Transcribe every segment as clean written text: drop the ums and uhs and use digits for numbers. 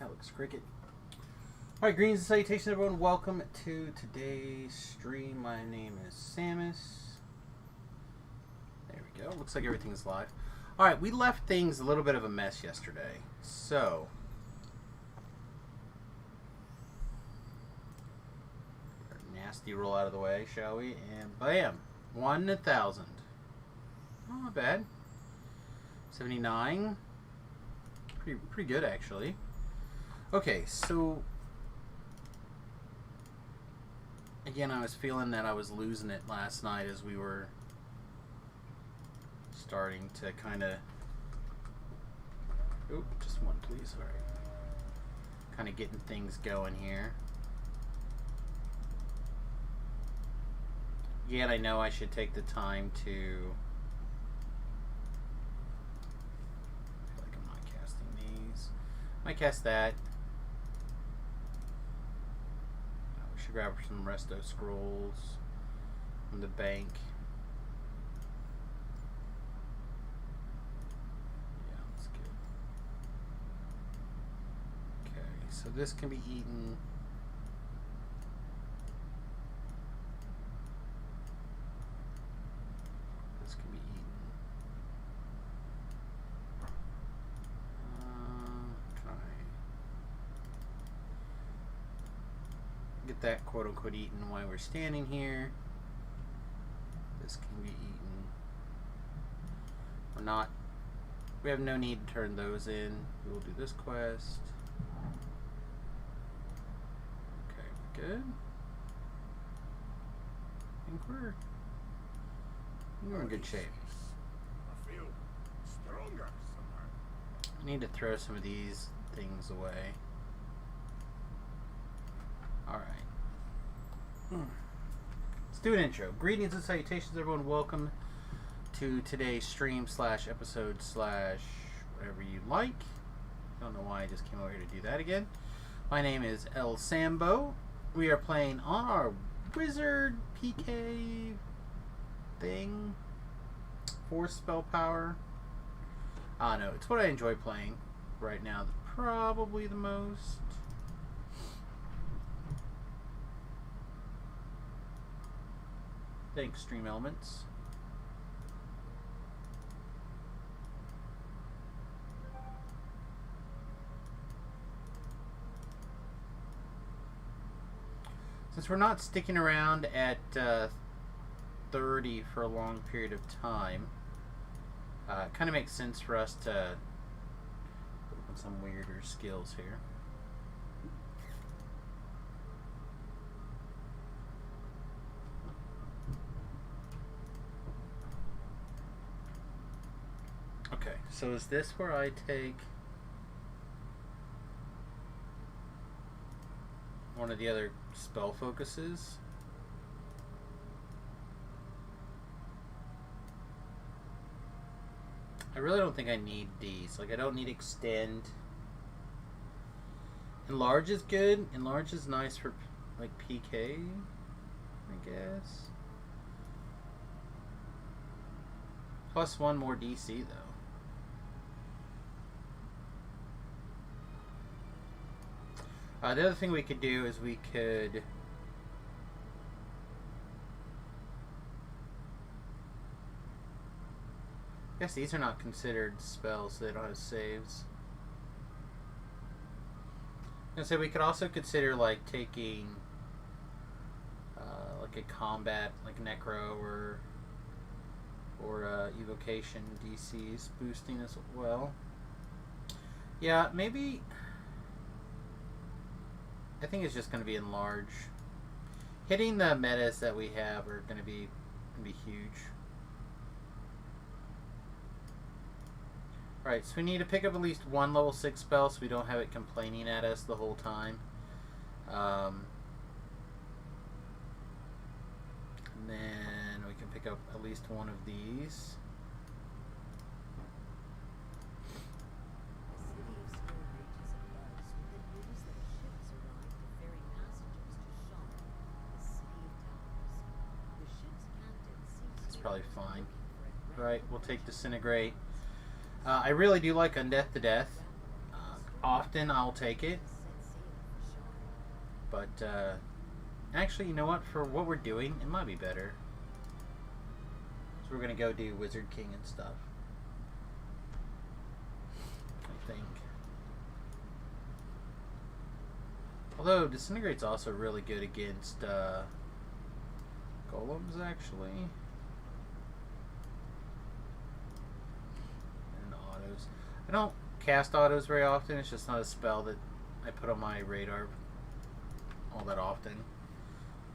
Alex Cricket. Alright, greetings and salutations, everyone. Welcome to today's stream. My name is Samus. There we go. Looks like everything's live. Alright, we left things a little bit of a mess yesterday. So, nasty roll out of the way, shall we? And bam! 1,000. Oh, not bad. 79. Pretty good, actually. Okay, so again, I was feeling that I was losing it last night as we were starting to kind of... Oop, just one, please. All right. Kind of getting things going here. Again, I know I should take the time to... I feel like I'm not casting these. Might cast that. We should grab some Resto Scrolls from the bank. Yeah, that's good. Okay, so this can be eaten. This can be eaten. Get that quote unquote eaten while we're standing here. This can be eaten. We're not. We have no need to turn those in. We will do this quest. Okay, we're good. I think we're in good shape. I feel stronger somehow. I need to throw some of these things away. Alright. Let's do an intro. Greetings and salutations, everyone. Welcome to today's stream / episode / whatever you like. I don't know why I just came over here to do that again. My name is El Sambo. We are playing on our Wizard PK thing. 4 spell power. I don't know. It's what I enjoy playing right now. Probably the most. Thanks, Stream Elements. Since we're not sticking around at 30 for a long period of time, it kind of makes sense for us to open some weirder skills here. Okay, so is this where I take one of the other spell focuses? I really don't think I need these. Like, I don't need extend. Enlarge is good. Enlarge is nice for, like, PK, I guess. Plus 1 more DC, though. The other thing we could do is we could... I guess these are not considered spells, so they don't have saves. And so we could also consider, like, taking like a combat, like Necro or Evocation DCs, boosting as well. Yeah, maybe... I think it's just going to be enlarge. Hitting the metas that we have are going to be huge. Alright, so we need to pick up at least 1 level 6 spell so we don't have it complaining at us the whole time. And then we can pick up at least 1 of these. Probably fine. Right, we'll take Disintegrate. I really do like Undeath to Death. often, I'll take it. But, actually, you know what? For what we're doing, it might be better. So we're going to go do Wizard King and stuff. I think. Although, Disintegrate's also really good against, Golems, actually. And autos. I don't cast autos very often. It's just not a spell that I put on my radar all that often.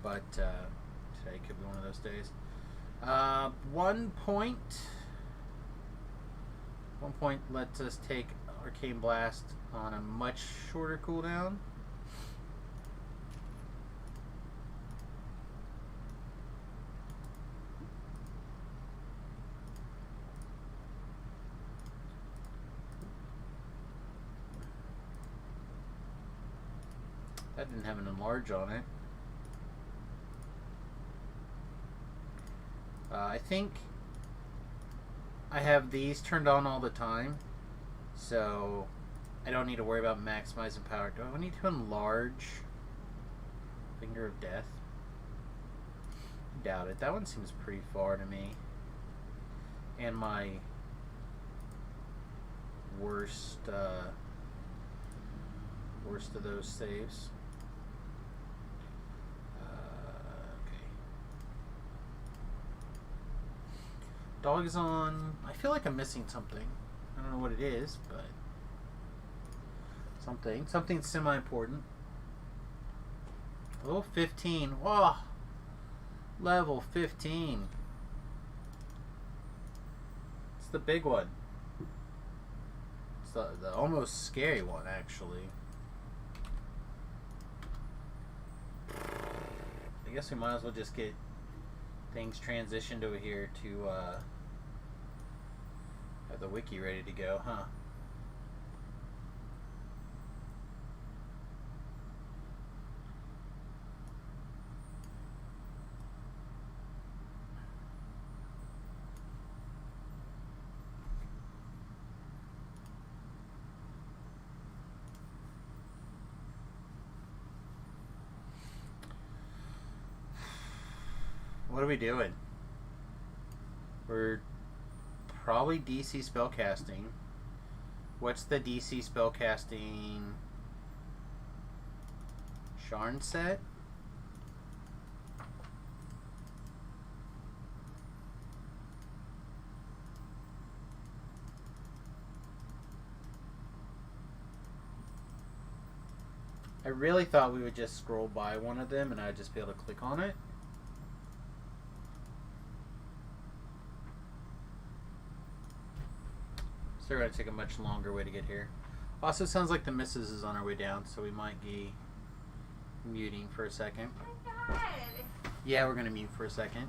But today could be one of those days. 1 point. 1 point lets us take Arcane Blast on a much shorter cooldown. That didn't have an enlarge on it. I think I have these turned on all the time, so I don't need to worry about maximizing power. Do I need to enlarge Finger of Death? Doubt it. That one seems pretty far to me. And my worst of those saves. Dog is on. I feel like I'm missing something. I don't know what it is, but something semi-important. Level 15. Whoa! Level 15. It's the big one. It's the almost scary one, actually. I guess we might as well just get things transitioned over here to have the wiki ready to go, huh? What are we doing? We're probably DC spellcasting. What's the DC spellcasting Sharn set? I really thought we would just scroll by one of them and I'd just be able to click on it. They're going to take a much longer way to get here. Also, sounds like the missus is on her way down, so we might be muting for a second. Oh my God. Yeah, we're going to mute for a second.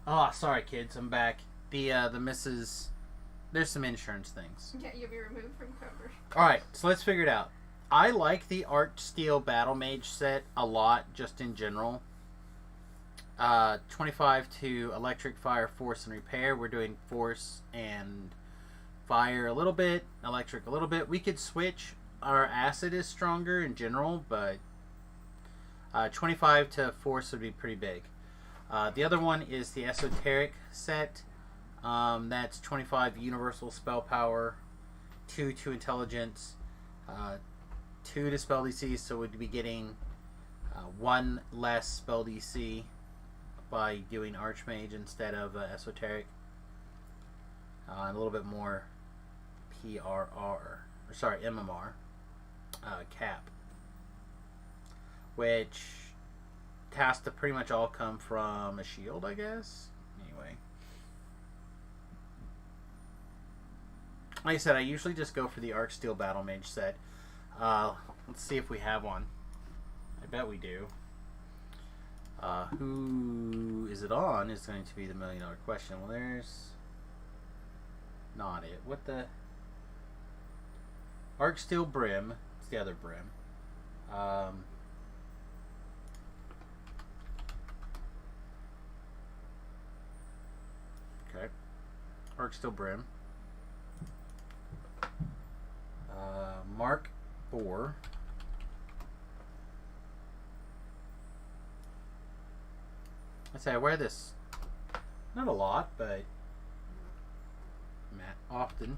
Oh, sorry, kids. I'm back. The missus... There's some insurance things. Yeah, you'll be removed from cover. Alright, so let's figure it out. I like the Archsteel Battle Mage set a lot, just in general. 25 to Electric, Fire, Force, and Repair. We're doing Force and Fire a little bit, Electric a little bit. We could switch. Our Acid is stronger in general, but 25 to Force would be pretty big. The other one is the Esoteric set. That's 25 Universal Spell Power, 2 to Intelligence, 2 to Spell DC, so we'd be getting 1 less Spell DC by doing Archmage instead of Esoteric. And a little bit more MMR, cap, which has to pretty much all come from a shield, I guess. Anyway. Like I said, I usually just go for the Archsteel Battle Mage set. Let's see if we have one. I bet we do. Who is it on is going to be the $1 million question. Well, there's not it. What the? Archsteel Brim. It's the other Brim. Okay. Archsteel Brim. Mark IV. I say I wear this not a lot, but often.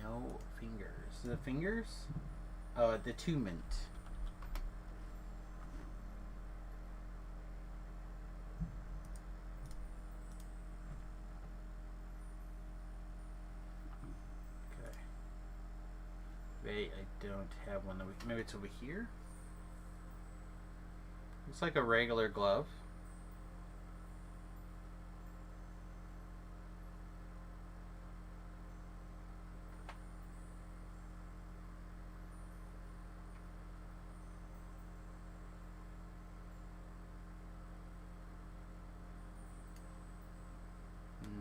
No fingers. The fingers? The Attunement. I don't have one. Maybe it's over here. Looks like a regular glove.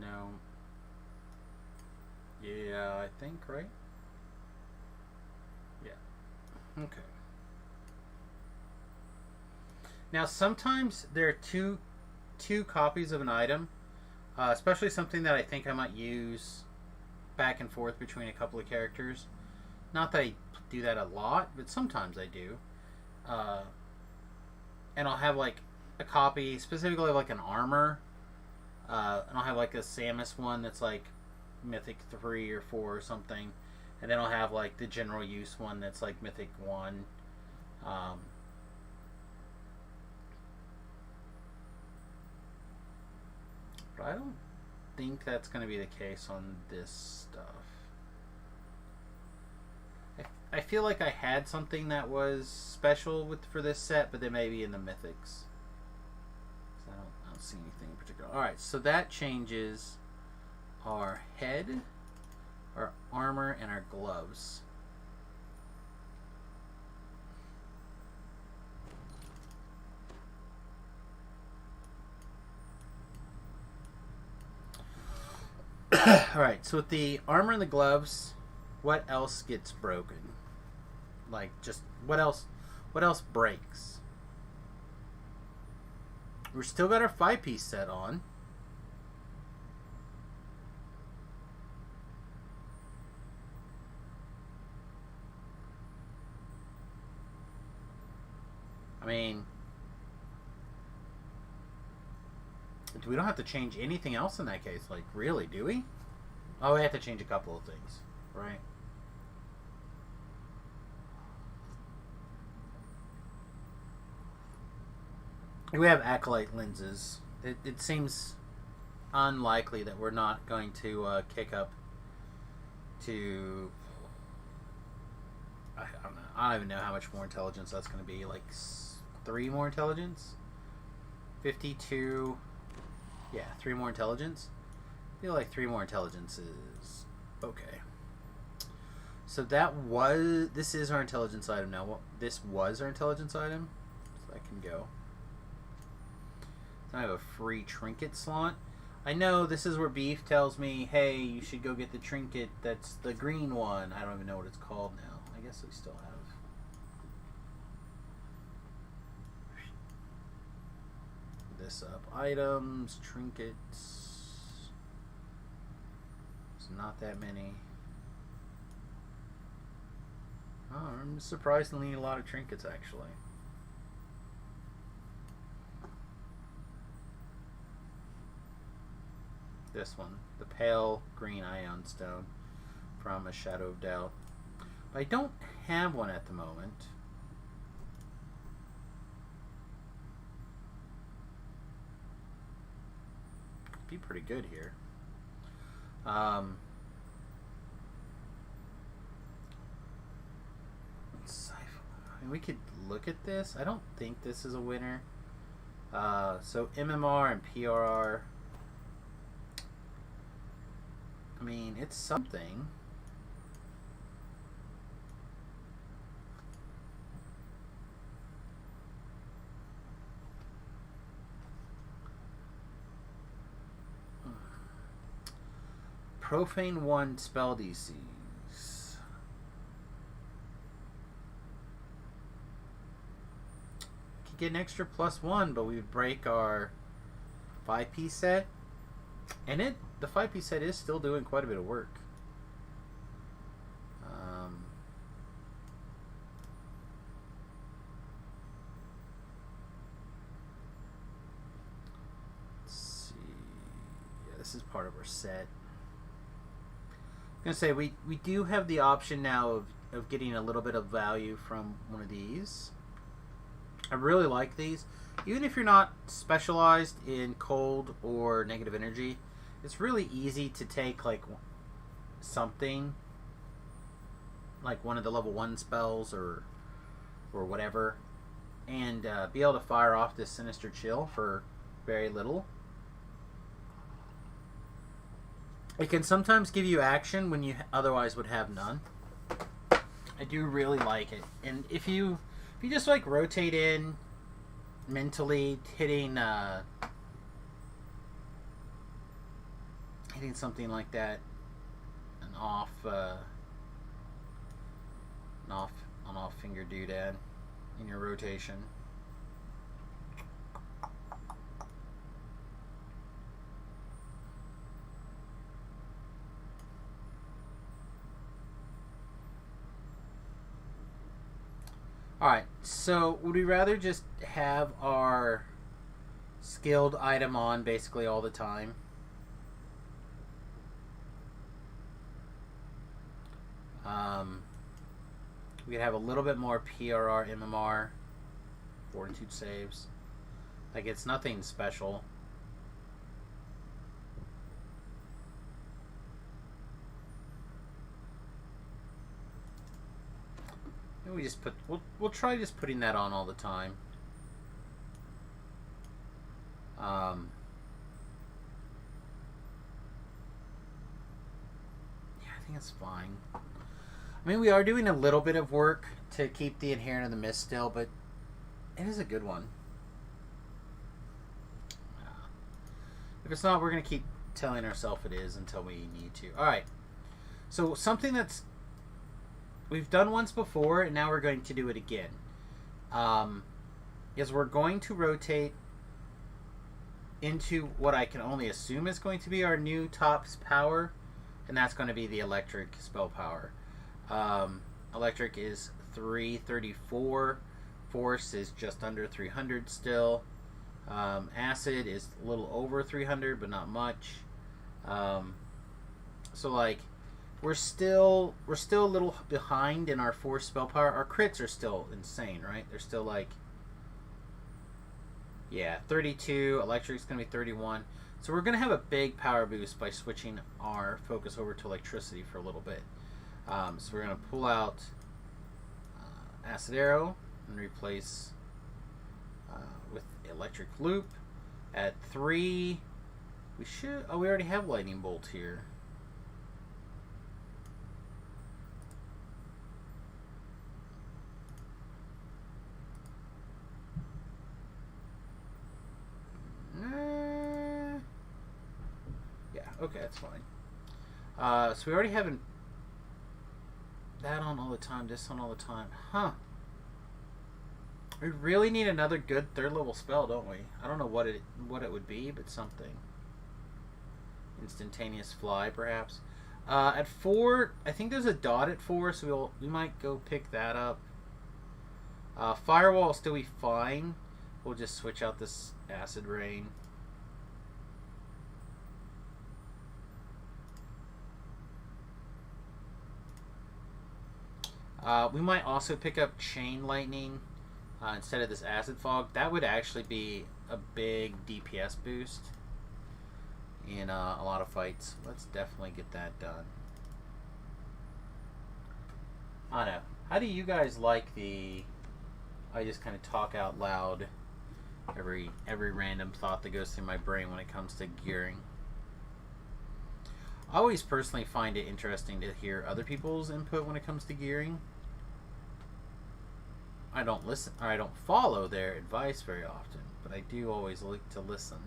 No. Yeah, I think, right? Okay. Now sometimes there are two copies of an item, especially something that I think I might use back and forth between a couple of characters. Not that I do that a lot, but sometimes I do. And I'll have like a copy, specifically like an armor, and I'll have like a Samus one that's like Mythic 3 or 4 or something. And then I'll have like the general use one that's like Mythic 1. But I don't think that's going to be the case on this stuff. I feel like I had something that was special for this set, but then maybe in the Mythics. So I don't see anything in particular. Alright, so that changes our head, our armor, and our gloves. Alright, so with the armor and the gloves, what else gets broken? Like, just, what else breaks? We're still got our 5-piece set on. I mean, we don't have to change anything else in that case. Like, really, do we? Oh, we have to change a couple of things, right? We have Acolyte lenses. It seems unlikely that we're not going to kick up to... I don't know. I don't even know how much more intelligence that's going to be. Like 3 more intelligence? 52... Yeah, 3 more intelligence. I feel like 3 more intelligence is okay. So this is our intelligence item now. This was our intelligence item. So that can go. I have a free trinket slot. I know this is where Beef tells me, hey, you should go get the trinket that's the green one. I don't even know what it's called now. I guess we still have. This up. Items, trinkets. It's not that many. Oh, I'm surprisingly a lot of trinkets actually. This one, the pale green ion stone from A Shadow of Doubt. But I don't have one at the moment. Be pretty good here. I mean, we could look at this. I don't think this is a winner. So MMR and PRR. I mean, it's something. Profane 1 spell DCs. Could get an extra +1, but we would break our 5-piece set. And the 5-piece set is still doing quite a bit of work. Let's see. Yeah, this is part of our set. I'm going to say we do have the option now of getting a little bit of value from one of these. I really like these. Even if you're not specialized in cold or negative energy, it's really easy to take like something like one of the level 1 spells or whatever and be able to fire off this Sinister Chill for very little. It can sometimes give you action when you otherwise would have none. I do really like it. And if you just like rotate in mentally, hitting something like that, an off finger doodad in your rotation. Alright, so would we rather just have our skilled item on basically all the time? We could have a little bit more PRR, MMR, Fortitude saves. Like, it's nothing special. We just put. We'll try just putting that on all the time. Yeah, I think it's fine. I mean, we are doing a little bit of work to keep the Inherent of the Mist still, but it is a good one. If it's not, we're going to keep telling ourselves it is until we need to. Alright. So, something that's we've done once before, and now we're going to do it again. Is we're going to rotate into what I can only assume is going to be our new tops power, and that's going to be the electric spell power. Electric is 334. Force is just under 300 still. Acid is a little over 300, but not much. So like, we're still a little behind in our force spell power. Our crits are still insane, right? They're still like, yeah, 32. Electric's gonna be 31. So we're gonna have a big power boost by switching our focus over to electricity for a little bit. So we're gonna pull out Acid Arrow and replace with Electric Loop. At 3, we should. Oh, we already have Lightning Bolt here. Okay, that's fine. So we already have that on all the time, this on all the time. Huh. We really need another good third level spell, don't we? I don't know what it would be, but something. Instantaneous fly, perhaps. At 4, I think there's a dot at 4, so we might go pick that up. Firewall will still be fine. We'll just switch out this acid rain. We might also pick up chain lightning instead of this acid fog. That would actually be a big DPS boost in a lot of fights. Let's definitely get that done. I don't know. How do you guys like the... I just kind of talk out loud every random thought that goes through my brain when it comes to gearing. I always personally find it interesting to hear other people's input when it comes to gearing. I don't listen, or I don't follow their advice very often, but I do always like to listen.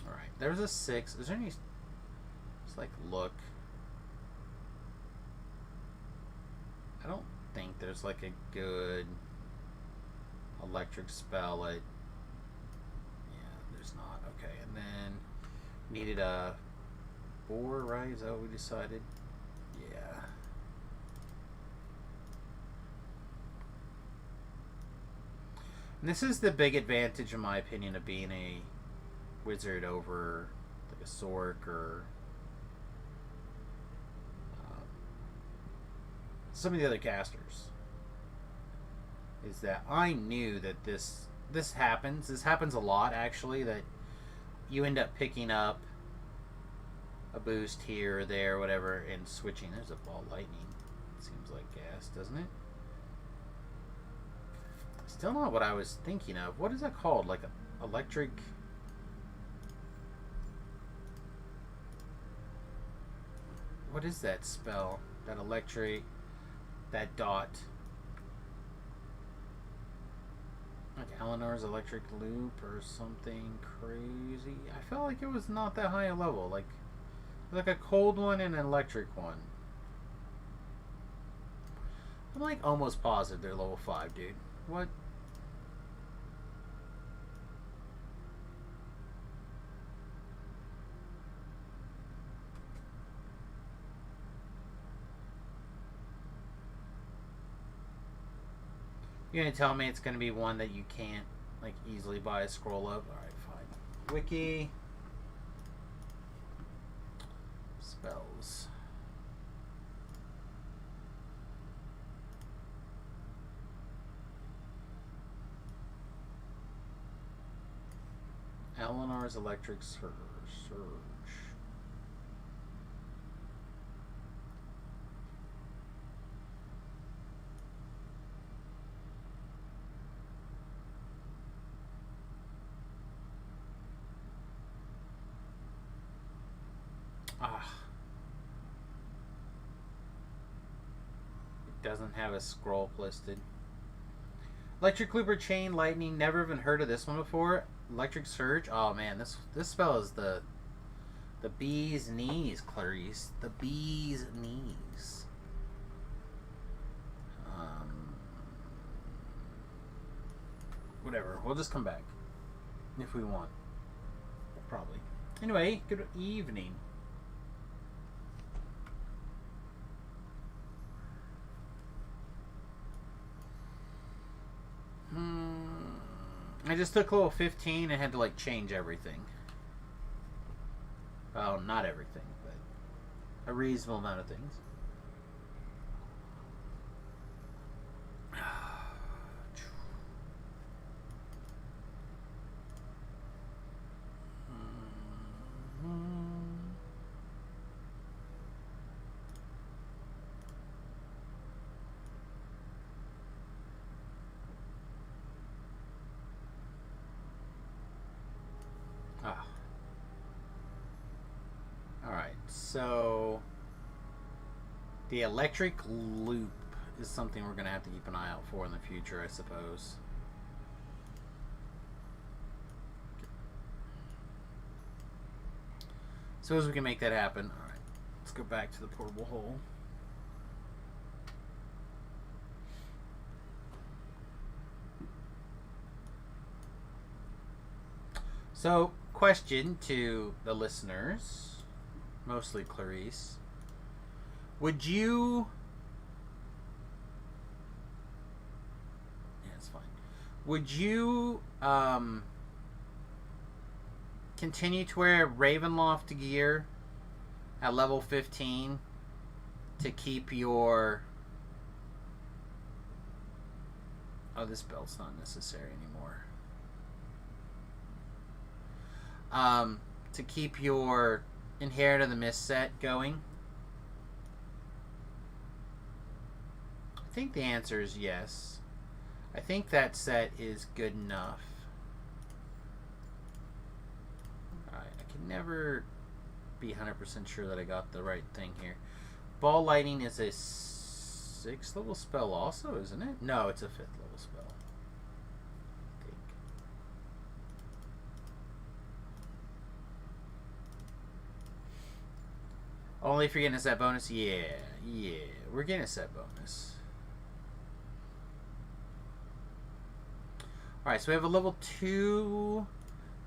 Alright, there's a 6. Is there any... Just like look. I don't think there's like a good electric spell at... Yeah, there's not. Okay, and then needed a 4, right? Is that what we decided? Yeah. And this is the big advantage, in my opinion, of being a wizard over like a Sorc or some of the other casters. Is that I knew that this happens. This happens a lot, actually, that you end up picking up a boost here or there, whatever, and switching. There's a ball lightning. Seems like gas, doesn't it? Still not what I was thinking of. What is that called? Like a electric... What is that spell? That electric... That dot. Like Eleanor's electric loop or something crazy. I felt like it was not that high a level. Like a cold one and an electric one. I'm like almost positive they're level 5, dude. What? You're gonna tell me it's gonna be one that you can't like easily buy a scroll of? Alright, fine. Wiki. Spells. Eleanor's electric surge. It doesn't have a scroll listed. Electric Loop or Chain Lightning. Never even heard of this one before. Electric Surge. Oh man, this spell is the bee's knees, Clarice. The bee's knees. Whatever. We'll just come back if we want. Probably. Anyway, good evening. I just took level 15 and had to like change everything. Well, not everything, but a reasonable amount of things. So, the electric loop is something we're going to have to keep an eye out for in the future, I suppose. Suppose we can make that happen. Alright, let's go back to the portable hole. So, question to the listeners, mostly Clarice. Would you... Yeah, it's fine. Would you continue to wear Ravenloft gear at level 15 to keep your... Oh, this belt's not necessary anymore. To keep your Inherit of the Mist set going? I think the answer is yes. I think that set is good enough. Alright, I can never be 100% sure that I got the right thing here. Ball Lightning is a 6th level spell also, isn't it? No, it's a 5th level spell. I think. Only if you're getting a set bonus? Yeah, we're getting a set bonus. Alright, so we have a level 2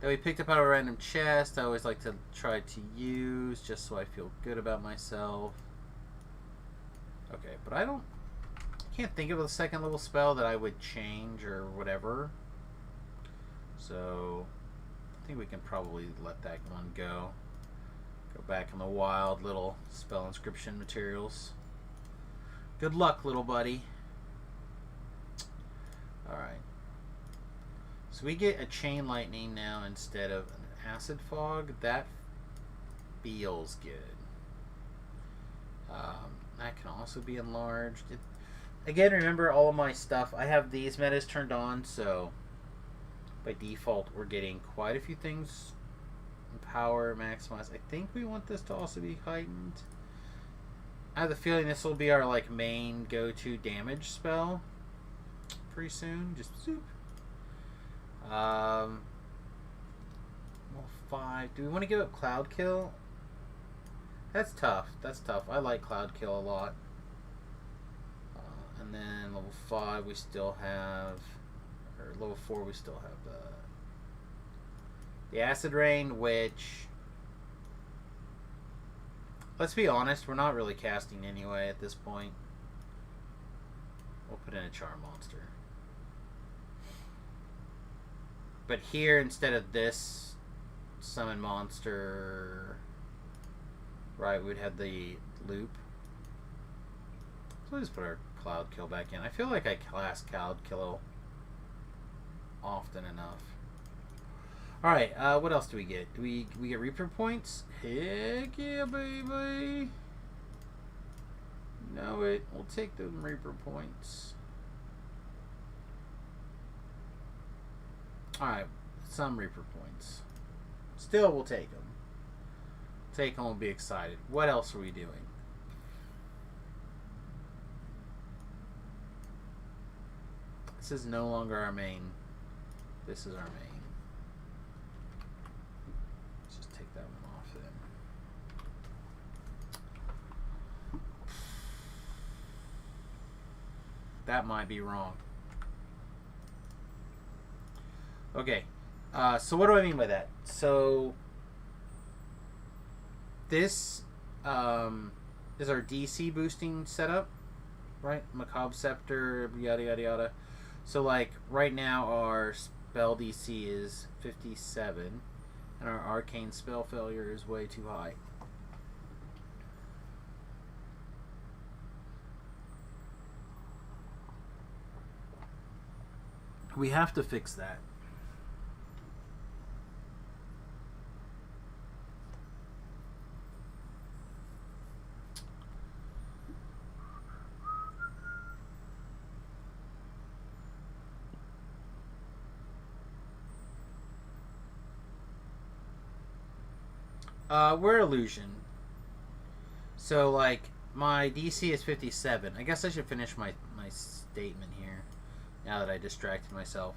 that we picked up out of a random chest. I always like to try to use just so I feel good about myself. Okay, but I can't think of a 2nd level spell that I would change or whatever. So I think we can probably let that one go. Go back in the wild little spell inscription materials. Good luck, little buddy. Alright. So we get a Chain Lightning now instead of an Acid Fog. That feels good. That can also be enlarged. Again, remember all of my stuff. I have these metas turned on, so by default we're getting quite a few things. Power maximized. I think we want this to also be heightened. I have the feeling this will be our like main go-to damage spell pretty soon. Just zoop. Well, 5. Do we want to give up Cloud Kill? That's tough. That's tough. I like Cloud Kill a lot. And then level 5 we still have, or level 4 we still have the Acid Rain, which, let's be honest, we're not really casting anyway at this point. We'll put in a Charm Monster. But here, instead of this Summon Monster, right, we'd have the Loop. So we'll just put our Cloud Kill back in. I feel like I cast Cloud Kill often enough. Alright, what else do we get? Do we get Reaper points? Heck yeah, baby! Know it. We'll take them Reaper points. Alright, some Reaper points. Still, we'll take them. Take them, we'll be excited. What else are we doing? This is no longer our main. This is our main. Let's just take that one off then. That might be wrong. Okay, so what do I mean by that? So this is our DC boosting setup, right? Macabre Scepter, yada yada yada. So like right now our spell DC is 57, and our arcane spell failure is way too high. We have to fix that. We're illusion. So, like, my DC is 57. I guess I should finish my statement here, now that I distracted myself.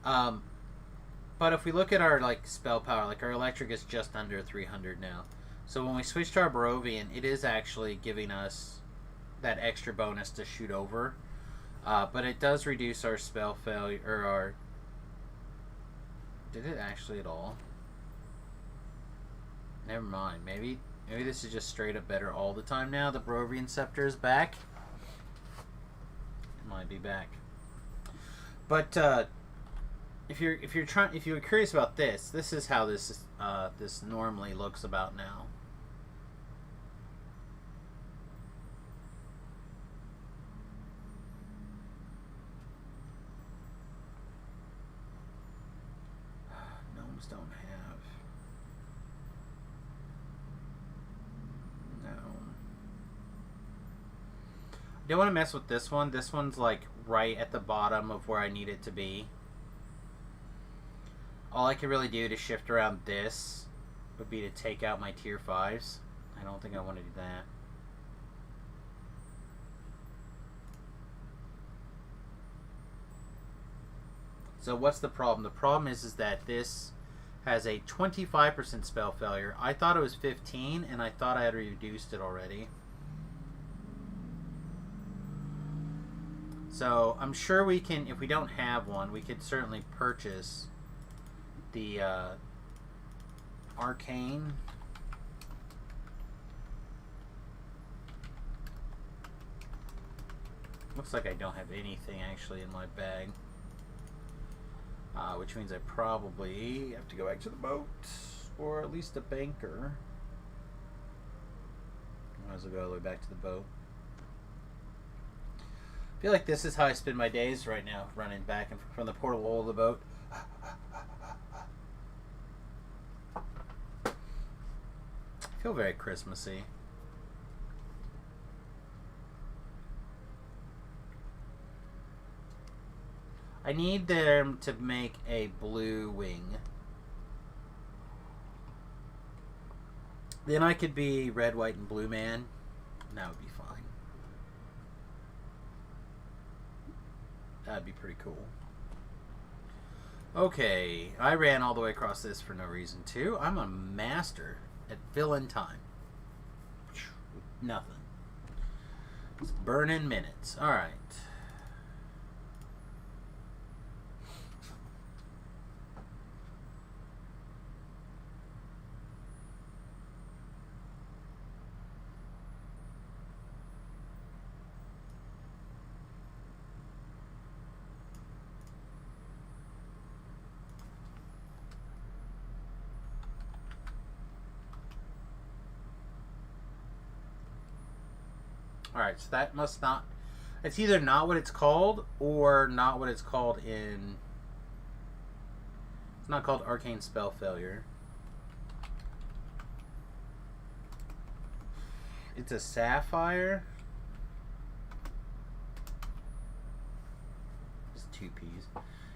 But if we look at our, like, spell power, like, our electric is just under 300 now. So when we switch to our Barovian, it is actually giving us that extra bonus to shoot over. But it does reduce our spell failure, or our... Did it actually at all? Never mind. Maybe this is just straight up better all the time now. The Barovian Scepter is back. It might be back. But if you're curious about this is how this normally looks about now. Gnomes don't have. No. I don't want to mess with this one. This one's like right at the bottom of where I need it to be. All I can really do to shift around this would be to take out my tier 5s. I don't think I want to do that. So what's the problem? The problem is that this has a 25% spell failure. I thought it was 15, and I thought I had reduced it already. So I'm sure we can, if we don't have one, we could certainly purchase the Arcane. Looks like I don't have anything actually in my bag. Which means I probably have to go back to the boat, or at least a banker. Might as well go all the way back to the boat. I feel like this is how I spend my days right now, running back and from the portal of the boat. I feel very Christmassy. I need them to make a blue wing. Then I could be red, white, and blue man. And that would be fine. That'd be pretty cool. Okay, I ran all the way across this for no reason too. I'm a master at filling time. Nothing. It's burning minutes. Alright. Alright, so that must not... It's either not what it's called, or not what it's called in... It's not called Arcane Spell Failure. It's a Sapphire. Just 2 P's.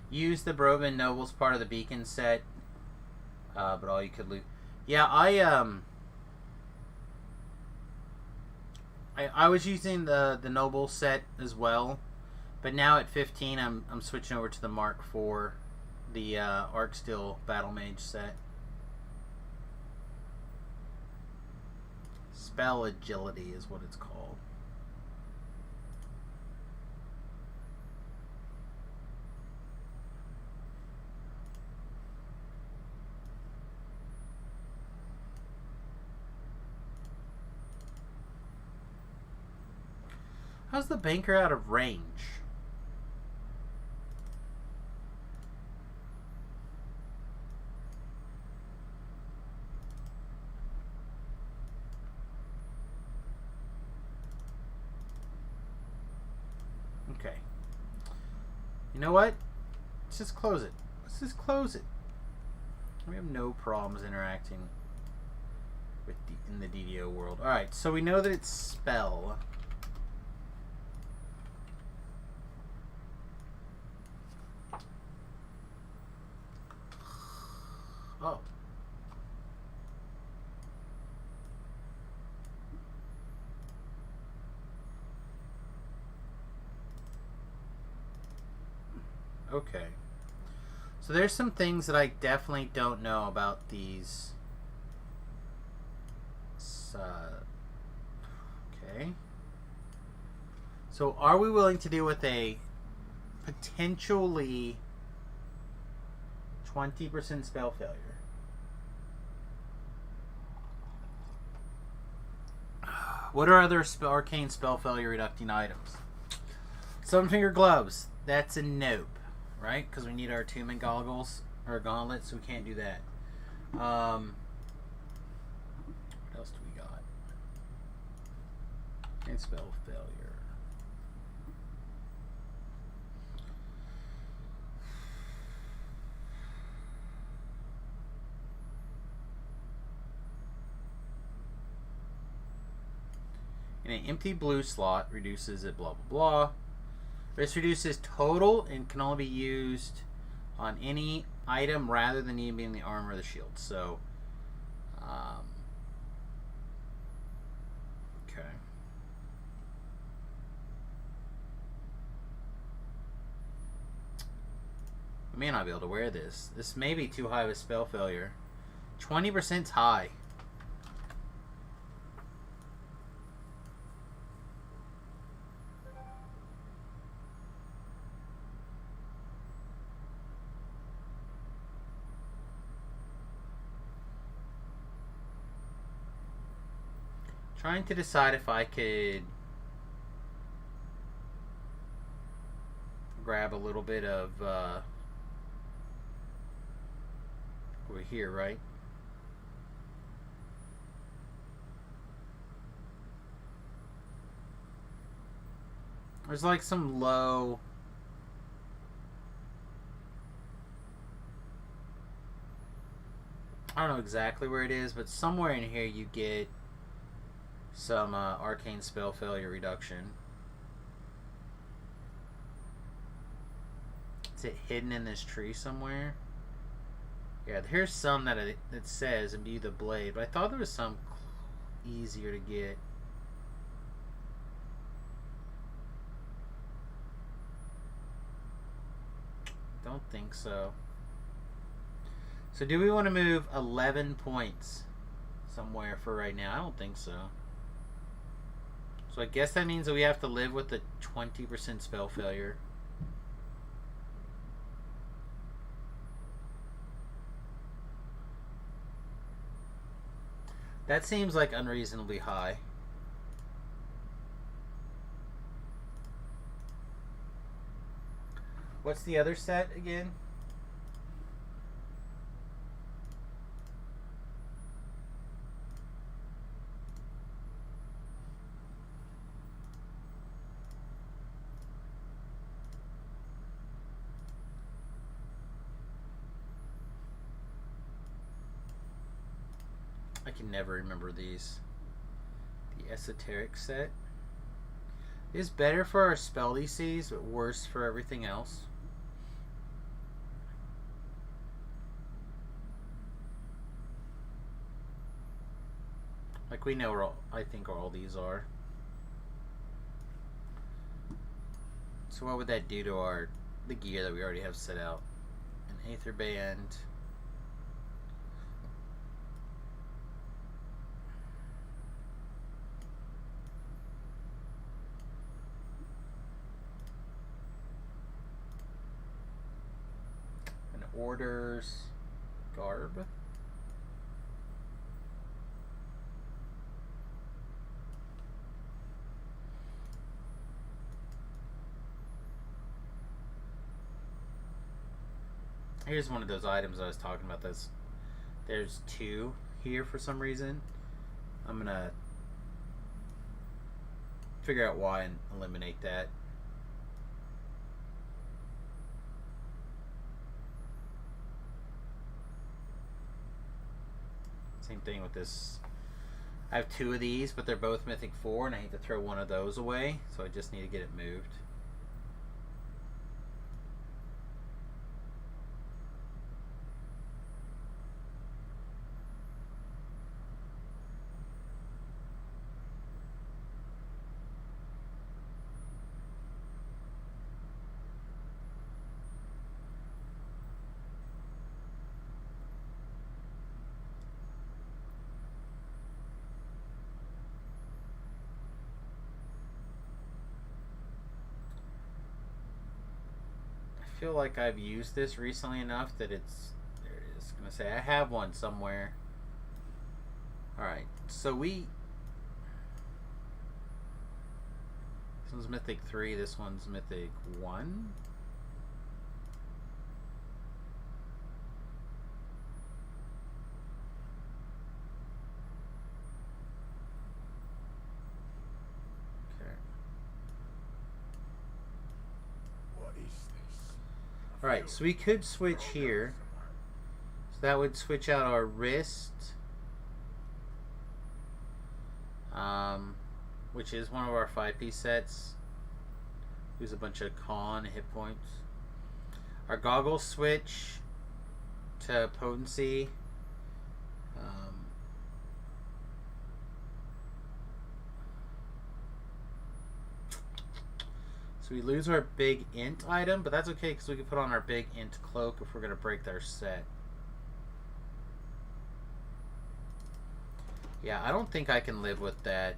Use the Barovian Nobles part of the Beacon set. But all you could loot... Yeah, I was using the Noble set as well, but now at 15 I'm switching over to the Mark IV, the Arcsteel Battle Mage set. Spell Agility is what it's called. How's the banker out of range? Okay. You know what? Let's just close it. Let's just close it. We have no problems interacting with in the DDO world. Alright, so we know that it's spell. Oh. Okay. So there's some things that I definitely don't know about these Okay. So, are we willing to deal with a potentially 20% spell failure? What are other arcane spell failure reducing items? Seven-finger gloves. That's a nope, right? Because we need our attunement goggles or gauntlets, so we can't do that. What else do we got? And spell failure. And an empty blue slot reduces it, blah, blah, blah. This reduces total and can only be used on any item rather than even being the armor or the shield. So, okay. I may not be able to wear this. This may be too high of a spell failure. 20%'s high. Trying to decide if I could grab a little bit of over here, right? There's like some low... I don't know exactly where it is, but somewhere in here you get some arcane spell failure reduction. Is it hidden in this tree somewhere? Yeah, here's some that it says imbue the blade, but I thought there was some easier to get. Don't think so. So do we want to move 11 points somewhere for right now? I don't think so. So I guess that means that we have to live with the 20% spell failure. That seems like unreasonably high. What's the other set again? I can never remember these. The esoteric set is better for our spell DCs, but worse for everything else. Like we know where I think all these are. So what would that do to the gear that we already have set out? An Aether Band. An Orders Garb. Here's one of those items I was talking about. There's two here for some reason. I'm gonna figure out why and eliminate that. Same thing with this. I have two of these, but they're both Mythic 4, and I need to throw one of those away, so I just need to get it moved. feel like I've used this recently enough that it's gonna say I have one somewhere. Alright, so this one's Mythic 3, this one's Mythic 1. Alright, so we could switch here. So that would switch out our wrist. Which is one of our 5-piece sets. Use a bunch of con hit points. Our goggles switch to potency. So we lose our big int item, but that's okay because we can put on our big int cloak if we're going to break their set. Yeah, I don't think I can live with that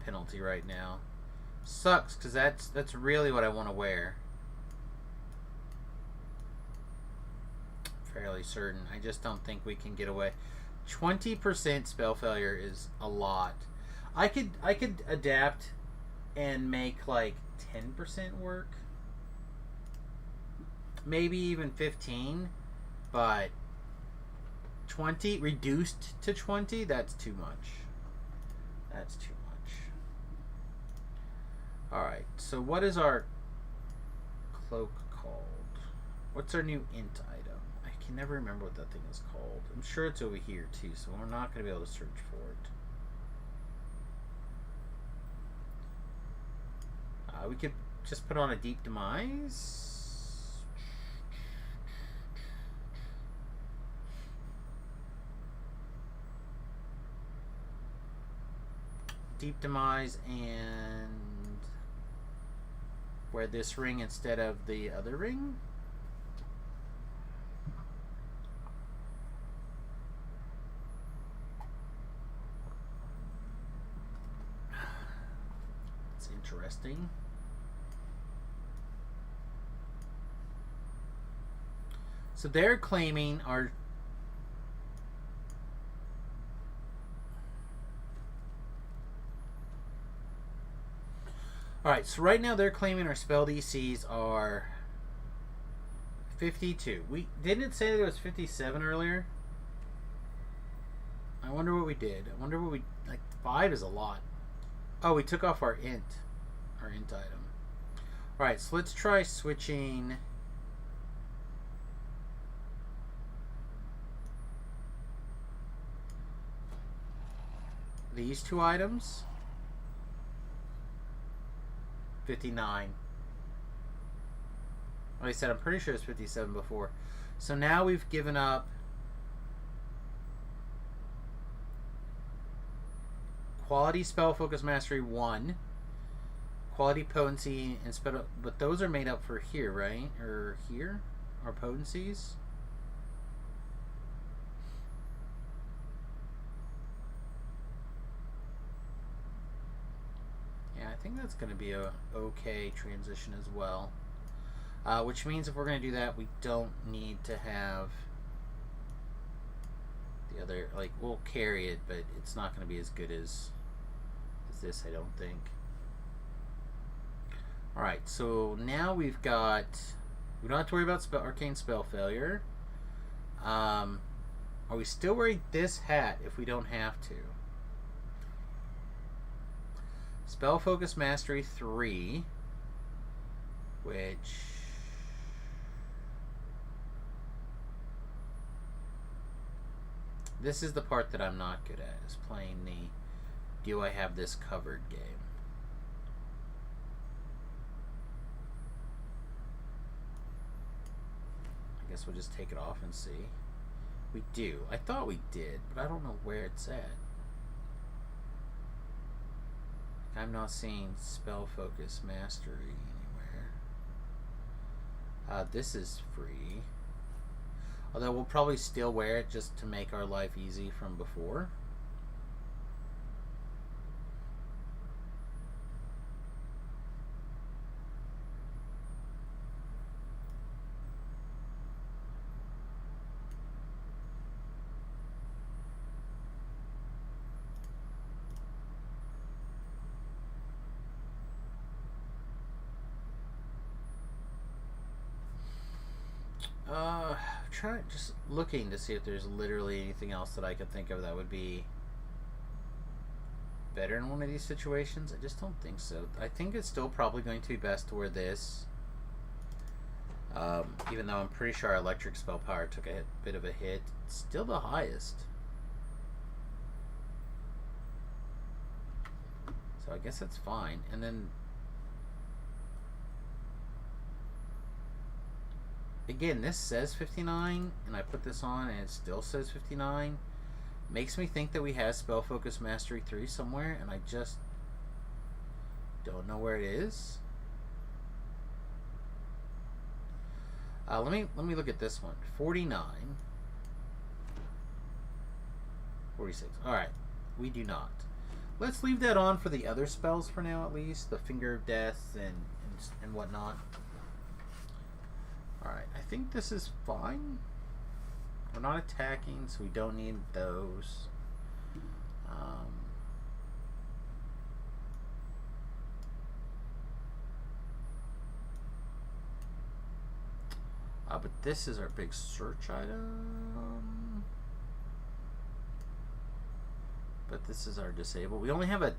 penalty right now. Sucks because that's really what I want to wear. Fairly certain. I just don't think we can get away. 20% spell failure is a lot. I could adapt and make like 10% work, maybe even 15, but 20 reduced to 20, that's too much. That's too much. Alright, so what is our cloak called? What's our new int item? I can never remember what that thing is called. I'm sure it's over here too, so we're not going to be able to search for it. We could just put on a Deep Demise. Deep Demise and wear this ring instead of the other ring. It's interesting. So they're claiming our... Alright, so right now they're claiming our spell DCs are 52. We didn't say that it was 57 earlier. I wonder what we did. I wonder what we... Like, 5 is a lot. Oh, we took off our int. Our int item. Alright, so let's try switching... these two items. 59. Like I said, I'm pretty sure it's 57 before. So now we've given up quality spell focus mastery 1, quality potency and spell, but those are made up for here, right? Or here? Our potencies? I think that's going to be a okay transition as well. Which means if we're going to do that, we don't need to have the other, like, we'll carry it, but it's not going to be as good as this, I don't think. Alright, so now we don't have to worry about arcane spell failure. Are we still wearing this hat if we don't have to? Spell Focus Mastery 3, which... This is the part that I'm not good at, is playing the do I have this covered game. I guess we'll just take it off and see. We do. I thought we did, but I don't know where it's at. I'm not seeing Spell Focus Mastery anywhere. This is free. Although we'll probably still wear it just to make our life easy from before. Just looking to see if there's literally anything else that I could think of that would be better in one of these situations. I just don't think so. I think it's still probably going to be best to wear this. Even though I'm pretty sure our electric spell power took a bit of a hit, it's still the highest. So I guess that's fine. And then again, this says 59, and I put this on and it still says 59. Makes me think that we have Spell Focus Mastery 3 somewhere, and I just don't know where it is. Let me look at this one. 49. 46. Alright. We do not. Let's leave that on for the other spells for now, at least. The Finger of Death and whatnot. Alright. I think this is fine. We're not attacking, so we don't need those. But this is our big search item. But this is our disable. We only have a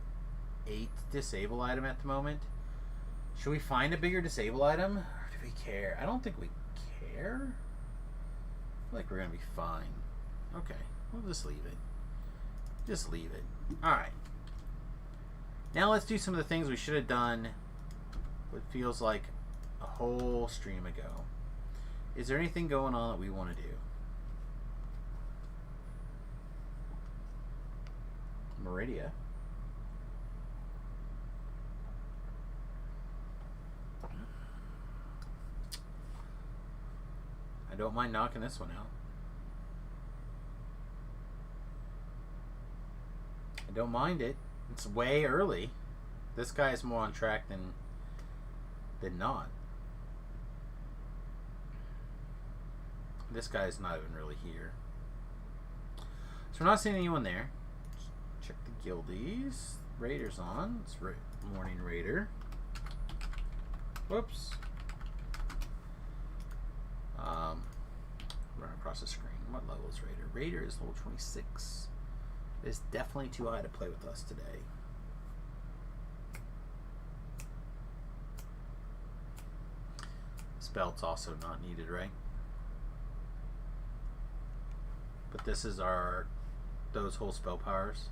8 disable item at the moment. Should we find a bigger disable item? Or do we care? I don't think we care. I feel like we're going to be fine. Okay. We'll just leave it. Just leave it. Alright. Now let's do some of the things we should have done what feels like a whole stream ago. Is there anything going on that we want to do? Meridia. I don't mind knocking this one out. I don't mind it. It's way early. This guy is more on track than not. This guy's not even really here. So we're not seeing anyone there. Check the guildies. Raider's on. It's Morning Raider. Whoops. Run across the screen. What level is Raider? Raider is level 26. It's definitely too high to play with us today. Spell's also not needed, right? But this is those whole spell powers.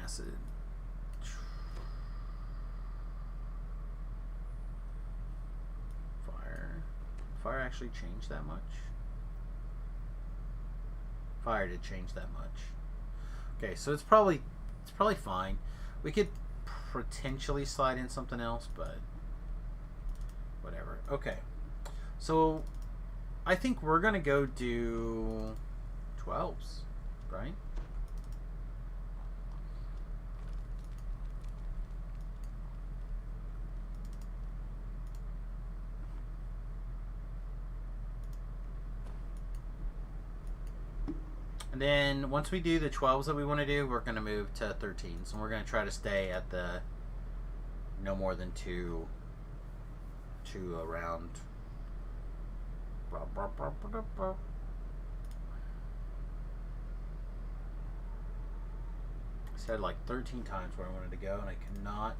Acid. Fire. Fire actually changed that much? Fire did change that much. Okay, so it's probably fine. We could potentially slide in something else, but whatever. Okay. So I think we're gonna go do 12s, right? And then once we do the 12s that we want to do, we're going to move to 13s. And we're going to try to stay at the no more than two around. I said like 13 times where I wanted to go, and I cannot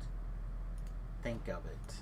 think of it.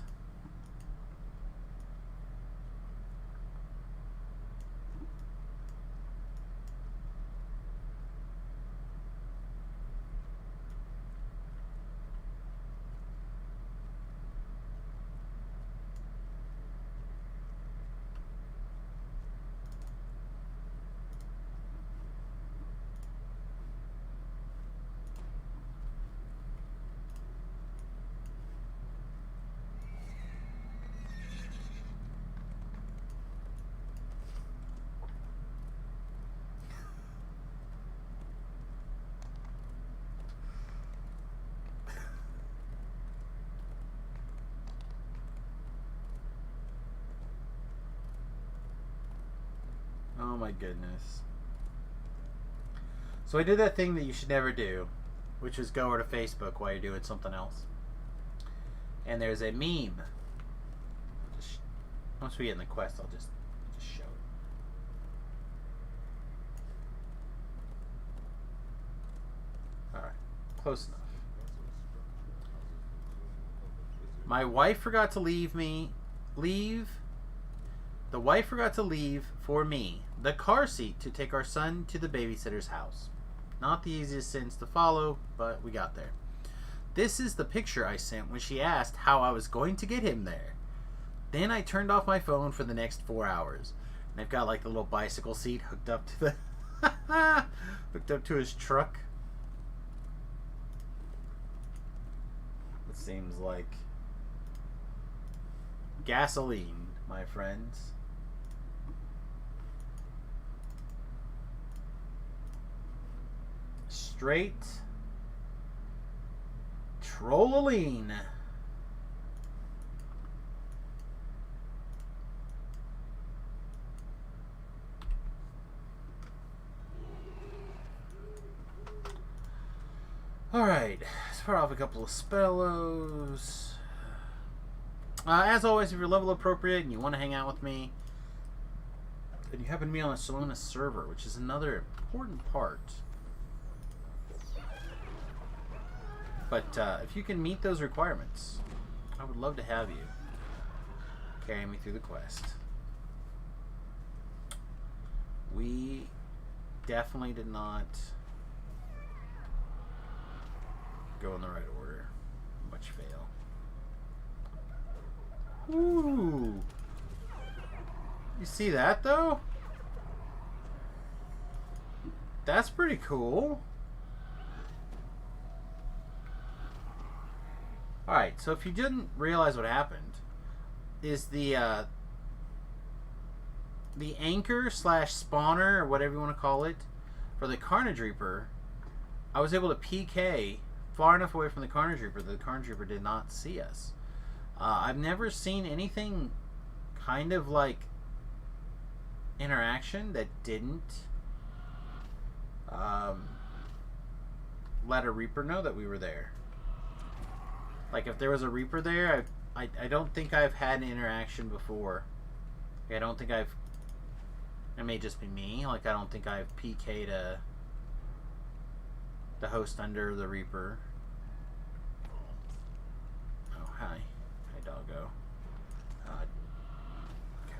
Oh my goodness. So I did that thing that you should never do, which is go over to Facebook while you're doing something else. And there's a meme. Once we get in the quest, I'll just Close enough. My wife forgot to leave. The wife forgot to leave for me the car seat to take our son to the babysitter's house. Not the easiest sentence to follow, but we got there. This is the picture I sent when she asked how I was going to get him there. Then I turned off my phone for the next 4 hours. And I've got like the little bicycle seat hooked up to the hooked up to his truck. It seems like gasoline, my friends. Straight trolling. Alright, let's fire off a couple of spellos. As always, if you're level appropriate and you want to hang out with me, and you happen to be on a Salonis server, which is another important part. But if you can meet those requirements, I would love to have you carry me through the quest. We definitely did not go in the right order. Much fail. Ooh. You see that though? That's pretty cool. Alright, so if you didn't realize what happened, is the anchor slash spawner, or whatever you want to call it, for the Carnage Reaper, I was able to PK far enough away from the Carnage Reaper that the Carnage Reaper did not see us. I've never seen anything kind of like interaction that didn't let a Reaper know that we were there. Like if there was a Reaper there, I don't think I've had an interaction before. I don't think I've... It may just be me. Like I don't think I've PK'd the host under the Reaper. Oh, hi. Hi, doggo. Okay.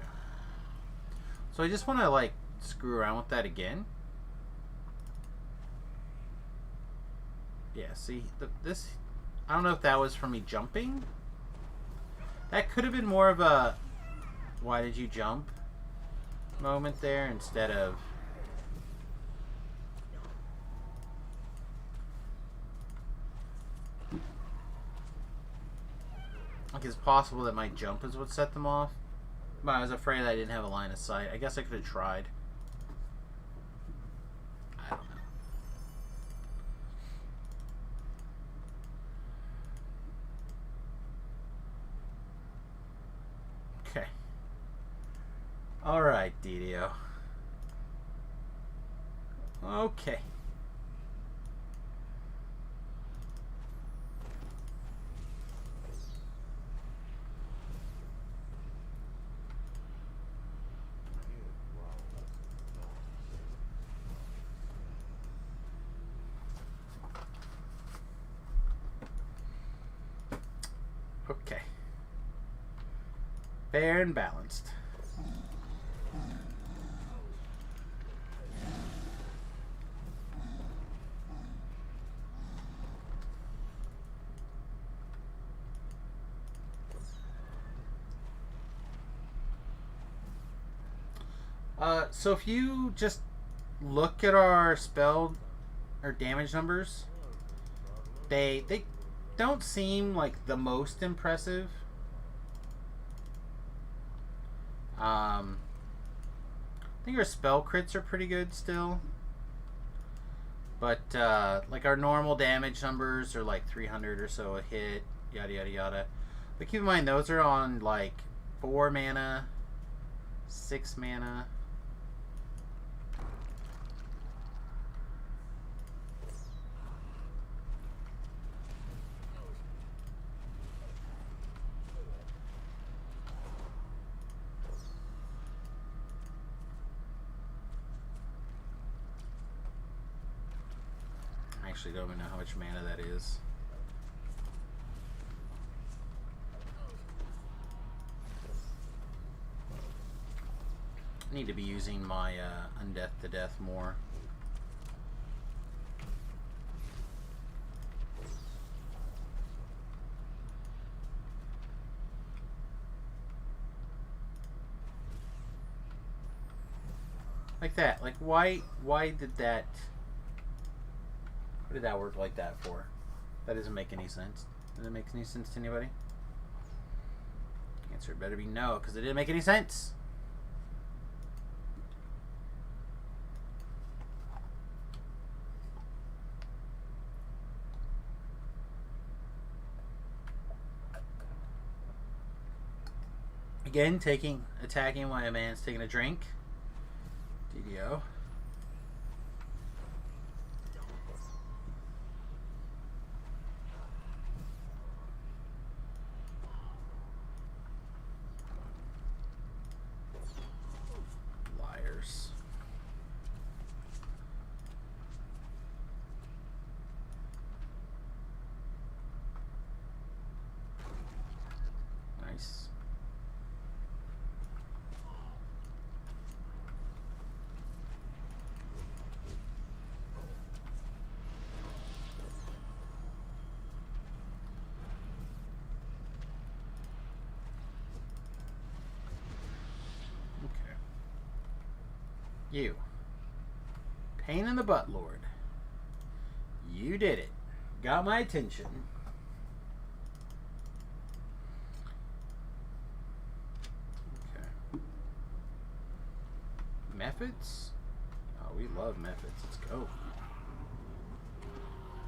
So I just want to like screw around with that again. Yeah, see, this... I don't know if that was from me jumping. That could have been more of a why did you jump moment there instead of like it's possible that my jump is what set them off. But I was afraid I didn't have a line of sight. I guess I could have tried. I don't know. Okay. Alright, Didio. Okay. Okay. Fair and balanced. So if you just look at our spell or damage numbers, they don't seem like the most impressive. I think our spell crits are pretty good still. But like our normal damage numbers are like 300 or so a hit, yada yada yada. But keep in mind those are on like 4 mana, 6 mana. actually don't even know how much mana that is. I need to be using my Undeath to Death more. Like that. Like why did that... What did that work like that for? That doesn't make any sense. Does it make any sense to anybody? Answer better be no, because it didn't make any sense. Again, attacking while a man's taking a drink. DDO. Liars. Nice. You. Pain in the butt, Lord. You did it. Got my attention. Okay. Methods? Oh, we love methods. Let's go.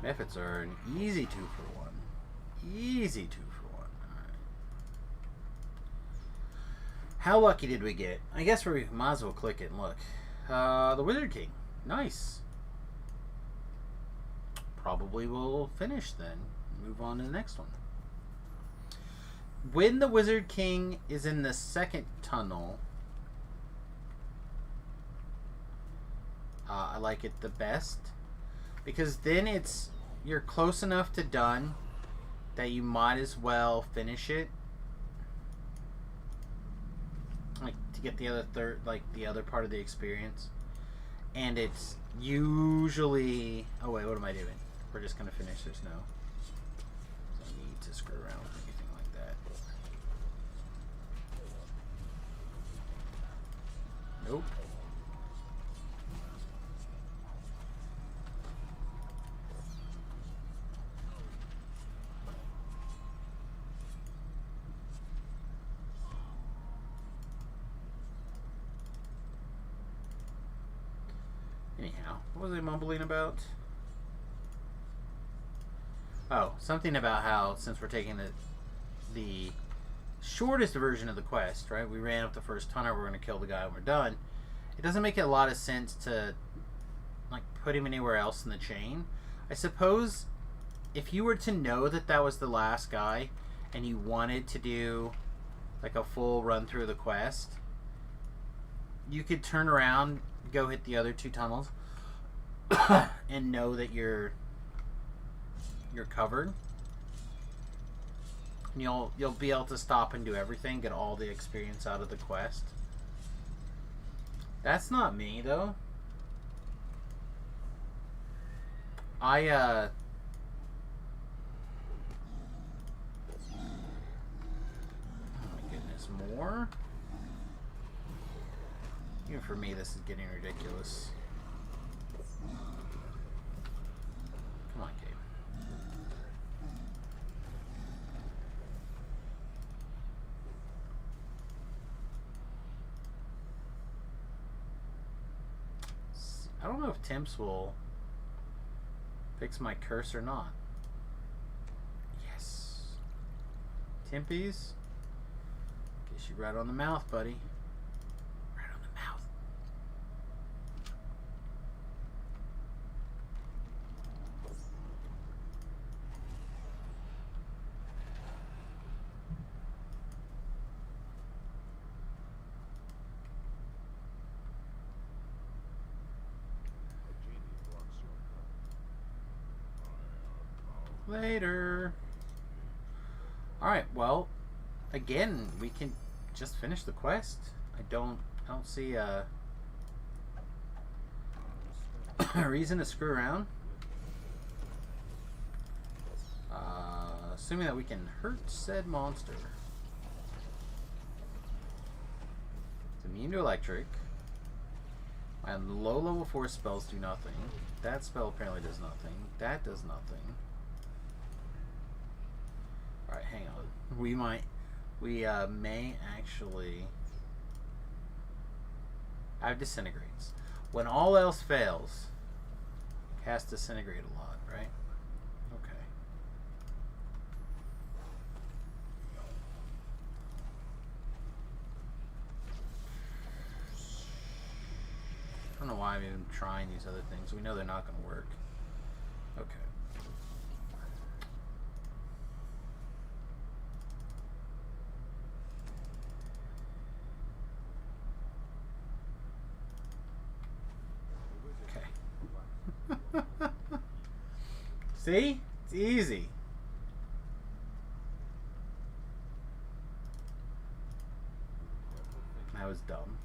Methods are an easy 2-for-1. Easy 2-for-1. Alright. How lucky did we get? I guess we might as well click it and look. The Wizard King. Nice. Probably will finish then. Move on to the next one. When the Wizard King is in the second tunnel, I like it the best. Because then you're close enough to done that you might as well finish it. Like to get the other the other part of the experience. And it's usually... Oh wait, what am I doing? We're just gonna finish this now. Don't need to screw around with anything like that. Nope. Anyhow, what was I mumbling about? Oh, something about how, since we're taking the shortest version of the quest, right? We ran up the first tunnel, we're going to kill the guy when we're done. It doesn't make a lot of sense to like put him anywhere else in the chain. I suppose if you were to know that that was the last guy and you wanted to do like a full run through the quest, you could turn around, go hit the other two tunnels and know that you're covered. And you'll be able to stop and do everything, get all the experience out of the quest. That's not me though. Oh my goodness, more? Even for me, this is getting ridiculous. Come on, Gabe. I don't know if Temps will fix my curse or not. Yes. Tempies. Kiss you right on the mouth, buddy. Right on the mouth. A genie blocks your path. Later. Alright, well, again, we can just finish the quest. I don't see a reason to screw around. Assuming that we can hurt said monster. It's immune to electric. My low level 4 spells do nothing. That spell apparently does nothing. That does nothing. Alright, hang on. We may actually have disintegrates. When all else fails, cast disintegrate a lot, right? Okay. I don't know why I'm even trying these other things. We know they're not going to work. Okay. See? It's easy. That was dumb.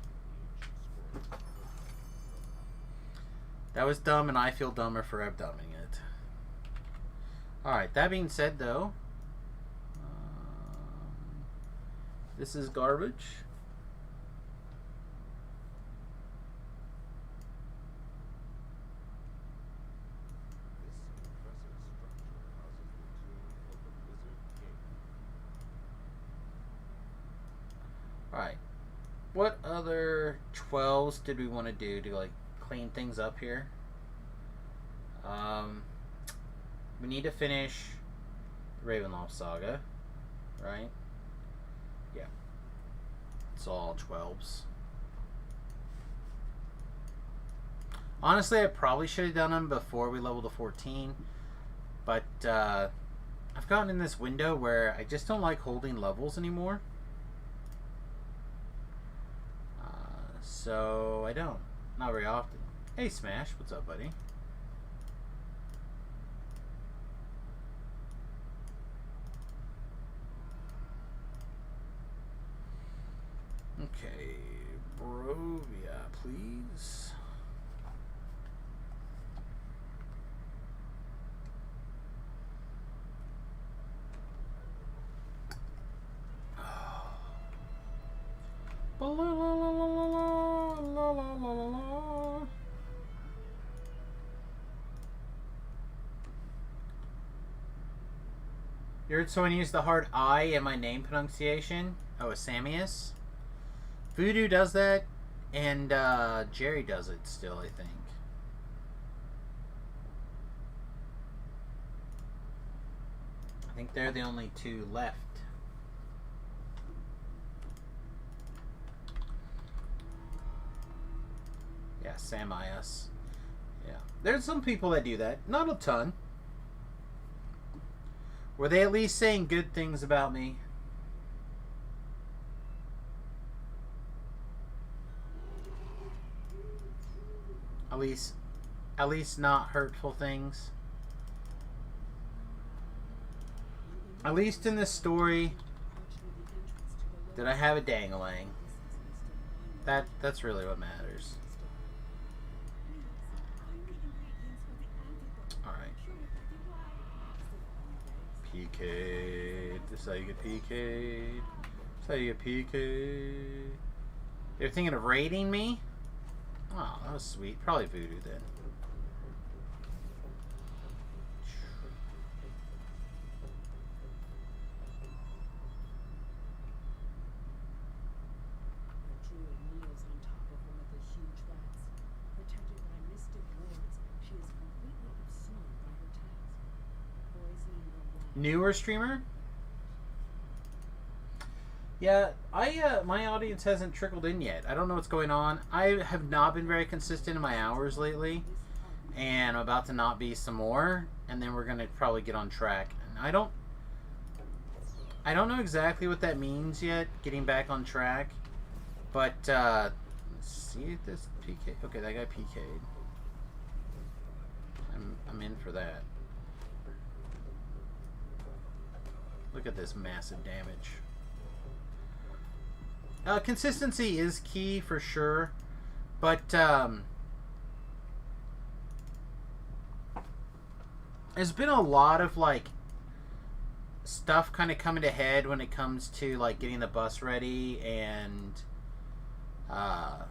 That was dumb, and I feel dumber for abdumming it. Alright, that being said, though, this is garbage. Alright. What other 12s did we want to do to, like, clean things up here? We need to finish Ravenloft Saga, right? Yeah. It's all 12s. Honestly, I probably should have done them before we leveled to 14, but I've gotten in this window where I just don't like holding levels anymore. So I don't. Not very often. Hey Smash, what's up, buddy? Okay, Brovia, please. La la la la la la la la la. You heard someone use the hard I in my name pronunciation? Oh, Asamius? Voodoo does that, and Jerry does it still, I think. I think they're the only two left. Yeah, Samius. Yeah. There's some people that do that. Not a ton. Were they at least saying good things about me? At least not hurtful things. At least in this story, did I have a dangling? That's really what matters. Alright. PK'd. This is how you get PK'd. This is how you get PK'd. They're thinking of raiding me? Oh, that was sweet. Probably Voodoo then. Newer streamer? Yeah, my audience hasn't trickled in yet. I don't know what's going on. I have not been very consistent in my hours lately, and I'm about to not be some more, and then we're gonna probably get on track. And I don't know exactly what that means yet, getting back on track, but let's see if this PK. Okay, that guy PK'd. I'm in for that. Look at this massive damage. Consistency is key for sure, but there's been a lot of like stuff kind of coming to head when it comes to like getting the bus ready, and I'm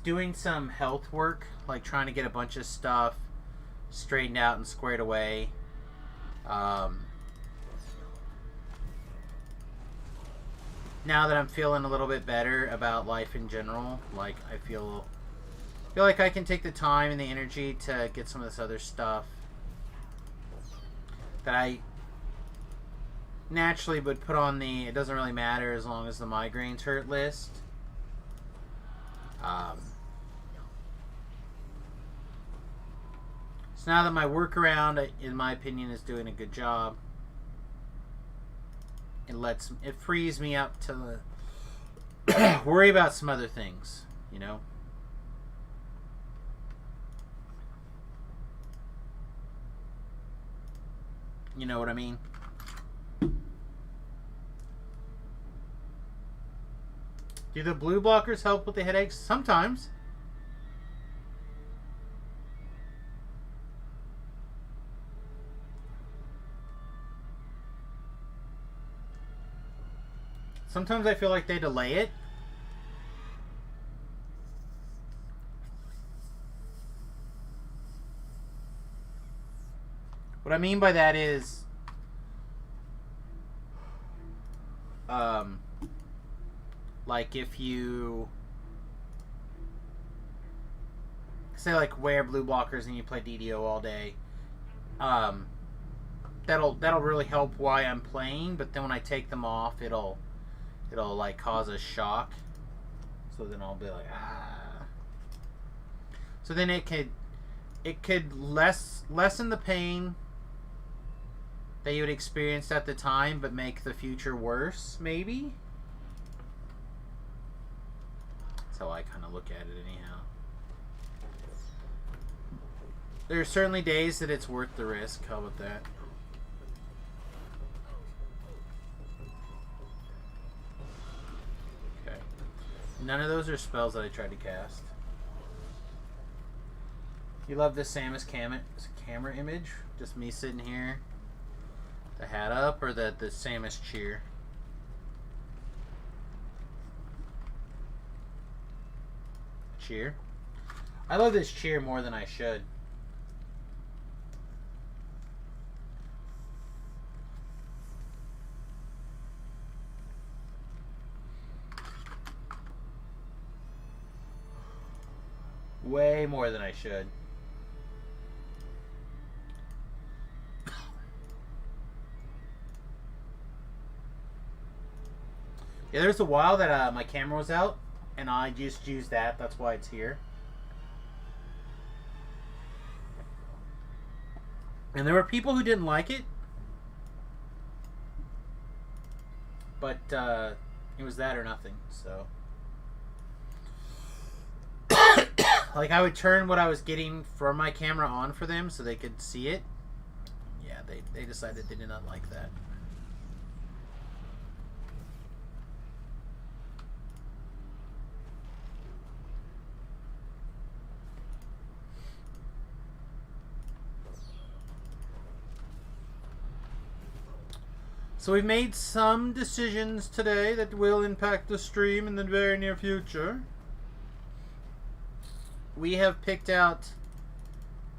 doing some health work, like trying to get a bunch of stuff straightened out and squared away. Now that I'm feeling a little bit better about life in general, like I feel like I can take the time and the energy to get some of this other stuff that I naturally would put on the it doesn't really matter as long as the migraines hurt list. So now that my workaround, in my opinion, is doing a good job, it frees me up to worry about some other things, you know? You know what I mean? Do the blue blockers help with the headaches? Sometimes. Sometimes I feel like they delay it. What I mean by that is, like if you say like wear blue blockers and you play DDO all day, that'll really help while I'm playing. But then when I take them off, it'll like cause a shock. So then I'll be like, ah. So then it could lessen the pain that you would experience at the time, but make the future worse, maybe. That's how I kind of look at it anyhow. There are certainly days that it's worth the risk. How about that? Okay. None of those are spells that I tried to cast. You love this Samus camera image? Just me sitting here, the hat up, or the Samus cheer? Cheer? I love this cheer more than I should. Way more than I should. Yeah, there's a while that my camera was out, and I just used that. That's why it's here. And there were people who didn't like it, but it was that or nothing. So, like, I would turn what I was getting from my camera on for them so they could see it. Yeah, they decided they did not like that. So we've made some decisions today that will impact the stream in the very near future. We have picked out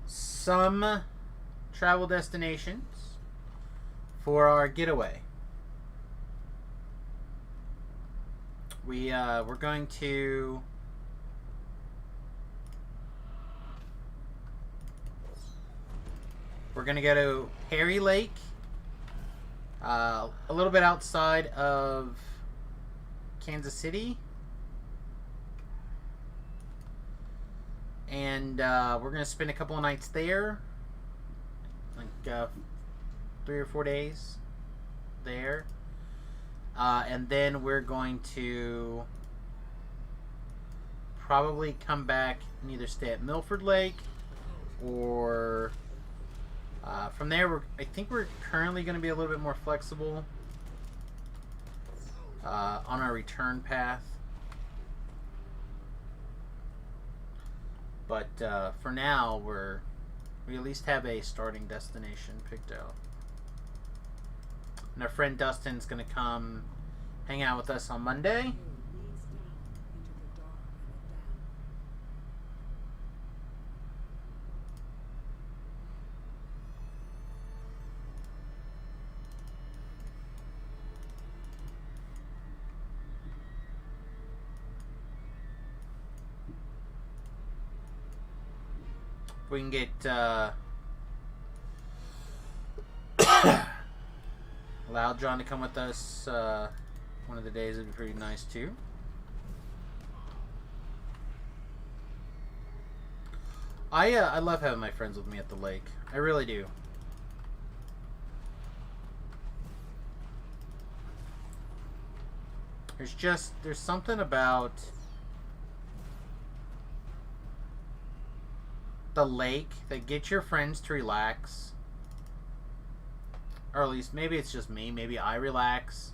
some travel destinations for our getaway. We're going to go to Harry Lake. A little bit outside of Kansas City, and we're gonna spend a couple of nights there, like 3 or 4 days there, and then we're going to probably come back and either stay at Milford Lake or From there, I think we're currently going to be a little bit more flexible on our return path. But for now, we at least have a starting destination picked out. And our friend Dustin's going to come hang out with us on Monday. We can get Loud John to come with us one of the days. Would be pretty nice too. I love having my friends with me at the lake. I really do. There's something about the lake that gets your friends to relax, or at least maybe it's just me. Maybe I relax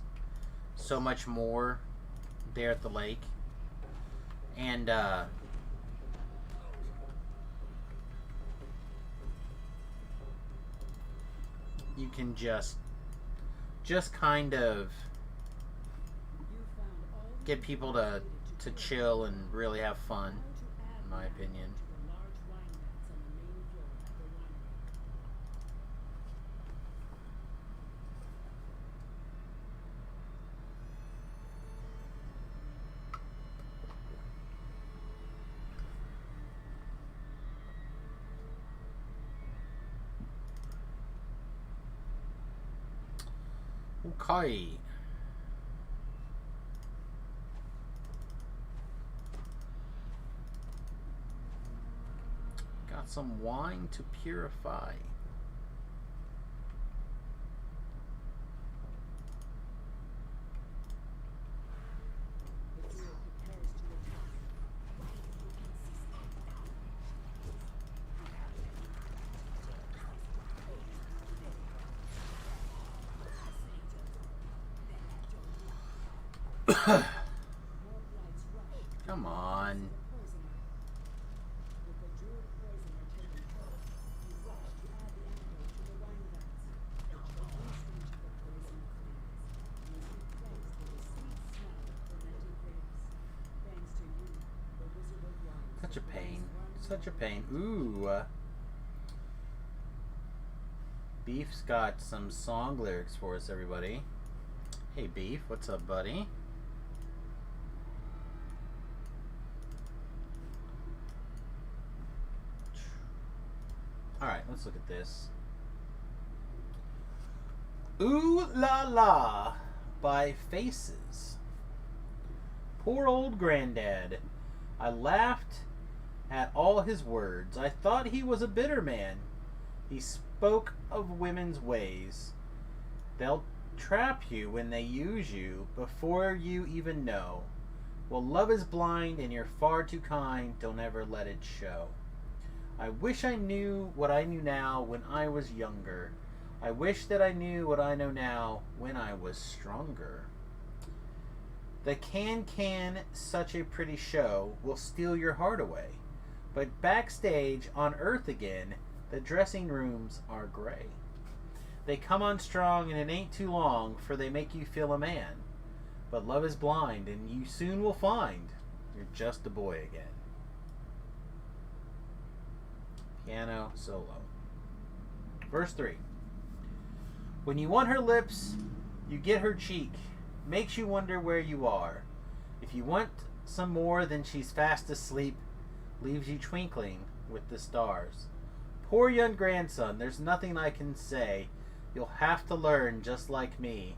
so much more there at the lake, and you can just kind of get people to chill and really have fun, in my opinion. Okay. Got some wine to purify. Come on. Such a pain. Such a pain. Ooh. Beef's got some song lyrics for us, everybody. Hey, Beef. What's up, buddy? Alright, let's look at this. Ooh La La by Faces. Poor old granddad. I laughed at all his words. I thought he was a bitter man. He spoke of women's ways. They'll trap you when they use you before you even know. Well, love is blind and you're far too kind. Don't ever let it show. I wish I knew what I knew now when I was younger. I wish that I knew what I know now when I was stronger. The can, such a pretty show, will steal your heart away. But backstage on Earth again, the dressing rooms are gray. They come on strong and it ain't too long, for they make you feel a man. But love is blind and you soon will find you're just a boy again. Piano solo. Verse 3. When you want her lips, you get her cheek. Makes you wonder where you are. If you want some more, then she's fast asleep. Leaves you twinkling with the stars. Poor young grandson, there's nothing I can say. You'll have to learn just like me.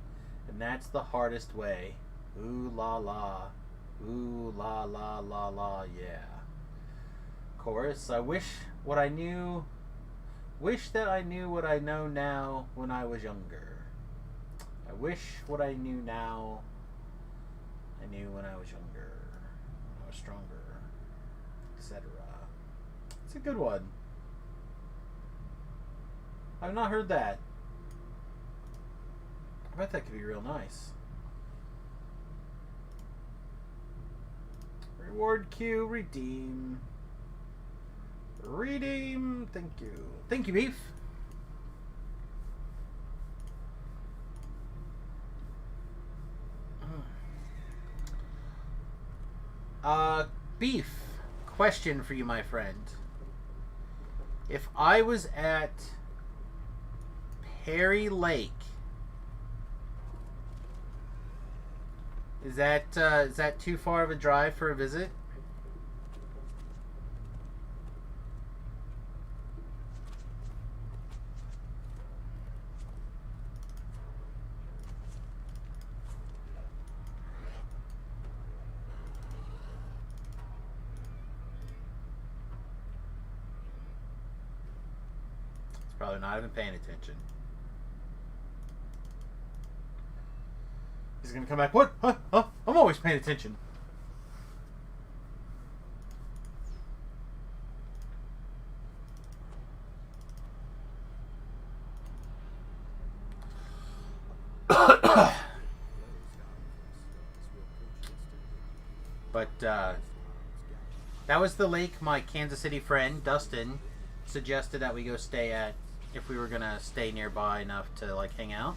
And that's the hardest way. Ooh la la. Ooh la la la la, yeah. Chorus. I wish that I knew what I know now when I was younger. I wish what I knew now I knew when I was younger, when I was stronger, etc. It's a good one. I've not heard that. I bet that could be real nice. Reward queue, redeem. Redeem, thank you. Thank you, Beef. Beef, question for you, my friend. If I was at Perry Lake, is that too far of a drive for a visit? Probably not even paying attention. He's gonna come back. What? Huh? Huh? I'm always paying attention. But that was the lake my Kansas City friend Dustin suggested that we go stay at if we were gonna stay nearby enough to like hang out.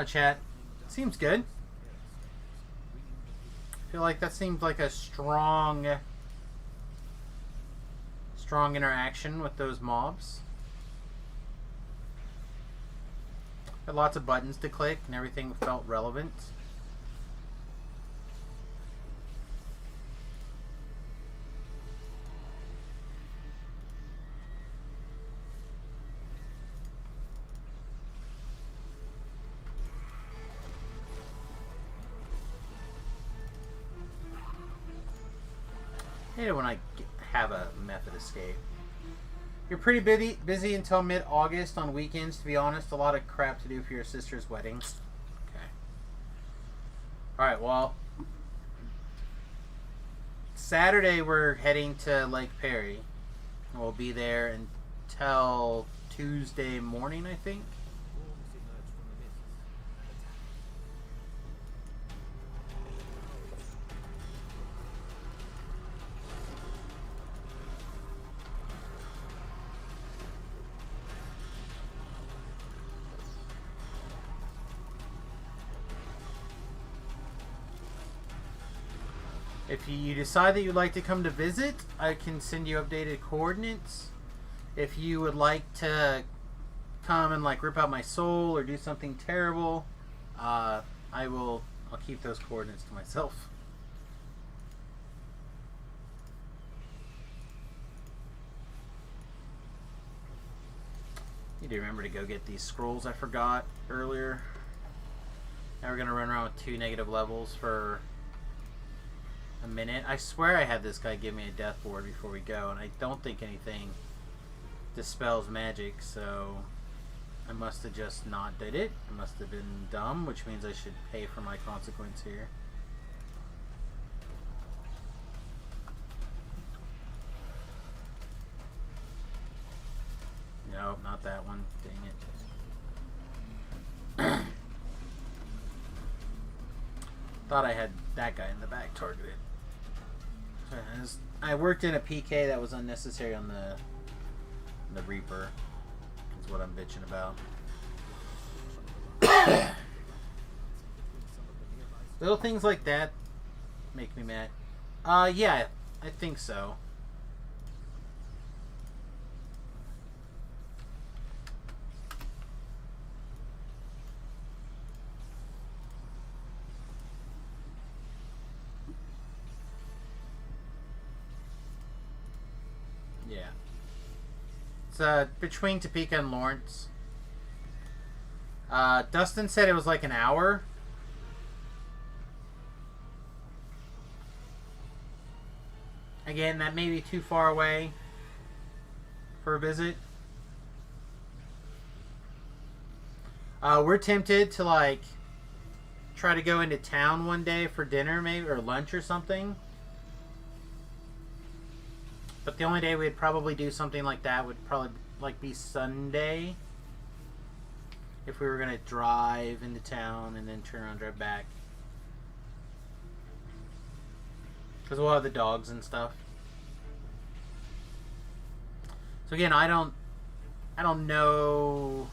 Chat. Seems good. I feel like that seems like a strong interaction with those mobs. Had lots of buttons to click and everything felt relevant. I hate it when I have a method escape. You're pretty busy until mid-August on weekends, to be honest. A lot of crap to do for your sister's wedding. Okay. Alright, well. Saturday we're heading to Lake Perry. We'll be there until Tuesday morning, I think. If you decide that you'd like to come to visit, I can send you updated coordinates. If you would like to come and like rip out my soul or do something terrible, I'll keep those coordinates to myself. Need to remember to go get these scrolls I forgot earlier. Now we're gonna run around with 2 negative levels for a minute. I swear I had this guy give me a death ward before we go, and I don't think anything dispels magic, so I must have just not did it. I must have been dumb, which means I should pay for my consequence here. Nope, not that one. Dang it. Thought I had that guy in the back targeted. I worked in a PK that was unnecessary on the Reaper. Is what I'm bitching about. Little things like that make me mad. Yeah, I think so. Yeah. It's between Topeka and Lawrence. Dustin said it was like an hour. Again, that may be too far away for a visit. We're tempted to like try to go into town one day for dinner, maybe, or lunch or something. But the only day we'd probably do something like that would probably like be Sunday. If we were gonna drive into town and then turn around and drive back. Because we'll have the dogs and stuff. So again, I don't know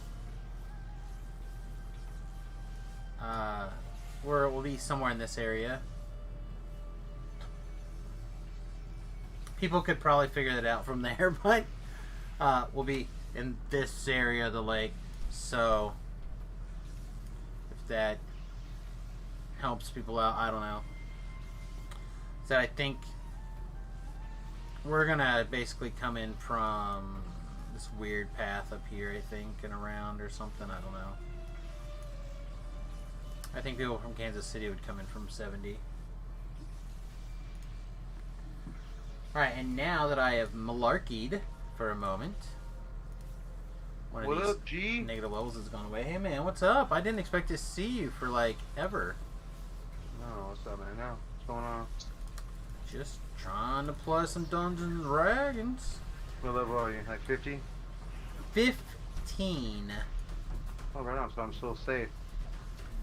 where it will be, somewhere in this area. People could probably figure that out from there, but we'll be in this area of the lake. So if that helps people out, I don't know. So I think we're gonna basically come in from this weird path up here, I think, and around or something. I don't know. I think people from Kansas City would come in from 70. Alright, and now that I have malarkeyed for a moment, one of What these up, G? negative levels has gone away. Hey man, what's up? I didn't expect to see you for like ever. No, what's up, man? Now, what's going on? Just trying to play some Dungeons and Dragons. What level are you? Like 50? 15. Oh, right on, so I'm still safe.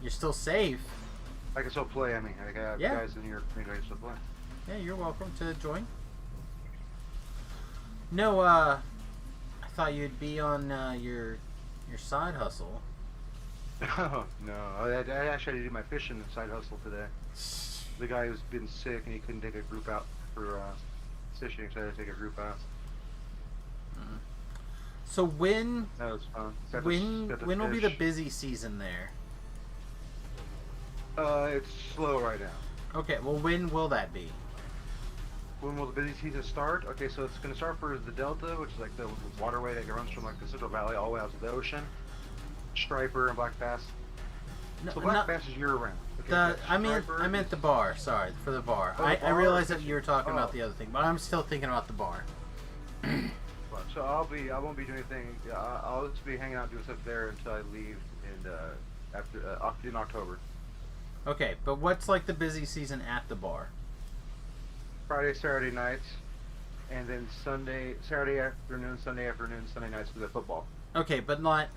You're still safe. I can still play, I mean, I got Yeah. guys in here for me to still play. Yeah, you're welcome to join. No, I thought you'd be on your side hustle. Oh, no. I actually had to do my fishing side hustle today. The guy who's been sick and he couldn't take a group out for fishing, so I had to take a group out. So when That was fun. Got to when will be the fish. busy season there? It's slow right now. Okay, well when will that be? When will the busy season start? Okay, so it's going to start for the Delta, which is like the waterway that runs from like the Central Valley all the way out to the ocean. Striper and Black Bass. No, So Black not- Bass is year round. Okay, the, but I Striper meant is- the bar. Sorry for the bar. Oh, the I bar? realized that you were talking about Oh. the other thing, but I'm still thinking about the bar. So I won't be doing anything. I'll just be hanging out doing stuff there until I leave in October. Okay, but what's like the busy season at the bar? Friday, Saturday nights, and then Saturday afternoon, Sunday nights for the football. Okay, but not.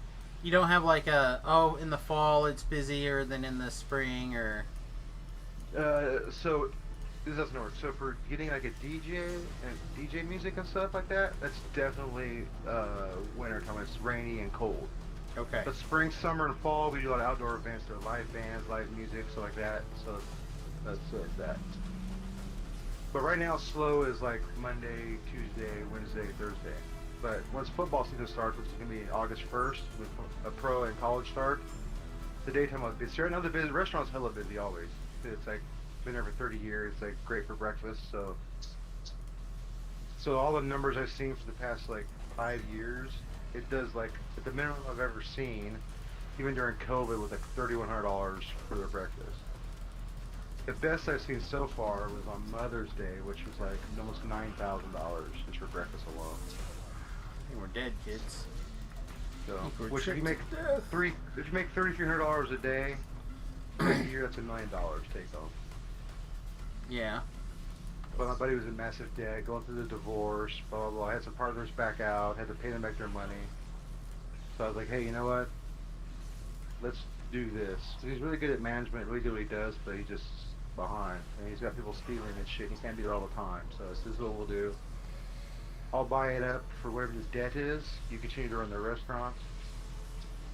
You don't have like in the fall it's busier than in the spring or. So this doesn't work. So for getting like a DJ and DJ music and stuff like that, that's definitely winter time. It's rainy and cold. Okay. But spring, summer, and fall, we do a lot of outdoor events. There are live bands, live music, stuff like that. So that's that. But right now, slow is like Monday, Tuesday, Wednesday, Thursday. But once football season starts, which is going to be August 1st, with a pro and college start, the daytime will be busy. Right now, the restaurant's hella busy always. It's like been there for 30 years. It's like great for breakfast. So all the numbers I've seen for the past like 5 years, it does like at the minimum I've ever seen, even during COVID, was like $3,100 for their breakfast. The best I've seen so far was on Mother's Day, which was like almost $9,000 just for breakfast alone. I think we're dead, kids. So, We're which if you tricked make to death. if you make $3,300 a day, for a year, that's $1 million take home. Yeah. But my buddy was in massive debt, going through the divorce, blah blah blah. I had some partners back out, had to pay them back their money. So I was like, hey, you know what? Let's do this. So he's really good at management, really good at what he does, but he's just behind. And he's got people stealing and shit. He can't be there all the time. So this is what we'll do. I'll buy it up for whatever his debt is. You continue to run the restaurant.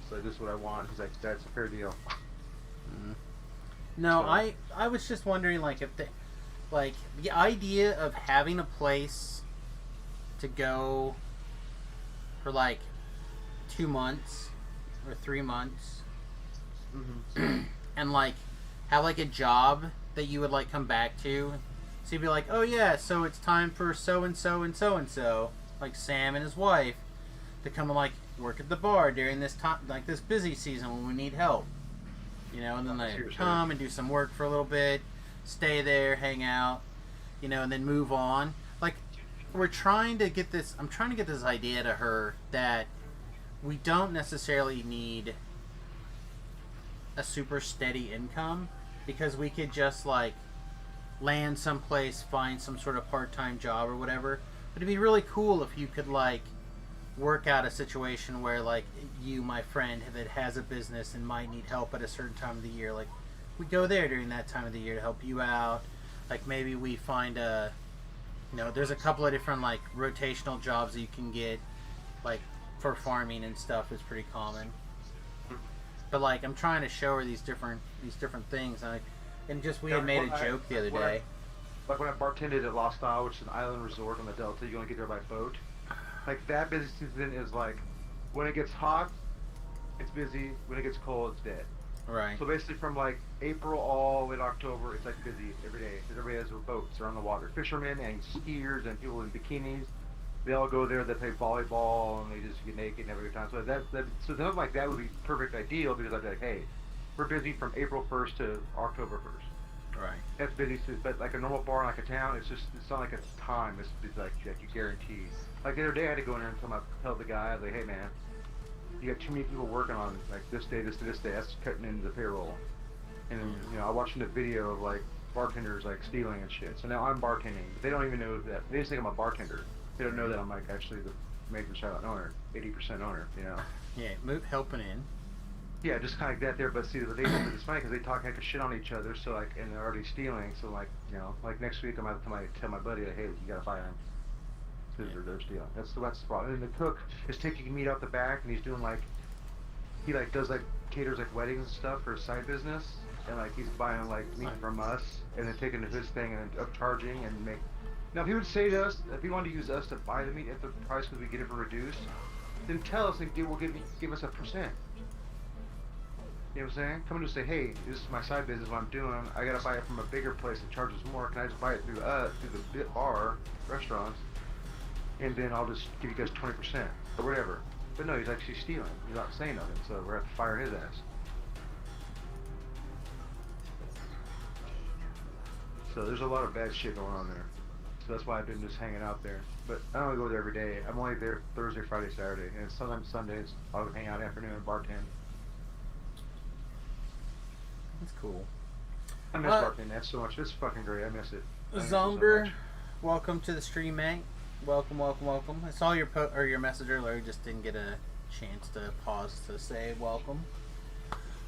So this is what I want. He's like, that's a fair deal. No, So- I was just wondering like if the idea of having a place to go for like 2 months or 3 months and like have like a job that you would like come back to. So you'd be like, oh yeah, so it's time for so and so and so and so, like Sam and his wife, to come and like work at the bar during this time, like this busy season when we need help. You know, and then they Seriously. come and do some work for a little bit, stay there, hang out, you know, and then move on. Like, I'm trying to get this idea to her that we don't necessarily need a super steady income, because we could just like land someplace, find some sort of part-time job or whatever. But it'd be really cool if you could like work out a situation where like you, my friend, that has a business and might need help at a certain time of the year, like we go there during that time of the year to help you out. Like maybe we find a, there's a couple of different like rotational jobs that you can get, like for farming and stuff is pretty common. But like I'm trying to show her these different things, and just we had made a joke the other day. Like when I bartended at Lost Isle, which is an island resort on the Delta, you only get there by boat. Like that busy season is like when it gets hot, it's busy. When it gets cold, it's dead. Right. So basically, from like April all the way to October, it's like busy every day. Because everybody has their boats, they're on the water. Fishermen and skiers and people in bikinis, they all go there. They play volleyball and they just get naked and have a good time. So so something like that would be perfect ideal, because I'd be like, hey, we're busy from April 1st to October 1st. Right. That's busy, but like a normal bar in like a town, it's not like a time. It's like you guarantee. Like the other day, I had to go in there and tell the guy, I was like, hey man, you got too many people working on like this day, this to this day. That's cutting into the payroll. And I watched the video of like bartenders like stealing and shit. So now I'm bartending, but they don't even know that. They just think I'm a bartender. They don't know that I'm like actually the major shout-out owner, 80% owner. Yeah, helping in. Yeah, just kind of like that there. But see, it's funny because they talk heck of shit on each other. So like, and they're already stealing. So like, like next week I'm gonna tell my buddy, like, hey, you gotta fire him. They're stealing. That's the problem. And the cook is taking meat out the back, and he's doing like, he like does like caters like weddings and stuff for his side business, and like he's buying like meat from us, and then taking to his thing and upcharging and make. Now, if he would say to us, if he wanted to use us to buy the meat at the price because we get it for reduced, then tell us and give us a percent. You know what I'm saying? Come in and say, hey, this is my side business, what I'm doing. I gotta buy it from a bigger place that charges more. Can I just buy it through the bar, restaurants, and then I'll just give you guys 20% or whatever. But no, he's actually stealing. He's not saying nothing, so we're gonna have to fire his ass. So there's a lot of bad shit going on there. So that's why I've been just hanging out there. But I don't go there every day. I'm only there Thursday, Friday, Saturday, and sometimes Sundays I'll hang out afternoon and bartend. That's cool. I miss bartending. That's so much. It's fucking great. I miss it. Zomber, welcome to the stream, mate. Welcome. I saw your message earlier. You just didn't get a chance to pause to say welcome.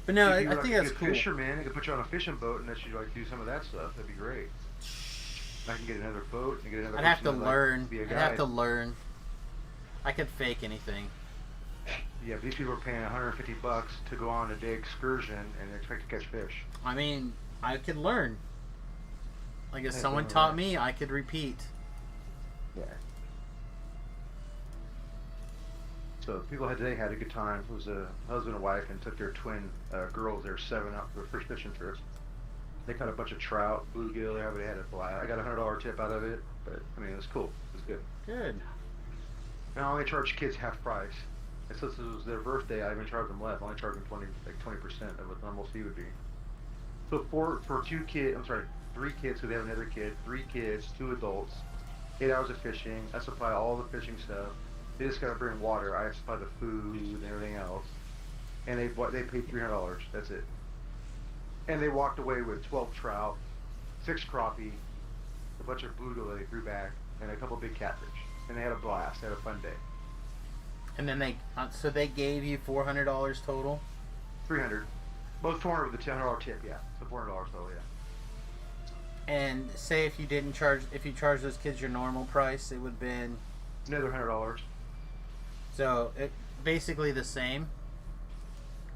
But no, I think that's cool. Fisherman, I could put you on a fishing boat and let you like do some of that stuff. That'd be great. I can get another boat and get another. I'd have to learn. I'd have to learn. I could fake anything. Yeah, but these people are paying $150 to go on a day excursion and they expect to catch fish. I mean, I could learn. Like if someone taught me, I could repeat. Yeah. So people today had a good time. It was a husband and wife and took their twin girls, their 7 out for their first fishing trips. They caught a bunch of trout, bluegill. Everybody had a blast. I got a $100 tip out of it, but I mean it was cool. It was good. Good. And I only charge kids half price. And since it was their birthday, I even charged them less. I only charged them 20% of what the normal fee would be. So for 3 kids, because they have another kid, 3 kids, 2 adults, 8 hours of fishing. I supply all the fishing stuff. They just gotta bring water. I supply the food and everything else. And they paid $300. That's it. And they walked away with 12 trout, 6 crappie, a bunch of bluegill that they threw back, and a couple big catfish. And they had a blast. They had a fun day. And then they gave you $400 total. $300. Both $400 with the $10 tip. Yeah. So $400 total. Yeah. And say if you charge those kids your normal price, it would have been another $100. So it basically the same.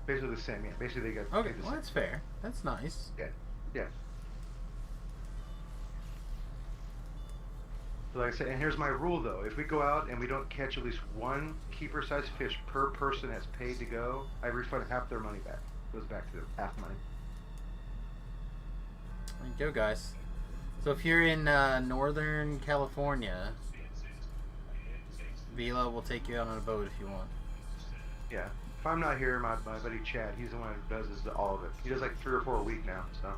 Basically the same, yeah. Basically they got. Okay, well that's fair. That's nice. Yeah, yeah. So like I said, and here's my rule though: if we go out and we don't catch at least 1 keeper-sized fish per person that's paid to go, I refund half their money back. It goes back to half money. There you go, guys. So if you're in Northern California, Vila will take you out on a boat if you want. Yeah. If I'm not here, my buddy Chad, he's the one who does all of it. He does like 3 or 4 a week now. So.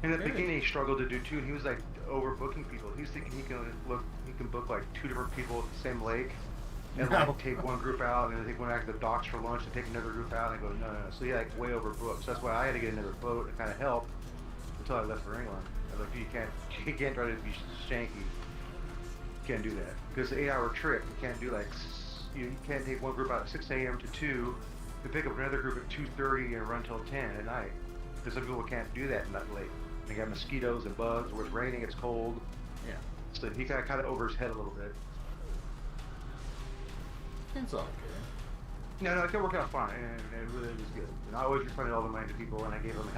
In the beginning, he struggled to do 2, and he was like overbooking people. He's thinking he can book like 2 different people at the same lake, and No. like take one group out and then take one back to the docks for lunch and take another group out and I go no. So he like way overbooked. So that's why I had to get another boat and kind of help until I left for England. I was like, you can't try to be shanky. You can't do that because the 8-hour trip you can't do like you can't take one group out at 6 a.m. to 2 and pick up another group at 2:30 and run till 10 at night. Because some people can't do that that late. They got mosquitoes and bugs. Where it's raining, it's cold. Yeah. So he got kind of over his head a little bit. It's all good. No, it kept working out fine, and it really was good. And I always refunded all the money to people, and I gave them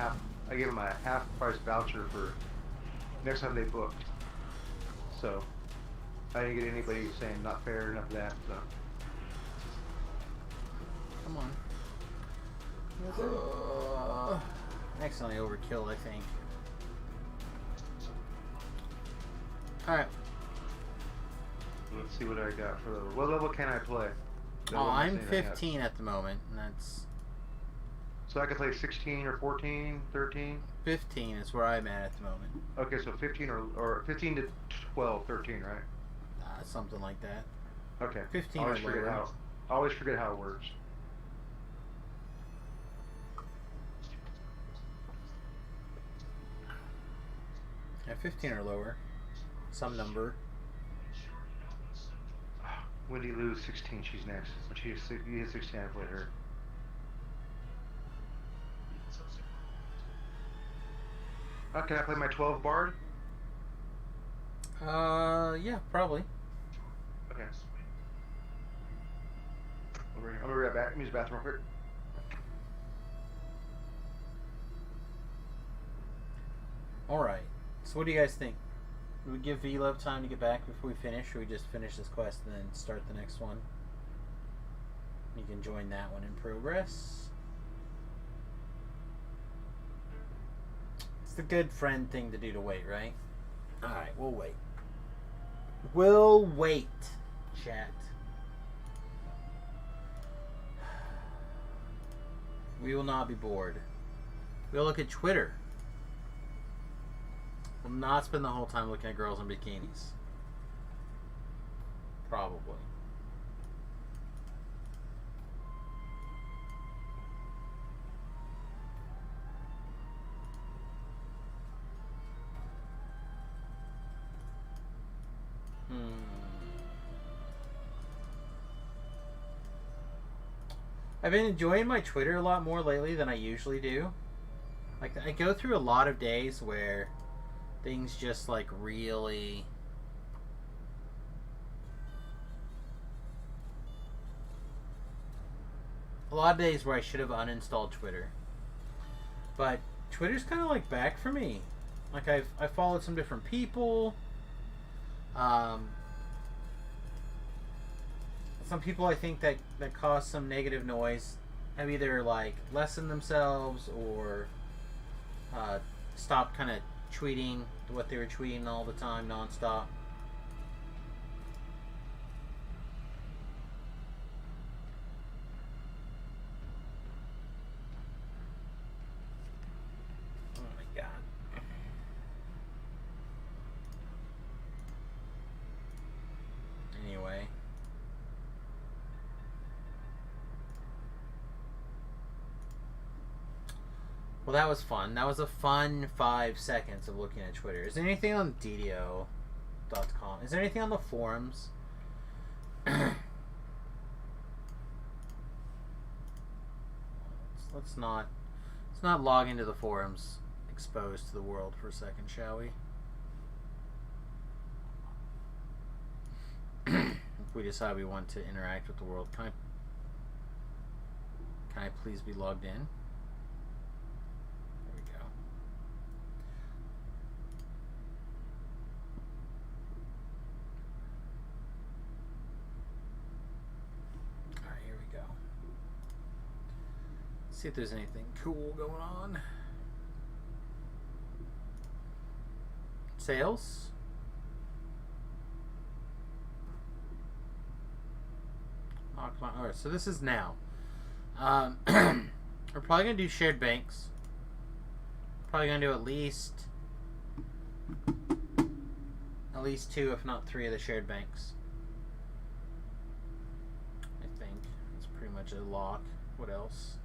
a half price voucher for next time they booked. So I didn't get anybody saying not fair, enough of that. So Come on. Accidentally overkill, I think. Alright. let's see what I got for level. What level can I play? Oh, I'm 15 at the moment, and that's... So I can play 16 or 14, 13? 15 is where I'm at the moment. Okay, so 15 or 15 to 12, 13, right? Something like that. Okay. 15 I always or forget lower. I always forget how it works. Yeah, 15 or lower. Some number. Wendy Lou's 16, she's next. When she hit 16, I play her. Can I play my 12 bard? Yeah, probably. Okay. I'm gonna be right back. Let me use the bathroom real quick. Alright. So what do you guys think? Do we give V-Love time to get back before we finish, or we just finish this quest and then start the next one? You can join that one in progress. It's the good friend thing to do to wait, right? Alright, we'll wait. We'll wait, chat. We will not be bored. We'll look at Twitter. We'll not spend the whole time looking at girls in bikinis. Probably. I've been enjoying my Twitter a lot more lately than I usually do. Like, I go through a lot of days where things just, like, really... A lot of days where I should have uninstalled Twitter. But Twitter's kind of, like, back for me. Like, I've followed some different people. Some people I think that cause some negative noise have either like lessened themselves or stopped kind of tweeting what they were tweeting all the time nonstop. Oh my god. Anyway. Well, that was fun. That was a fun 5 seconds of looking at Twitter. Is there anything on DDO.com? Is there anything on the forums? Let's not log into the forums exposed to the world for a second, shall we? If we decide we want to interact with the world, can I please be logged in? See if there's anything cool going on. Sales. Alright, so this is now. We're probably going to do shared banks. Probably going to do at least 2, if not 3 of the shared banks. bunch of lock. What else?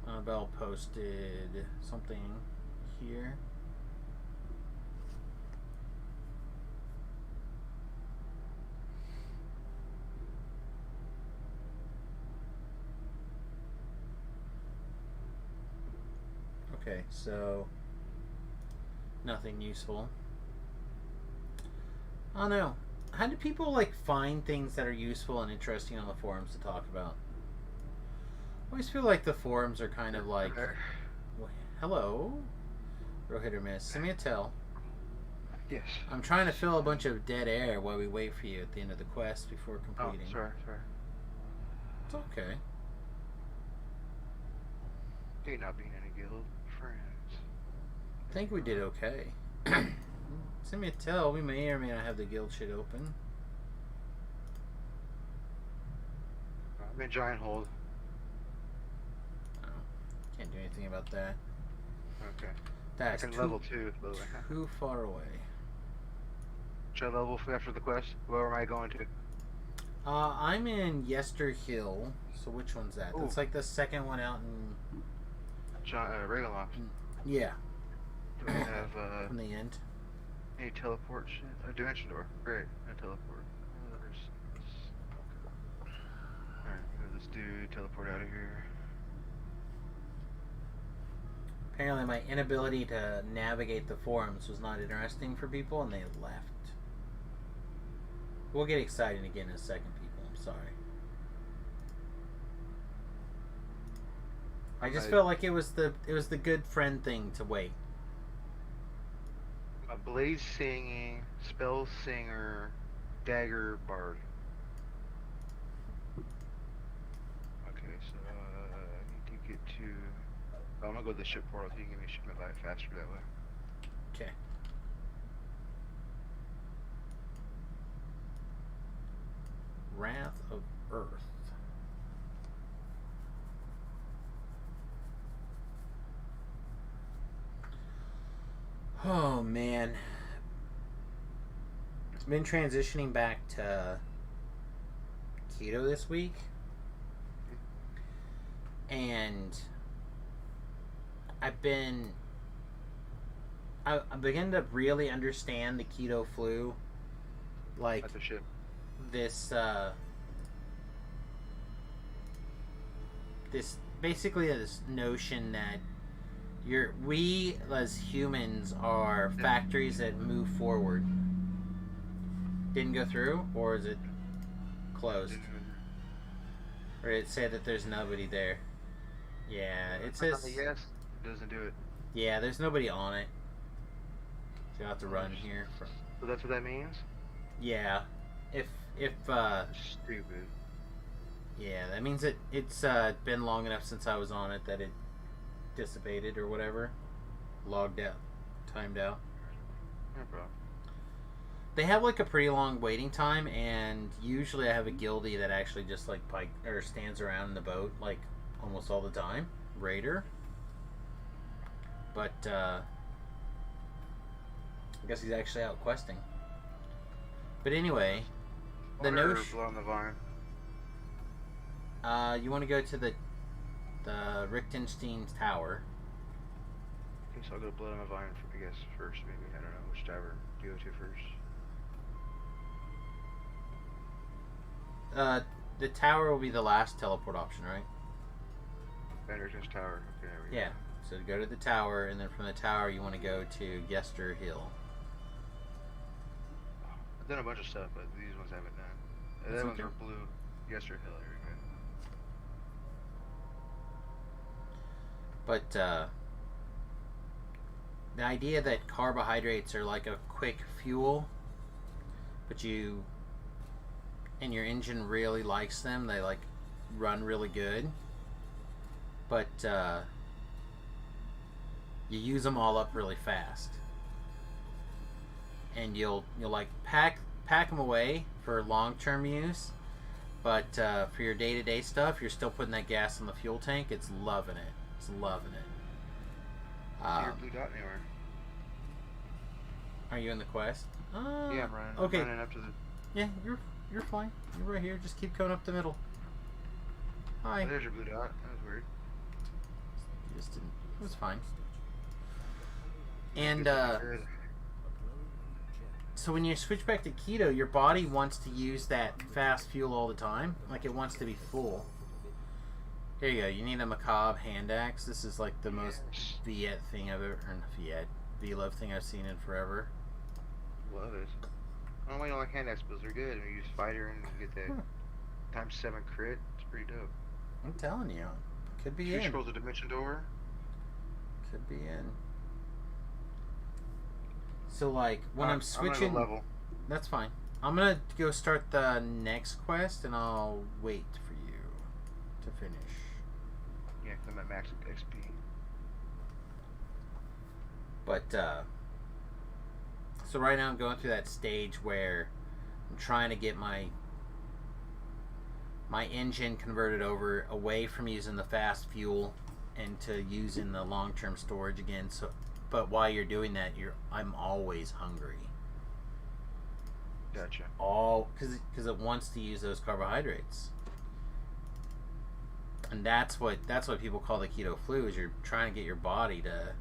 Annabelle posted something here. Okay, so nothing useful. I don't know. How do people like find things that are useful and interesting on the forums to talk about? I always feel like the forums are kind of like, hello, real hit or miss. Send me a tell. Yes. I'm trying to fill a bunch of dead air while we wait for you at the end of the quest before completing. Oh, sorry. It's okay. They not being any guild friends. I think we did okay. Send me a tell. We may or may not have the guild shit open. I'm in giant hold. Oh, can't do anything about that. Okay. That's I can too, level 2, by the way. too far away. Should I level after the quest? Where am I going to? I'm in Yester Hill. So which one's that? Ooh. That's like the second one out in... Ravenloft. Yeah. Do we have From the end. any teleport shit? A dimension door. Great. A teleport. Alright, let's do teleport out of here. Apparently my inability to navigate the forums was not interesting for people and they left. We'll get excited again in a second, people. I'm sorry. I just felt like it was the good friend thing to wait. A blaze singing, spell singer, dagger bard. Okay, so I need to get to. I'm gonna go to the ship portal. So you can give me shipment light faster that way. Okay. Wrath of Earth. Oh man. I've been transitioning back to keto this week. And I began to really understand the keto flu. Like At the ship. this basically this notion that we as humans are factories that move forward. Didn't go through, or is it closed? Or did it say that there's nobody there? Yeah, it says Yes, it doesn't do it. yeah, there's nobody on it. So you'll have to run here. So that's what that means? Yeah, if Stupid. yeah, that means it's been long enough since I was on it that it dissipated or whatever, logged out, timed out. No problem. They have like a pretty long waiting time, and usually I have a guildie that actually just like stands around in the boat like almost all the time, raider. But I guess he's actually out questing. But anyway, the notion. Blood on the vine. You want to go to the Richtenstein's Tower. Okay, so I'll go blood on the vine, I guess, first, maybe. I don't know which tower to go to first. The tower will be the last teleport option, right? Vanderton's Tower. Okay, there we Yeah. go. So go to the tower, and then from the tower you want to go to Yester Hill. I've done a bunch of stuff, but these ones I haven't done. That's That ones okay. are blue. Yester Hill, there we go. But the idea that carbohydrates are like a quick fuel, but your engine really likes them. They like run really good, but you use them all up really fast, and you'll like pack them away for long-term use. But for your day-to-day stuff, you're still putting that gas in the fuel tank. It's loving it. It's loving it. See your blue dot anywhere. Are you in the quest? Yeah, I'm running. Okay. I'm running up to the... Yeah, You're fine. You're right here. Just keep going up the middle. Hi. Oh, there's your blue dot. That was weird. You just didn't. It was fine. And Good. so when you switch back to keto, your body wants to use that fast fuel all the time. Like it wants to be full. Here you go. You need a macabre hand axe. This is like the most Viet thing I've ever, or not Viet, V-Love thing I've seen in forever. Love it. I don't like hand axe builds. They're good. And you use fighter and you get that times 7 crit. It's pretty dope. I'm telling you, could be 2 in. scrolls of dimension door. Could be in. So like when I'm switching, I'm level. that's fine. I'm gonna go start the next quest, and I'll wait for you to finish. Yeah, 'cause I'm at max XP. But so right now I'm going through that stage where I'm trying to get my engine converted over away from using the fast fuel and to using the long-term storage again. So, but while you're doing that, I'm always hungry. Gotcha. Because it wants to use those carbohydrates. And that's what people call the keto flu, is you're trying to get your body to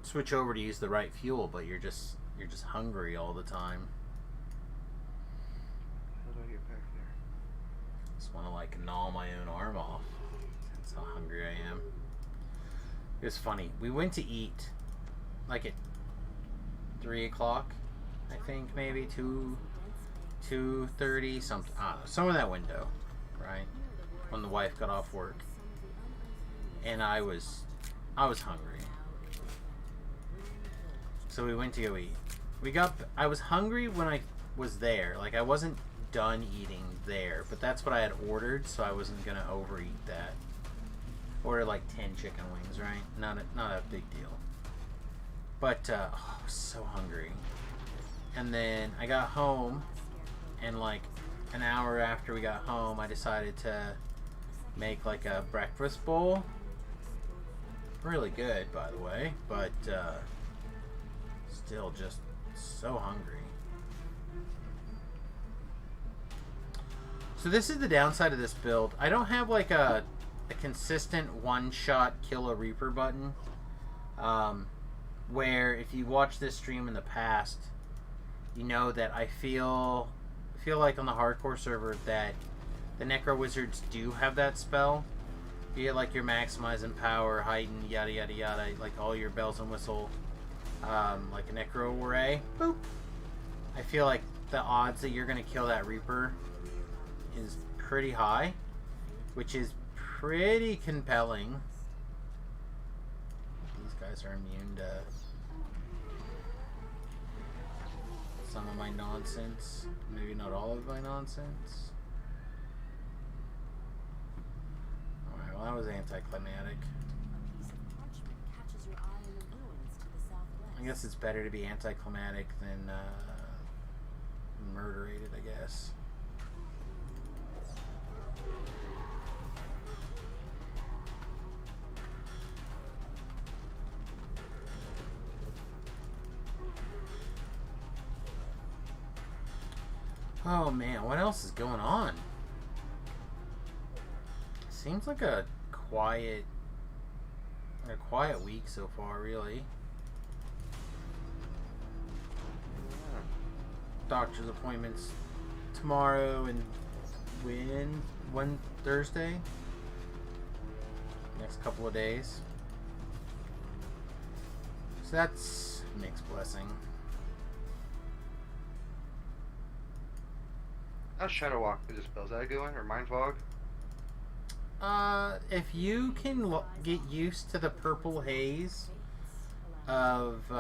switch over to use the right fuel, but you're just hungry all the time. How do I get back there? Just want to like gnaw my own arm off. That's how hungry I am. It was funny. We went to eat like at 3 o'clock, I think, maybe 2:30, something. I don't know, somewhere in that window, right? When the wife got off work, and I was hungry. So we went to go eat. I was hungry when I was there. Like I wasn't done eating there, but that's what I had ordered, so I wasn't gonna overeat that. Ordered like 10 chicken wings, right? Not a big deal. But I was so hungry. And then I got home, and like an hour after we got home, I decided to make like a breakfast bowl. Really good, by the way, but still just so hungry. So this is the downside of this build. I don't have like a consistent one-shot kill a Reaper button. Where if you watch this stream in the past, you know that I feel like on the hardcore server that the Necro Wizards do have that spell. You get like your maximizing power, heighten, yada yada yada, like all your bells and whistle, like a Necro Array. Boop. I feel like the odds that you're gonna kill that Reaper is pretty high, which is pretty compelling. These guys are immune to some of my nonsense. Maybe not all of my nonsense. Alright, well that was anticlimactic. I guess it's better to be anticlimactic than murderated, I guess. Oh man, what else is going on? Seems like a quiet week so far, really. Doctor's appointments tomorrow and one Thursday. Next couple of days. So that's a mixed blessing. How's Shadow Walk with this spell? Is that a good one? Or Mind Fog? If you can get used to the purple haze of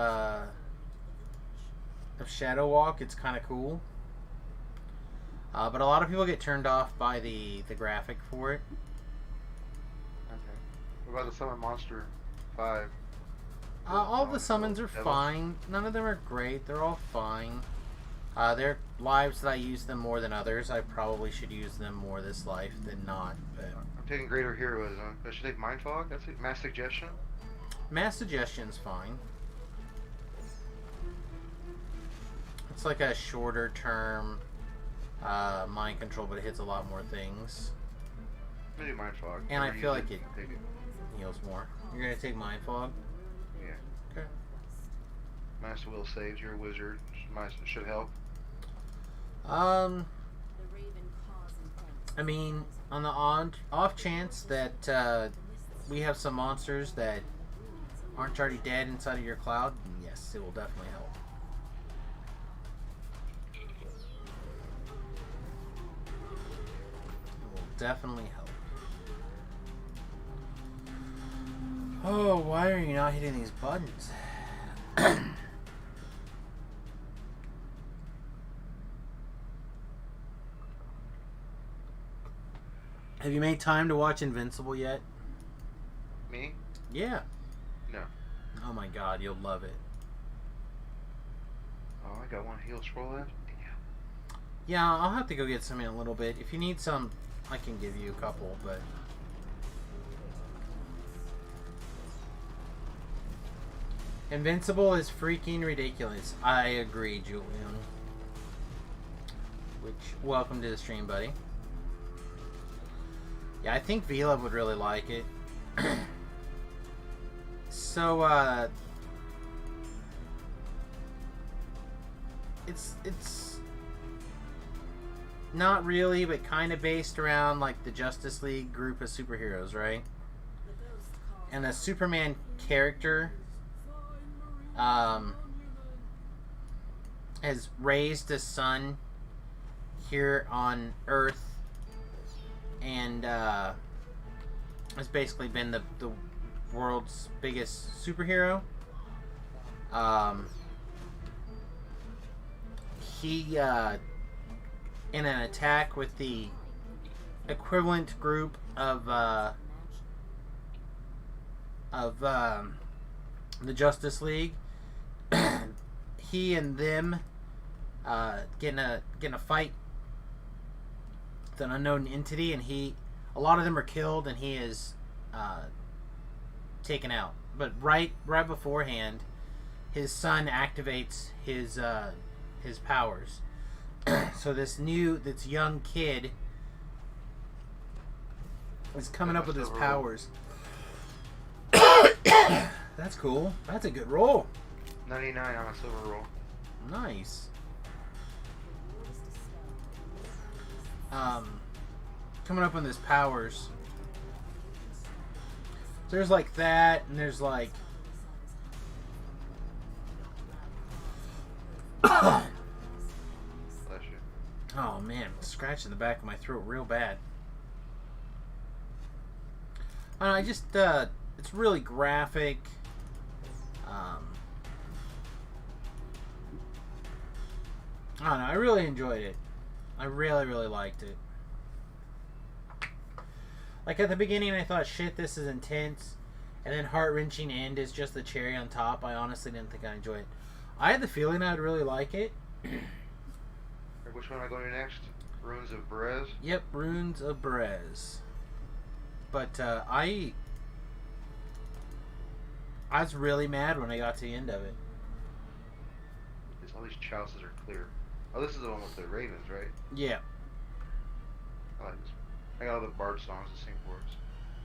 Shadow Walk, it's kind of cool. But a lot of people get turned off by the graphic for it. Okay. What about the Summon Monster 5? All the summons are fine. None of them are great. They're all fine. There are lives that I use them more than others. I probably should use them more this life than not. But I'm taking Greater Heroism. I should take Mind Fog? That's it. Mass Suggestion? Mass Suggestion's fine. It's like a shorter term mind control, but it hits a lot more things. I'm gonna do Mind Fog. And I Or feel use like it take it. heals more. You're gonna take Mind Fog? Yeah. Okay. Master Will saves. You're a wizard. Should help. I mean, on the off chance that we have some monsters that aren't already dead inside of your cloud, yes, it will definitely help. It will definitely help. Oh, why are you not hitting these buttons? Have you made time to watch Invincible yet? Me? Yeah. No. Oh my god, you'll love it. Oh, I got one heal scroll left. Yeah, I'll have to go get some in a little bit. If you need some, I can give you a couple, but... Invincible is freaking ridiculous. I agree, Julian. Which, welcome to the stream, buddy. Yeah, I think V-Love would really like it. So, it's not really, but kind of based around, like, the Justice League group of superheroes, right? And the Superman character has raised a son here on Earth, and has basically been the world's biggest superhero. He in an attack with the equivalent group of the Justice League, he and them getting a fight with an unknown entity, and a lot of them are killed, and he is taken out. But right beforehand, his son activates his powers. So this young kid is coming up with his powers. That's cool. That's a good roll. 99 on a silver roll. Nice. Coming up with his powers. There's like that, and there's like Bless you. oh man, I'm scratching the back of my throat real bad. I just it's really graphic. I don't know, I really enjoyed it. I really, really liked it. Like, at the beginning, I thought, shit, this is intense. And then heart-wrenching end is just the cherry on top. I honestly didn't think I'd enjoy it. I had the feeling I'd really like it. Which one am I going to next? Runes of Berez? Yep, Runes of Berez. But, I was really mad when I got to the end of it. All these chalices are clear. Oh, this is the one with the ravens, right? Yeah. I like this. I got all the bard songs to sing for us.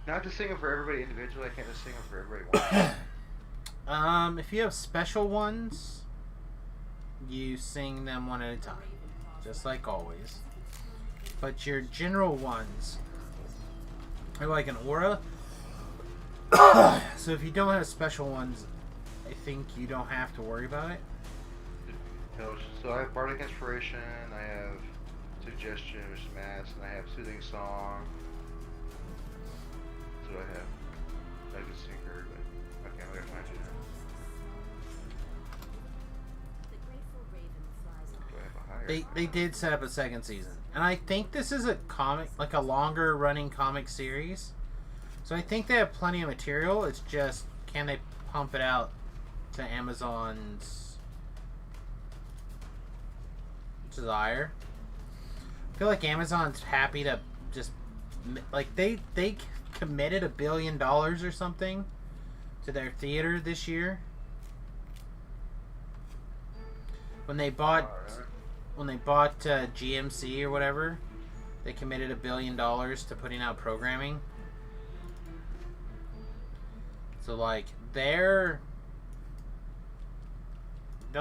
Not to sing them for everybody individually. I can't just sing them for everybody once. If you have special ones, you sing them one at a time, just like always. But your general ones are like an aura. So if you don't have special ones, I think you don't have to worry about it. So I have bardic inspiration. I have suggestion, which is mass, and I have soothing song. That's what I have. I could sing her, but okay, I'm gonna find you now. Do I have a higher? They did set up a second season, and I think this is a comic, like a longer running comic series. So I think they have plenty of material. It's just, can they pump it out to Amazon's desire? I feel like Amazon's happy to just, like, they committed $1 billion or something to their theater this year. When they bought Alright. GMC or whatever, they committed $1 billion to putting out programming. So like they'll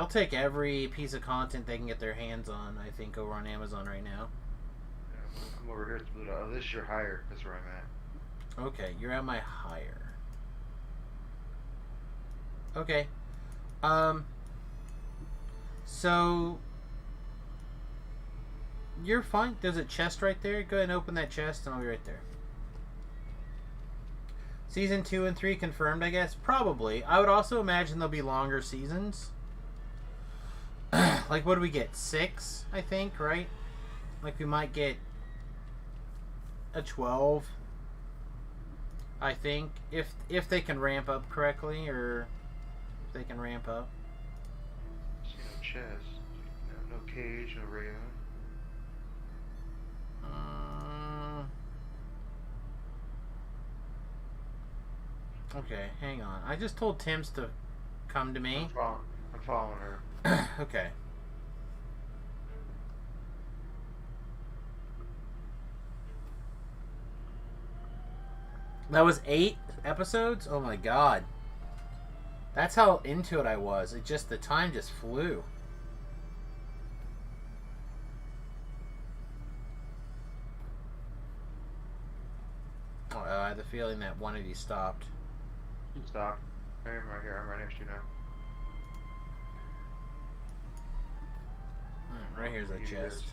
take every piece of content they can get their hands on, I think, over on Amazon right now. Yeah, I'm over here at the Blue Dot. Oh, this is your higher. That's where I'm at. Okay, you're at my higher. Okay. So you're fine. There's a chest right there. Go ahead and open that chest and I'll be right there. Season 2 and 3 confirmed, I guess? Probably. I would also imagine there'll be longer seasons. Like, what do we get? 6, I think, right? Like, we might get a 12, I think. If they can ramp up correctly, or if they can ramp up. See no chest. No cage, no rayon. Okay, hang on. I just told Tim's to come to me. I'm following her. Okay. That was 8 episodes? Oh my god. That's how into it I was. The time just flew. Oh, I have the feeling that one of you stopped. Stop. I'm right here. I'm right next to you now. Right here's a chest.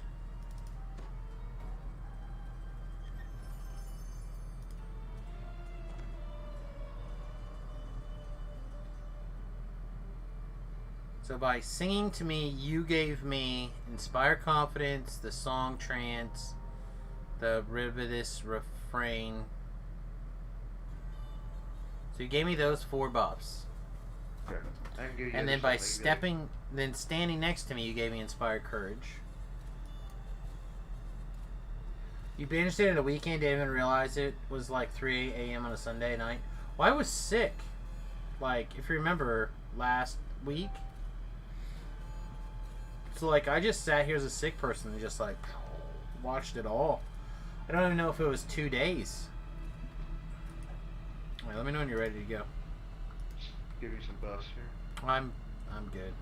So by singing to me, you gave me Inspire Confidence, the song Trance, the Rivetous Refrain. So you gave me those 4 buffs. Okay. I can give you And other then by stuff I can then standing next to me, you gave me Inspire Courage. You binged it in a weekend, didn't even realize it was like 3 a.m. on a Sunday night. Well, I was sick. Like, if you remember, last week. So, like, I just sat here as a sick person and just, like, watched it all. I don't even know if it was 2 days. Alright, let me know when you're ready to go. give you some buffs here. I'm good.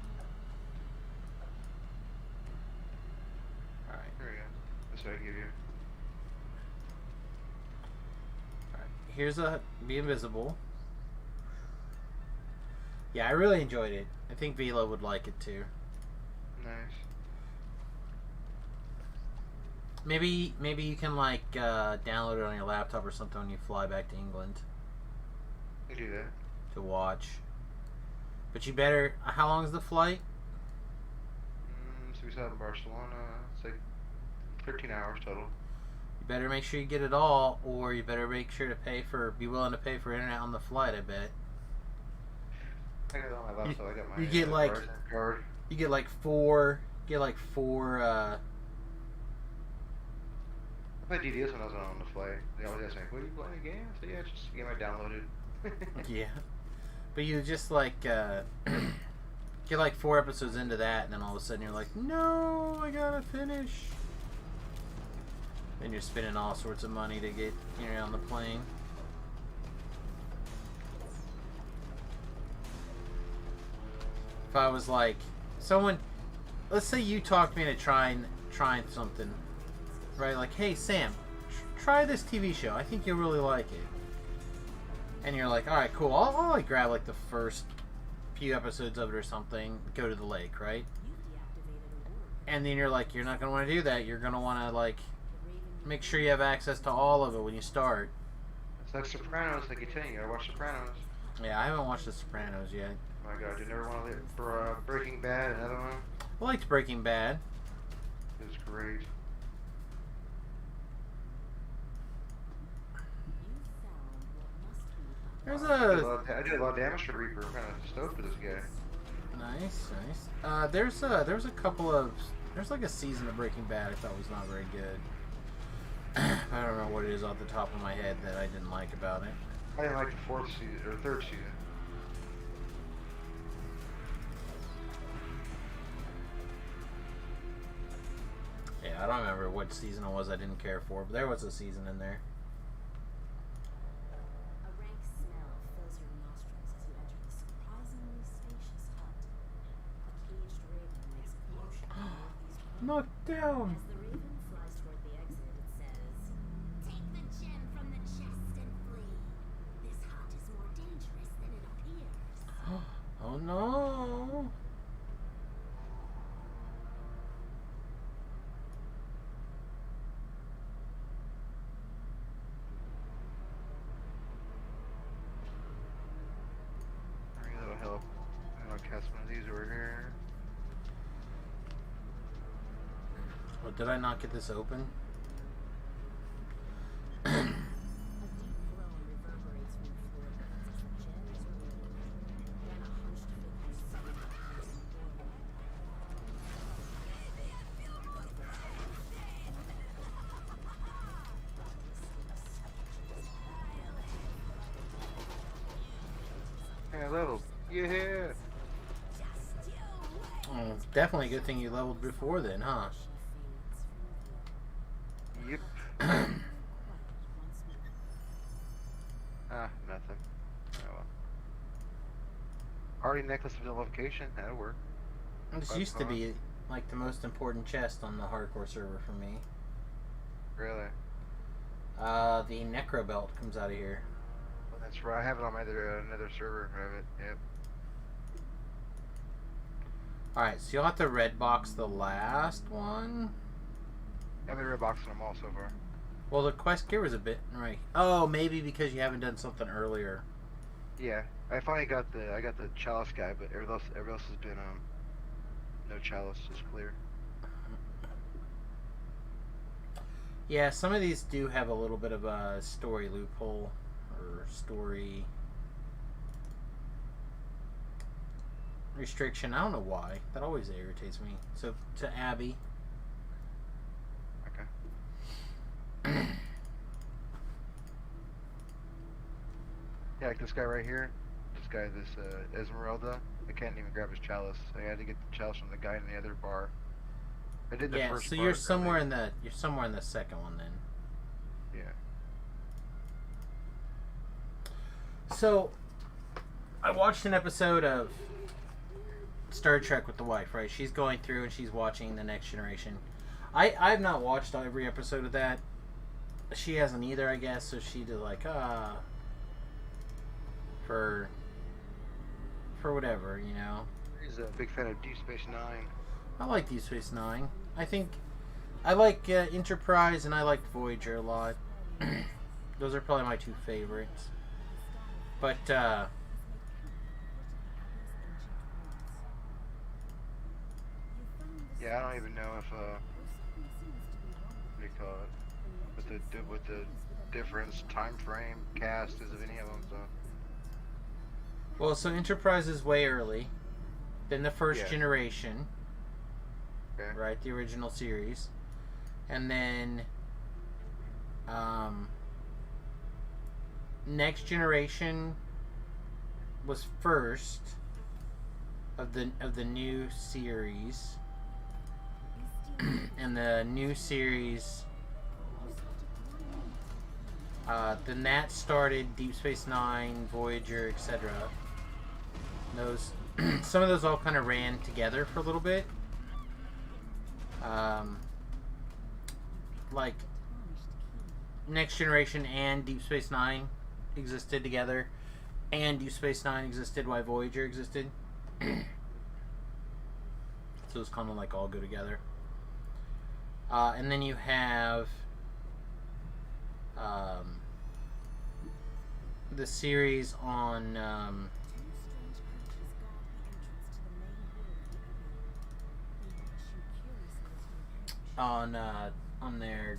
Alright. There we go. That's what I give you. Alright. Here's a Be Invisible. Yeah, I really enjoyed it. I think Vila would like it too. Nice. Maybe you can like download it on your laptop or something when you fly back to England You do that. to watch. But you better. How long is the flight? So we saw in Barcelona. It's like 13 hours total. You better make sure you get it all, or you better make sure to be willing to pay for internet on the flight. I bet. I got it on my laptop. I got my You get like Verizon card. you get like four. I played DDS when I was on the flight. They always ask me, "What are you playing a game?" I said, "Yeah, it's just a game I downloaded." Yeah, but you just like get like 4 episodes into that, and then all of a sudden you're like, no, I gotta finish. Then you're spending all sorts of money to get on the plane. If I was like someone, let's say you talked me into trying something, right? Like, hey Sam, try this TV show. I think you'll really like it. And you're like, all right, cool. I'll like grab like the first few episodes of it or something. Go to the lake, right? And then you're like, you're not gonna want to do that. You're gonna want to like make sure you have access to all of it when you start. It's like Sopranos. Like you tell you, gotta watch Sopranos. Yeah, I haven't watched The Sopranos yet. Oh my God, you never want to live for Breaking Bad, another one? I liked Breaking Bad. It was great. There's I did a lot of damage to Reaper. I'm kind of stoked for this guy. Nice. There's a couple of like a season of Breaking Bad I thought was not very good. I don't know what it is off the top of my head that I didn't like about it. I didn't like the 4th season or 3rd season. don't remember what season it was I didn't care for, but there was a season in there. A rank smell fills your nostrils as you enter the surprisingly spacious hut. A caged raven makes a commotion beneath these walls. Knocked down! As the raven flies toward the exit, it says, "Take the gem from the chest and flee. This hut is more dangerous than it appears." Oh no! That'll help. I'll cast one of these over here. Oh, did I not get this open? A deep groan reverberates from the floor boards as the gem is removed. Then a hunched figure suddenly appears in the doorway. Hey, level. Yeah. Oh, definitely a good thing you leveled before then, huh? Yep. Ah, nothing. Oh well. Already necklace of nullification. That'll work. This used to be like the most important chest on the hardcore server for me. Really? The Necro Belt comes out of here. Well, that's right. I have it on my another server. I have it. Yep. Alright, so you'll have to red box the last one. I've been red boxing them all so far. Well, the quest gear was a bit right. Oh, maybe because you haven't done something earlier. Yeah, I finally got the chalice guy, but everyone else has been no chalice, just clear. Yeah, some of these do have a little bit of a story loophole or story restriction. I don't know why. That always irritates me. So to Abby. Okay. Yeah, like this guy right here. This Esmeralda. I can't even grab his chalice. I had to get the chalice from the guy in the other bar. I did the Yeah, first so bar, you're somewhere in the second one then. Yeah. So I watched an episode of Star Trek with the wife, right? She's going through and she's watching The Next Generation. I've not watched every episode of that. She hasn't either, I guess, so she did like for whatever, you know. He's a big fan of Deep Space Nine. I like Deep Space Nine. I think I like Enterprise and I like Voyager a lot. Those are probably my two favorites. But Yeah, I don't even know if what do you call it? What the difference time frame cast is of any of them. So well, so Enterprise is way early. Then the first Yeah. generation, okay. right? The original series, and then Next Generation was first of the new series, and the new series. Then that started Deep Space Nine, Voyager, etc. Those, some of those all kind of ran together for a little bit. Like Next Generation and Deep Space Nine existed together, and Deep Space Nine existed while Voyager existed. So it's kind of like all go together. And then you have the series on on their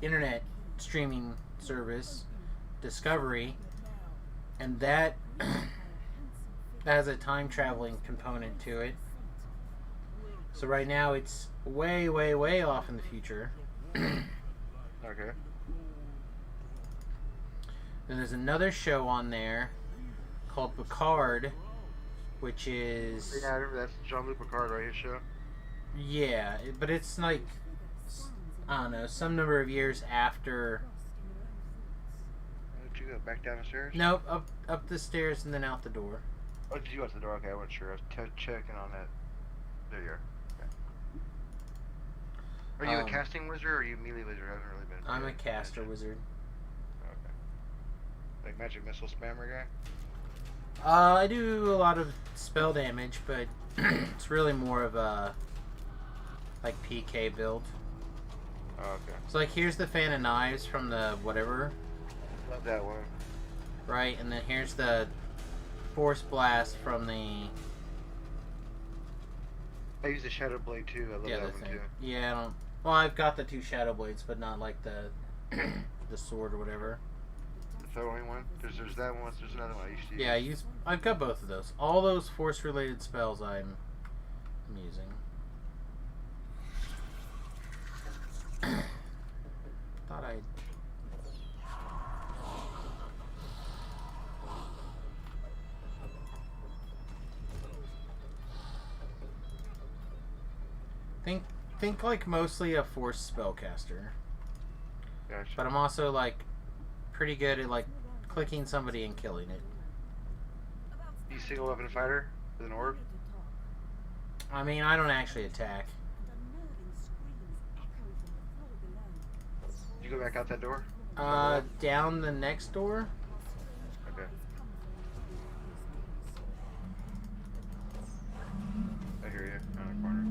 internet streaming service, Discovery, and that has a time traveling component to it. So right now it's way, way, way off in the future. Okay. Then there's another show on there called Picard, which is Yeah, I remember that's Jean-Luc Picard, right? His show. but it's like I don't know, some number of years after. Did you go back down the stairs? Nope, up the stairs and then out the door. Oh, did you go out the door? Okay, I wasn't sure. I was checking on that. There you are. Okay. Are you a casting wizard or are you a melee wizard? I haven't really been. I'm a caster wizard. Okay. Like magic missile spammer guy? I do a lot of spell damage, but it's really more of a like PK build. Oh, okay. So like here's the fan of knives from the whatever, Love that one. right? And then here's the force blast from the I use the shadow blade too. I love that other one thing. too. Yeah, I don't. Well, I've got the 2 shadow blades, but not like the the sword or whatever. The throwing one. There's that one. There's another one I used to use. Yeah, I've got both of those. All those force related spells I'm using. Thought I. Think like mostly a force spellcaster, Gotcha. but I'm also like pretty good at like clicking somebody and killing it. You single weapon fighter with an orb? I mean, I don't actually attack. Did you go back out that door? Down the next door. Okay. I hear you. Around the corner.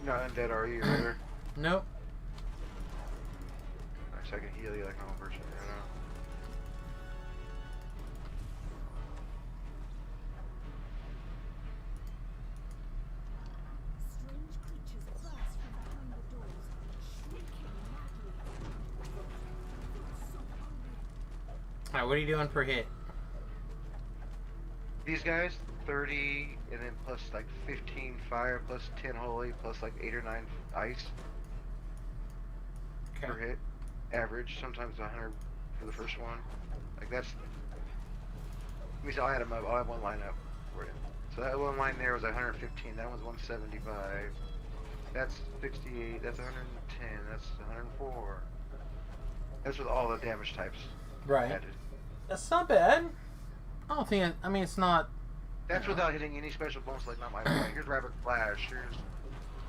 Not undead, are you? Either? Nope. Nice, I can heal you like a normal person. I know. Strange creatures burst from behind the doors, shrieking madly. So hungry. Alright, what are you doing per hit? These guys, 30, and then plus like 15 fire, plus 10 holy, plus like 8 or 9 ice per hit. Average, sometimes 100 for the first one. Like that's. Let me see, I'll add them up. I'll have one line up for you. So that one line there was 115. That one's 175. That's 68. That's 110. That's 104. That's with all the damage types Right. added. That's not bad. I don't think. I mean, it's not. That's you know. without hitting any special bonus like not my here's Rapid Flash, here's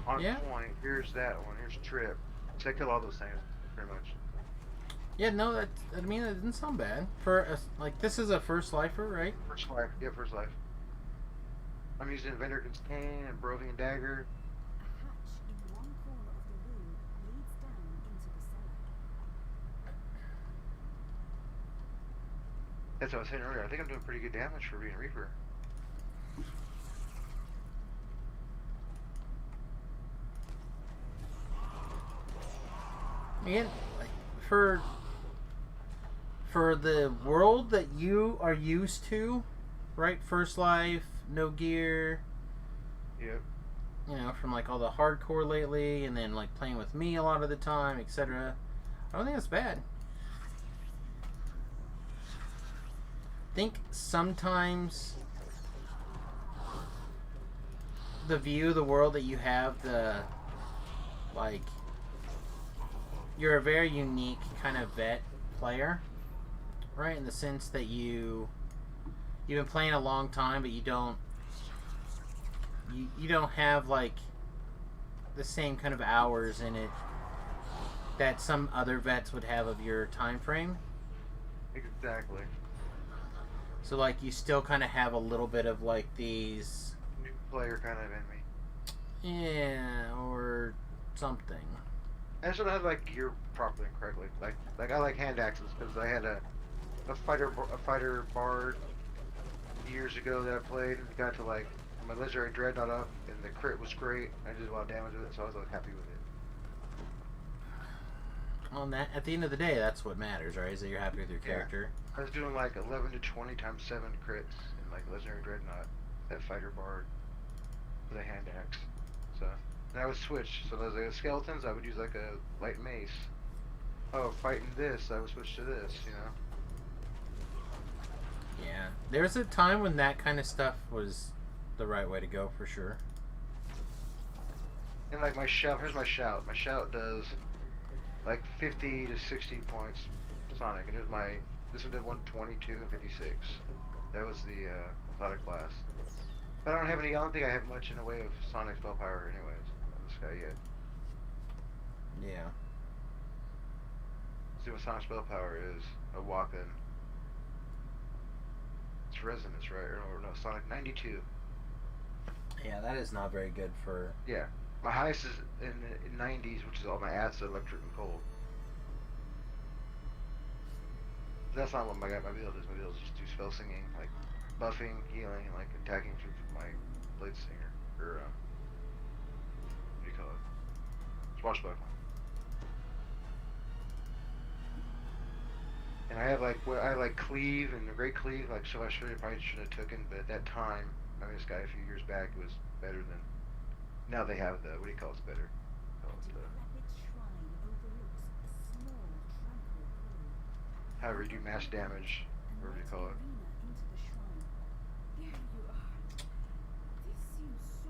On Yeah. Point, here's that one, here's Trip. So I kill all those things, pretty much. Yeah, no, that. I mean, it didn't sound bad for a, like this is a first lifer, right? First life, yeah, first life. I'm using Venderkin's Cane and Barovian Dagger. A hatch in one corner of the room leads down into the cellar. That's what I was saying earlier. I think I'm doing pretty good damage for being Reaper. Again, like, for the world that you are used to, right? First life, no gear. Yep. You know, from like all the hardcore lately, and then like playing with me a lot of the time, etc. I don't think that's bad. I think sometimes the view of the world that you have, the like, you're a very unique kind of vet player, right? In the sense that you've been playing a long time, but you don't have like the same kind of hours in it that some other vets would have of your time frame. Exactly. So like you still kind of have a little bit of like these, New player kind of in me. yeah, or something. I just don't have like gear properly and correctly. Like I like hand axes because I had a fighter bard years ago that I played and got to like my legendary dreadnought up and the crit was great. I did a lot of damage with it, so I was like happy with it. Well, that, at the end of the day, that's what matters, right? Is that you're happy with your Yeah. character. I was doing like 11 to 20 times 7 crits in like legendary dreadnought, that fighter bard with a hand axe. So and I would switch. So those like, skeletons, I would use like a light mace. Oh, fighting this, I would switch to this. You know. Yeah. There's a time when that kind of stuff was the right way to go for sure. And like my shout, here's my shout. My shout does like 50 to 60 points Sonic, and this one did 122 and 56. That was the Sonic Blast. But I don't think I have much in the way of Sonic spell power anyways on this guy yet. Yeah. See what Sonic spell power is, a whopping. It's resonance, right? Or no, Sonic 92. Yeah, that is not very good for... Yeah. My highest is in the 90s, which is all my acid, electric, and cold. That's not what my build is. My build is just do spell singing, like buffing, healing, and like attacking through my blade singer. Or, what do you call it? Swashbuckling. And I have like cleave and the great cleave, like so I probably shouldn't have taken, but at that time, I mean this guy a few years back was better than. Now they have the what do you call it's better? However you do mass damage, whatever you call it.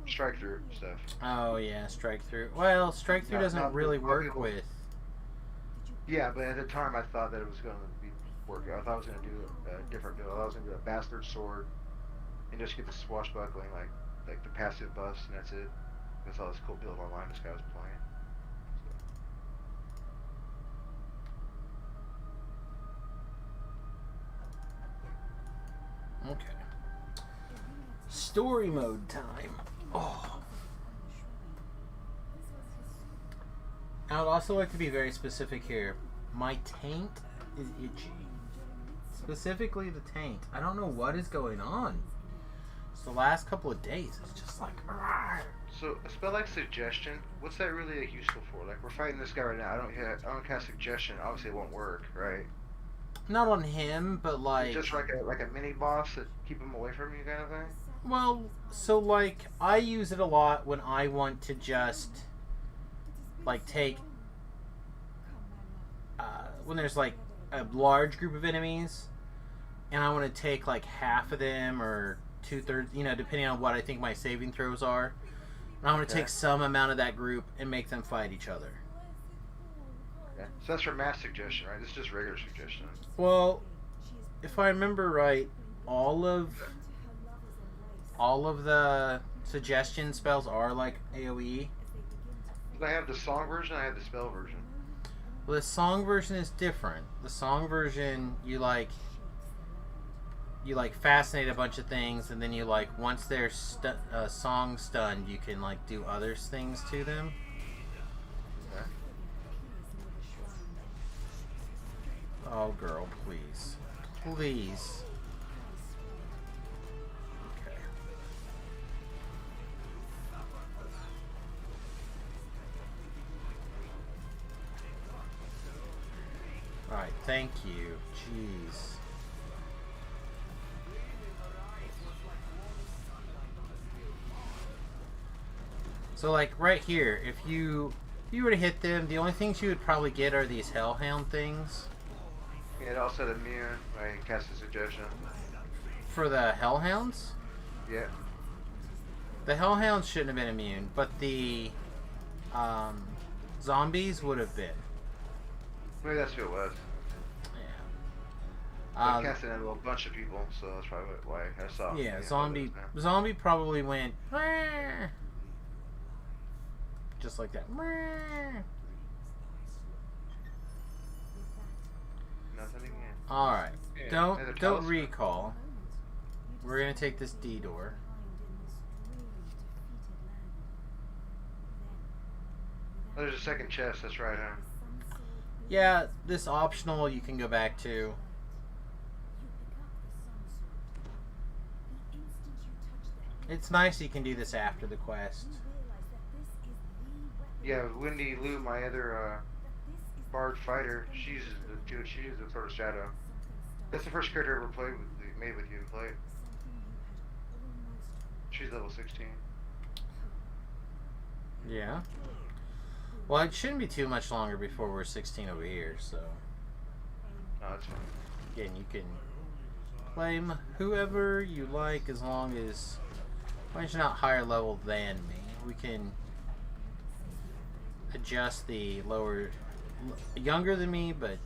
Strike through stuff. Oh yeah, strike through. Well, strike through doesn't really work with. Yeah, but at the time I thought that it was going to be working. I thought I was going to do a different build. I thought I was going to do a bastard sword and just get the swashbuckling, like the passive buffs, and that's it. That's all this cool build online this guy was playing. So. Okay. Story mode time. Oh. I would also like to be very specific here. My taint is itchy. Specifically the taint. I don't know what is going on. It's the last couple of days. It's just like... Argh. So a spell like suggestion, what's that really like, useful for? Like we're fighting this guy right now. I don't cast suggestion. Obviously it won't work, right? Not on him, but like... It's just like a mini boss that keep him away from you kind of thing? Well, so like I use it a lot when I want to just like take when there's like a large group of enemies and I want to take like half of them or 2/3, you know, depending on what I think my saving throws are. And I want to take some amount of that group and make them fight each other. Okay. So that's for mass suggestion, right? This is just regular suggestion. Well, if I remember right, all of the suggestion spells are like AoE. I have the song version, I have the spell version. Well, the song version is different. The song version, you like fascinate a bunch of things, and then you like once their song stunned, you can like do other things to them. Okay. Oh, girl, please, please. Okay. All right, thank you. Jeez. So like right here, if you were to hit them, the only things you would probably get are these Hellhound things. Yeah, it also had immune, I cast a suggestion. For the Hellhounds? Yeah. The Hellhounds shouldn't have been immune, but the zombies would have been. Maybe that's who it was. Yeah. I cast it into a bunch of people, so that's probably why I saw. Yeah, zombie probably went "Meow." Just like that. "Meow." Nothing again. All right. Yeah, Don't talisman. recall. We're gonna take this D door. Oh, there's a second chest, that's right, huh? Yeah, this optional you can go back to. It's nice you can do this after the quest. Yeah, Wendy Lou, my other bard fighter, she uses the Sword of Shadow. That's the first character I ever made with you and played. She's level 16. Yeah. Well, it shouldn't be too much longer before we're 16 over here, so... No, that's fine. Again, you can Blame whoever you like as long as you're not higher level than me. We can adjust the lower, younger than me, but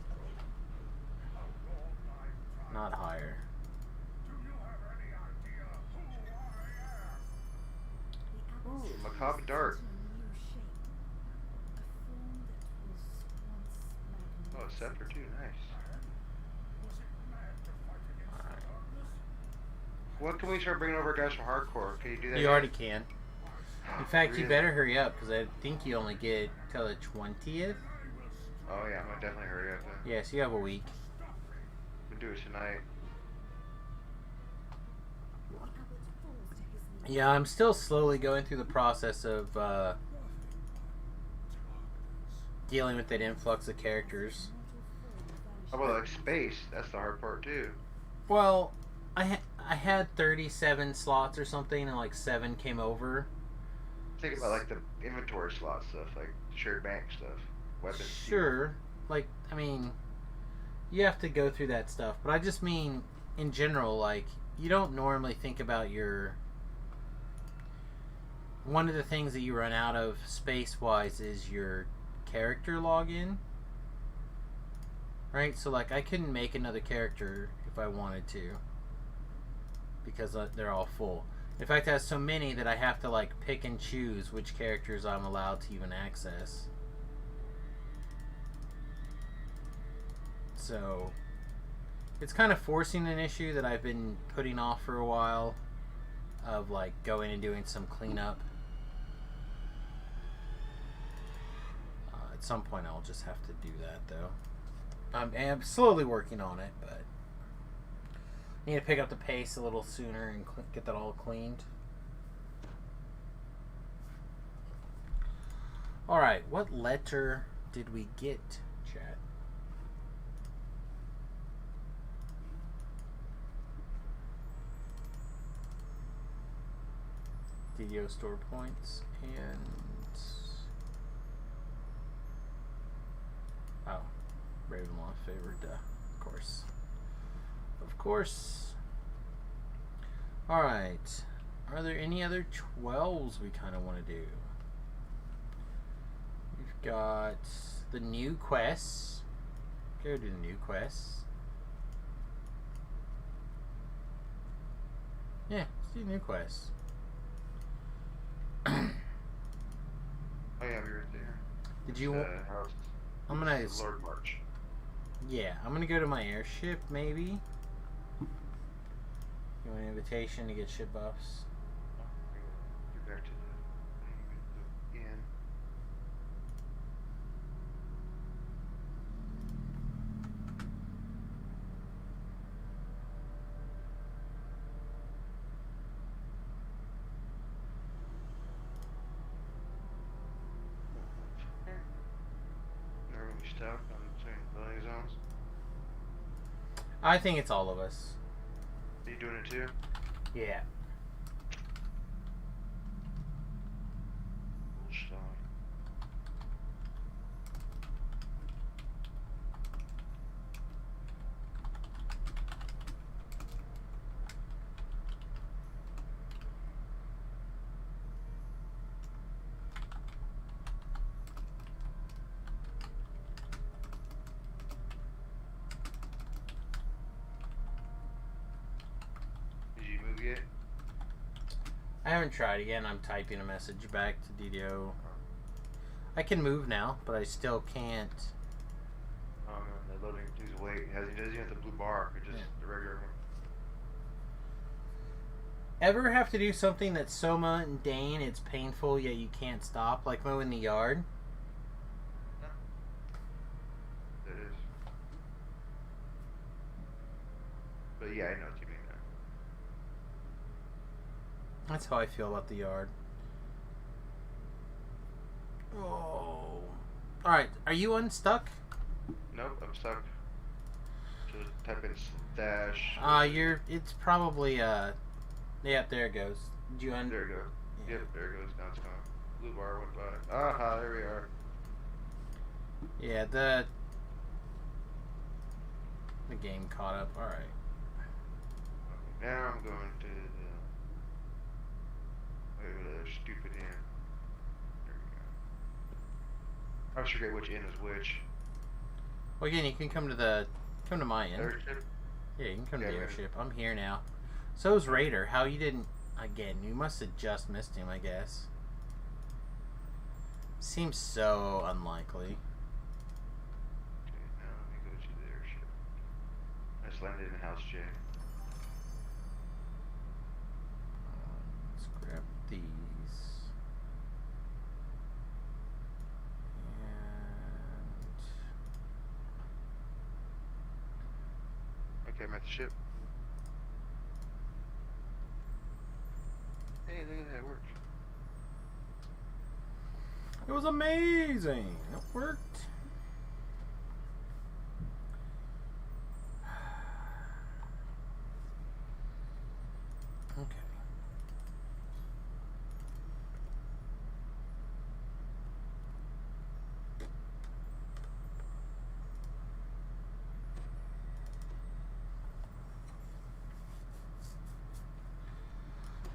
not higher. Ooh, macabre dart. Oh, a scepter too, nice. When can we start bringing over guys from hardcore? Can you do that? You yet? already can. In fact, you Really? better hurry up because I think you only get till the 20th. Oh yeah, I'm gonna definitely hurry up then. Yes, you have a week. We'll do it tonight. Yeah, I'm still slowly going through the process of dealing with that influx of characters. How about like space? That's the hard part too. Well, I had 37 slots or something, and like 7 came over. Think about like the inventory slot stuff, like shared bank stuff, weapons. Sure, like I mean, you have to go through that stuff, but I just mean in general, like you don't normally think about your. One of the things that you run out of space-wise is your character login. Right? So, like, I couldn't make another character if I wanted to. Because they're all full. In fact, I have so many that I have to, like, pick and choose which characters I'm allowed to even access. So, it's kind of forcing an issue that I've been putting off for a while. Of, like, going and doing some cleanup. At some point, I'll just have to do that, though. I'm slowly working on it, but I need to pick up the pace a little sooner and get that all cleaned. All right, what letter did we get, chat? DDO store points and oh, Ravenloft favored, of course. Of course. Alright. Are there any other 12s we kind of want to do? We've got the new quests. Go do the new quests. Yeah, let's do new quests. Oh yeah, we were there. Did you want... House. I'm gonna... This is Lord March. Yeah, I'm gonna go to my airship, maybe. You want an invitation to get ship buffs? Get back to the inn. They're really stuck on the same ability zones. I think it's all of us. Are you doing it too? Yeah. Stop. Did you move yet? I haven't tried again. I'm typing a message back to DDO. I can move now, but I still can't. Oh man, the loading is wait. He doesn't have the blue bar, or just Yeah. the regular one. Ever have to do something that's so mundane it's painful yet you can't stop, like mowing the yard? It is. But yeah, I know what you mean now. That's how I feel about the yard. Oh. Alright, are you unstuck? Nope, I'm stuck. Just type in stash. It's probably, yep, there it goes. Did you There we go. Yeah. Yep, there it goes. Now it's gone. Blue bar went by. Aha, there we are. Yeah, the game caught up. Alright. Now I'm going to the stupid inn. There we go. I always forget which inn is which. Well, again, you can come to my inn. Airship? Yeah, you can come to Yeah, the man. airship. I'm here now. So is Raider. How you didn't... Again, you must have just missed him, I guess. Seems so unlikely. Okay, now let me go to the airship. I just landed in House J. Let's grab these. Okay, I'm at the ship. Hey, look at that, it worked. It was amazing. It worked. Okay.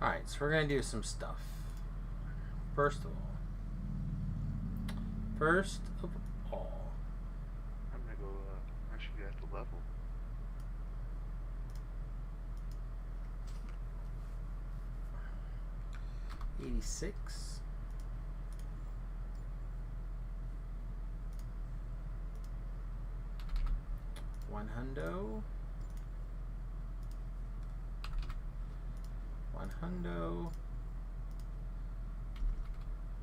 Alright, so we're going to do some stuff. First of all, I'm gonna go, actually at the level. $86. One hundo. One hundo.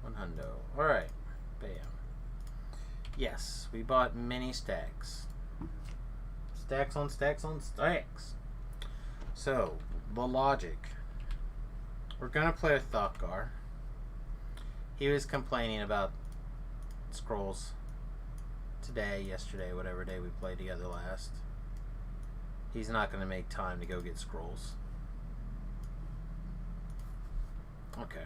One hundo. Alright. Bam. Yes, we bought many stacks. Stacks on stacks on stacks. So, the logic. We're gonna play with Thokgar. He was complaining about scrolls today, yesterday, whatever day we played together last. He's not gonna make time to go get scrolls. Okay.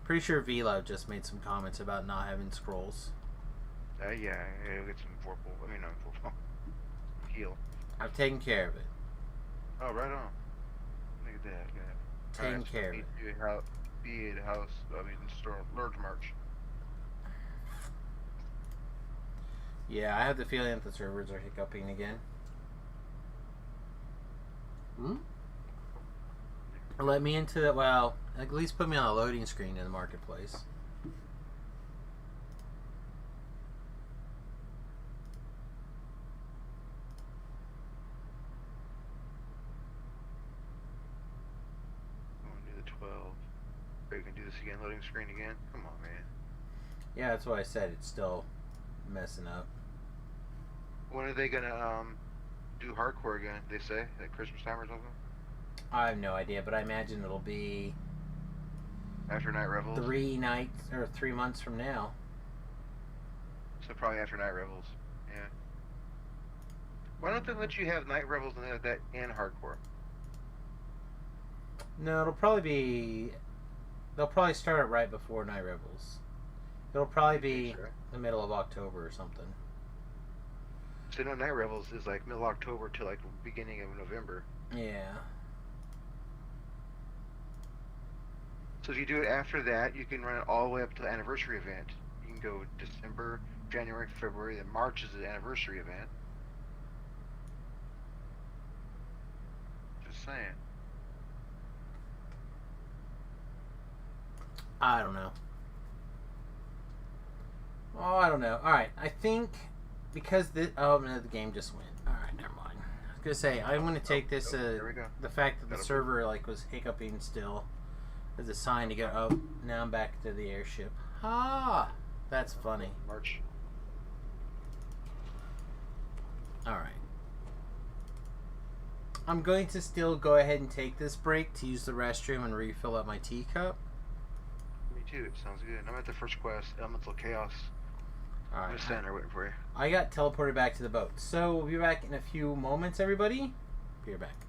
Pretty sure Velo just made some comments about not having scrolls. Yeah, I'll get some Vorpal. I mean, not Vorpal. Heal. I've taken care of it. Oh, right on. Look at that. Yeah. Taken care of it. Be at house. I mean, store large march. Yeah, I have the feeling that the servers are hiccuping again. Let me into that. Well, at least put me on a loading screen in the marketplace. I'm gonna do the 12. Are you gonna do this again? Loading screen again? Come on, man. Yeah, that's why I said it's still messing up. When are they gonna do hardcore again? They say at Christmas time or something? I have no idea, but I imagine it'll be After Night Revels? 3 nights or 3 months from now. So probably after Night Revels. Yeah. Why don't they let you have Night Revels and hardcore? No, it'll probably be. They'll probably start it right before Night Rebels. It'll probably be Sure. the middle of October or something. So no, Night Revels is like middle October to like beginning of November. Yeah. So if you do it after that, you can run it all the way up to the anniversary event. You can go December, January, February, then March is the anniversary event. Just saying. I don't know. Oh, I don't know. Alright, I think because the no, the game just went. Alright, never mind. I was gonna say I'm gonna take this There we go. the fact that the That'll be- server like was hiccuping still as a sign to go. Oh, now I'm back to the airship. Ah, that's funny. March. Alright. I'm going to still go ahead and take this break to use the restroom and refill up my teacup. Me too. It sounds good. I'm at the first quest, Elemental Chaos. I'm Alright. just standing there waiting for you. I got teleported back to the boat. So we'll be back in a few moments, everybody. Be right back.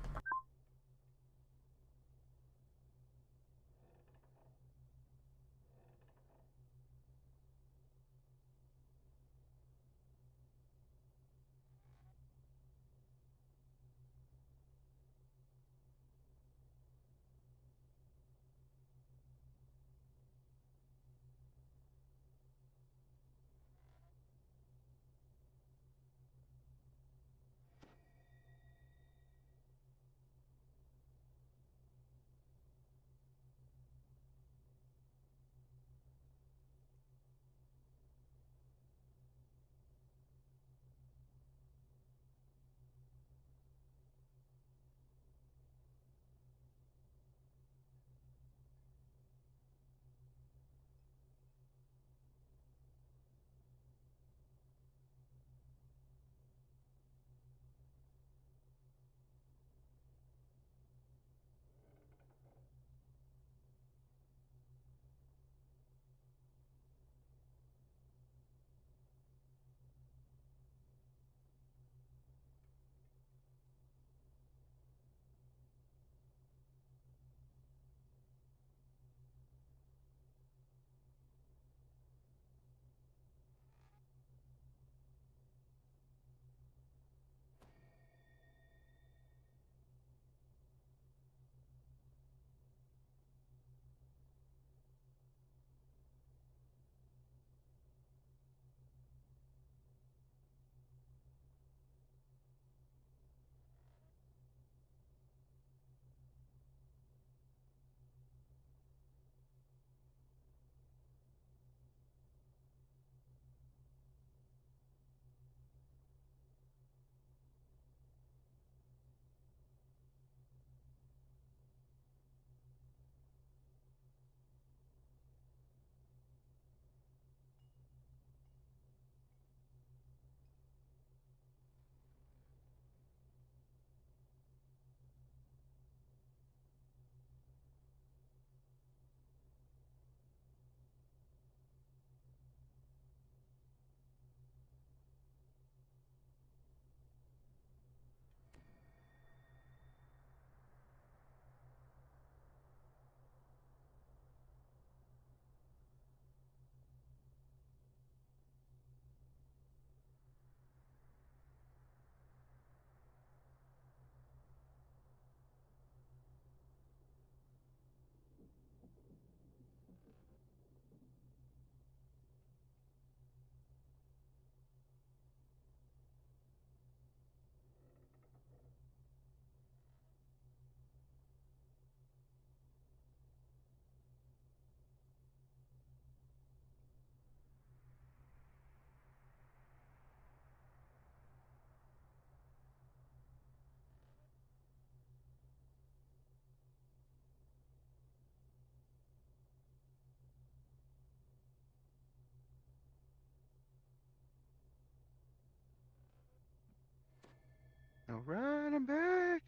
Alright, I'm back.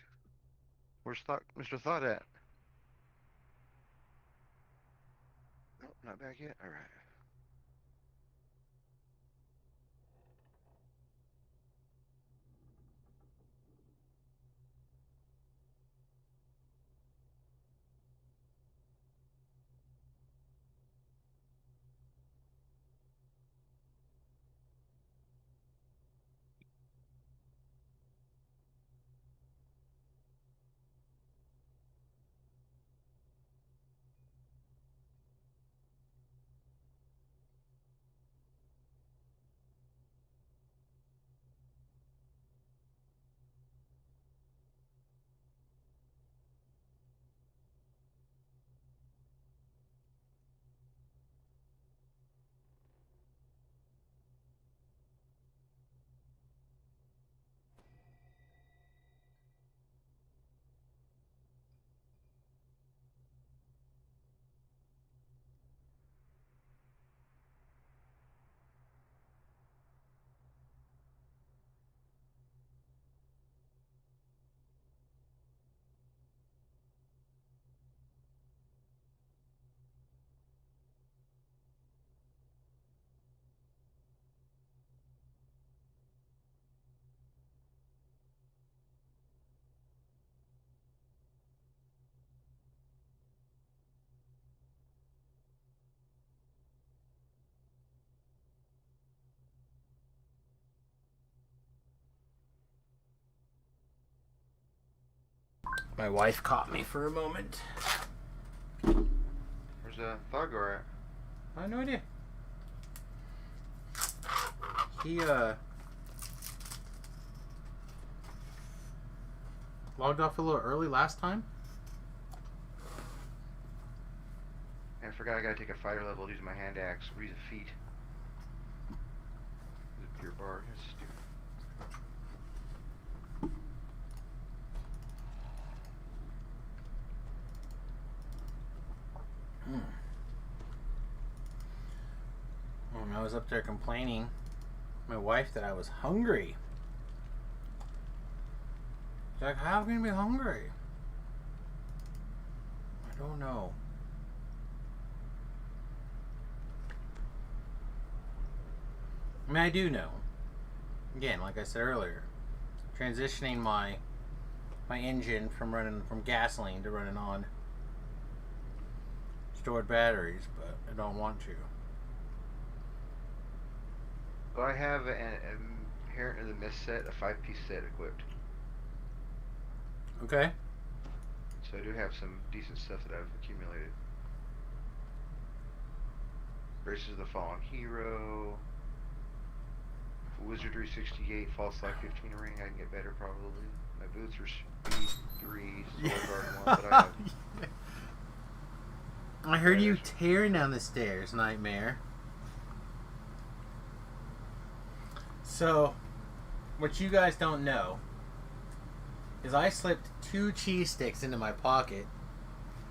Where's Mr. Thought at? Oh, not back yet? Alright. My wife caught me for a moment. Where's Thorgar at? I have no idea. He logged off a little early last time. I forgot I gotta take a fighter level using my hand axe. Use a feat. Use a pure bar. That's stupid. When I was up there complaining, my wife, that I was hungry. She's like, how can you be hungry? I don't know. I mean, I do know. Again, like I said earlier, transitioning my engine from running from gasoline to running on stored batteries, but I don't want to. Well, I have an Inherent of the Mist set, a 5-piece set equipped. Okay. So I do have some decent stuff that I've accumulated. Graces of the Fallen Hero, Wizardry 68, False Light 15 ring. I can get better probably. My boots are speed 3, Sword Guard 1, but I have. I heard you tearing down the stairs, Nightmare. So, what you guys don't know is I slipped 2 cheese sticks into my pocket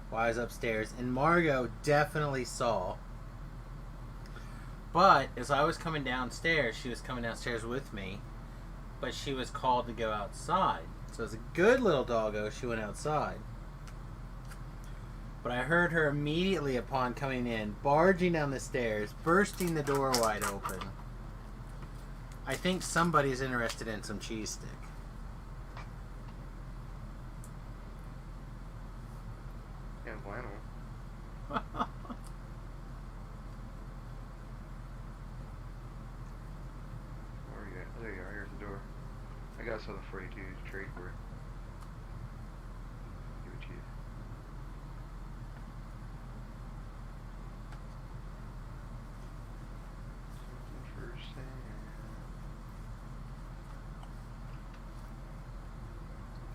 while I was upstairs, and Margot definitely saw. But as I was coming downstairs, she was coming downstairs with me, but she was called to go outside. So as a good little doggo, she went outside. But I heard her immediately upon coming in, barging down the stairs, bursting the door wide open. I think somebody's interested in some cheese stick. Yeah, bueno. Where are you at? There you are. Here's the door. I got something for you too to trade for it. Give it to you. Something for sale.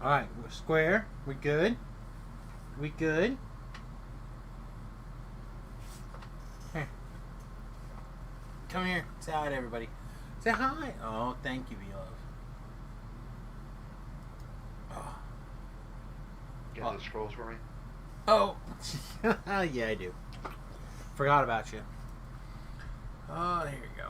Alright, we're square. We good? We good? Here. Come here. Say hi to everybody. Say hi. Oh, thank you, beloved. Oh. You got those scrolls for me? Oh. Yeah, I do. Forgot about you. Oh, here you go.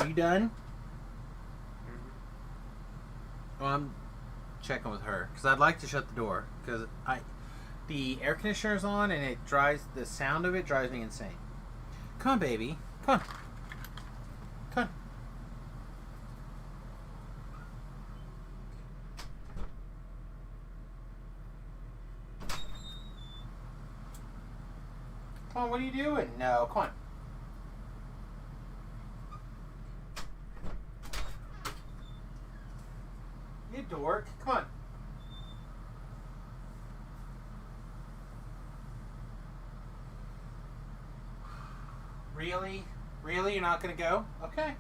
You done? Mhm. Well, I'm checking with her because I'd like to shut the door because the air conditioner's on and it drives the sound of it drives me insane. Come on, baby. Come on. Come on. Come on, what are you doing? No, come on. You dork. Come on. Really? Really? You're not going to go? Okay.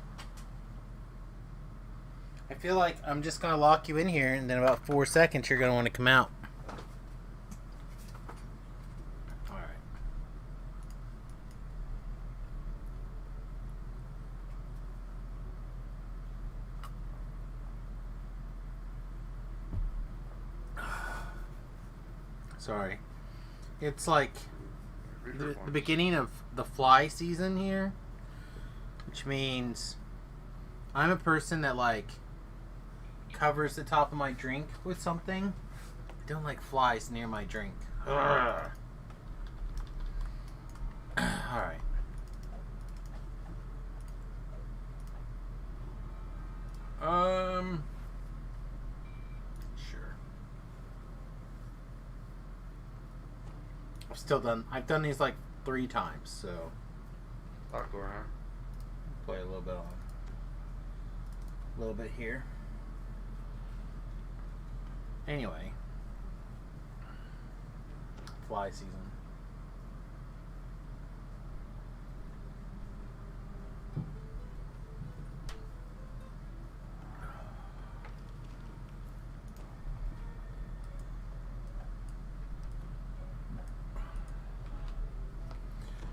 I feel like I'm just going to lock you in here, and then about 4 seconds you're going to want to come out. Alright. Sorry. It's like the beginning of the fly season here, which means I'm a person that like covers the top of my drink with something. I don't like flies near my drink. Alright. Sure. I've done these like 3 times, so Lockdoor, huh? play a little bit on. A little bit here. Anyway. Fly season.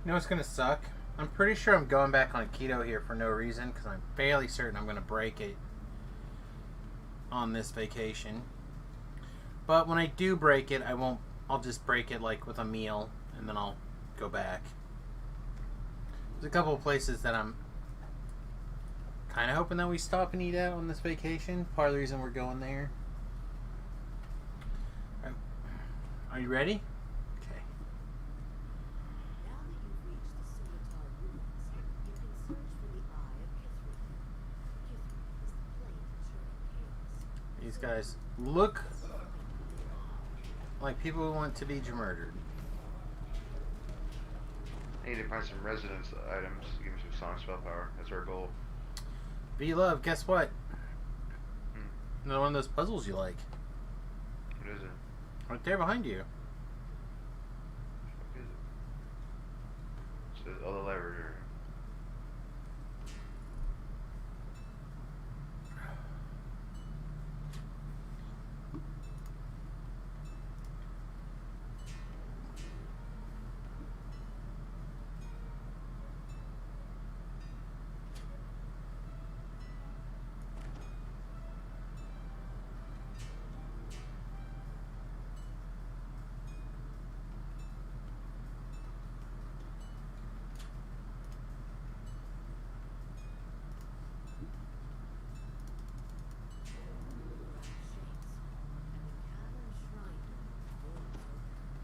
You know what's gonna suck? I'm pretty sure I'm going back on keto here for no reason because I'm fairly certain I'm gonna break it on this vacation. But when I do break it, I'll just break it like with a meal and then I'll go back. There's a couple of places that I'm kind of hoping that we stop and eat at on this vacation. Part of the reason we're going there. Are you ready? Okay. Now that you've reached the Scimitar ruins, you can search for the Eye of Kithrin. Kithrin is the plane of chaos. These guys look like people who want to be murdered. I need to find some residence items to give me some sonic spell power. That's our goal. V-Love, guess what? Another one of those puzzles you like. What is it? Right there behind you. What is it? So all the levers are.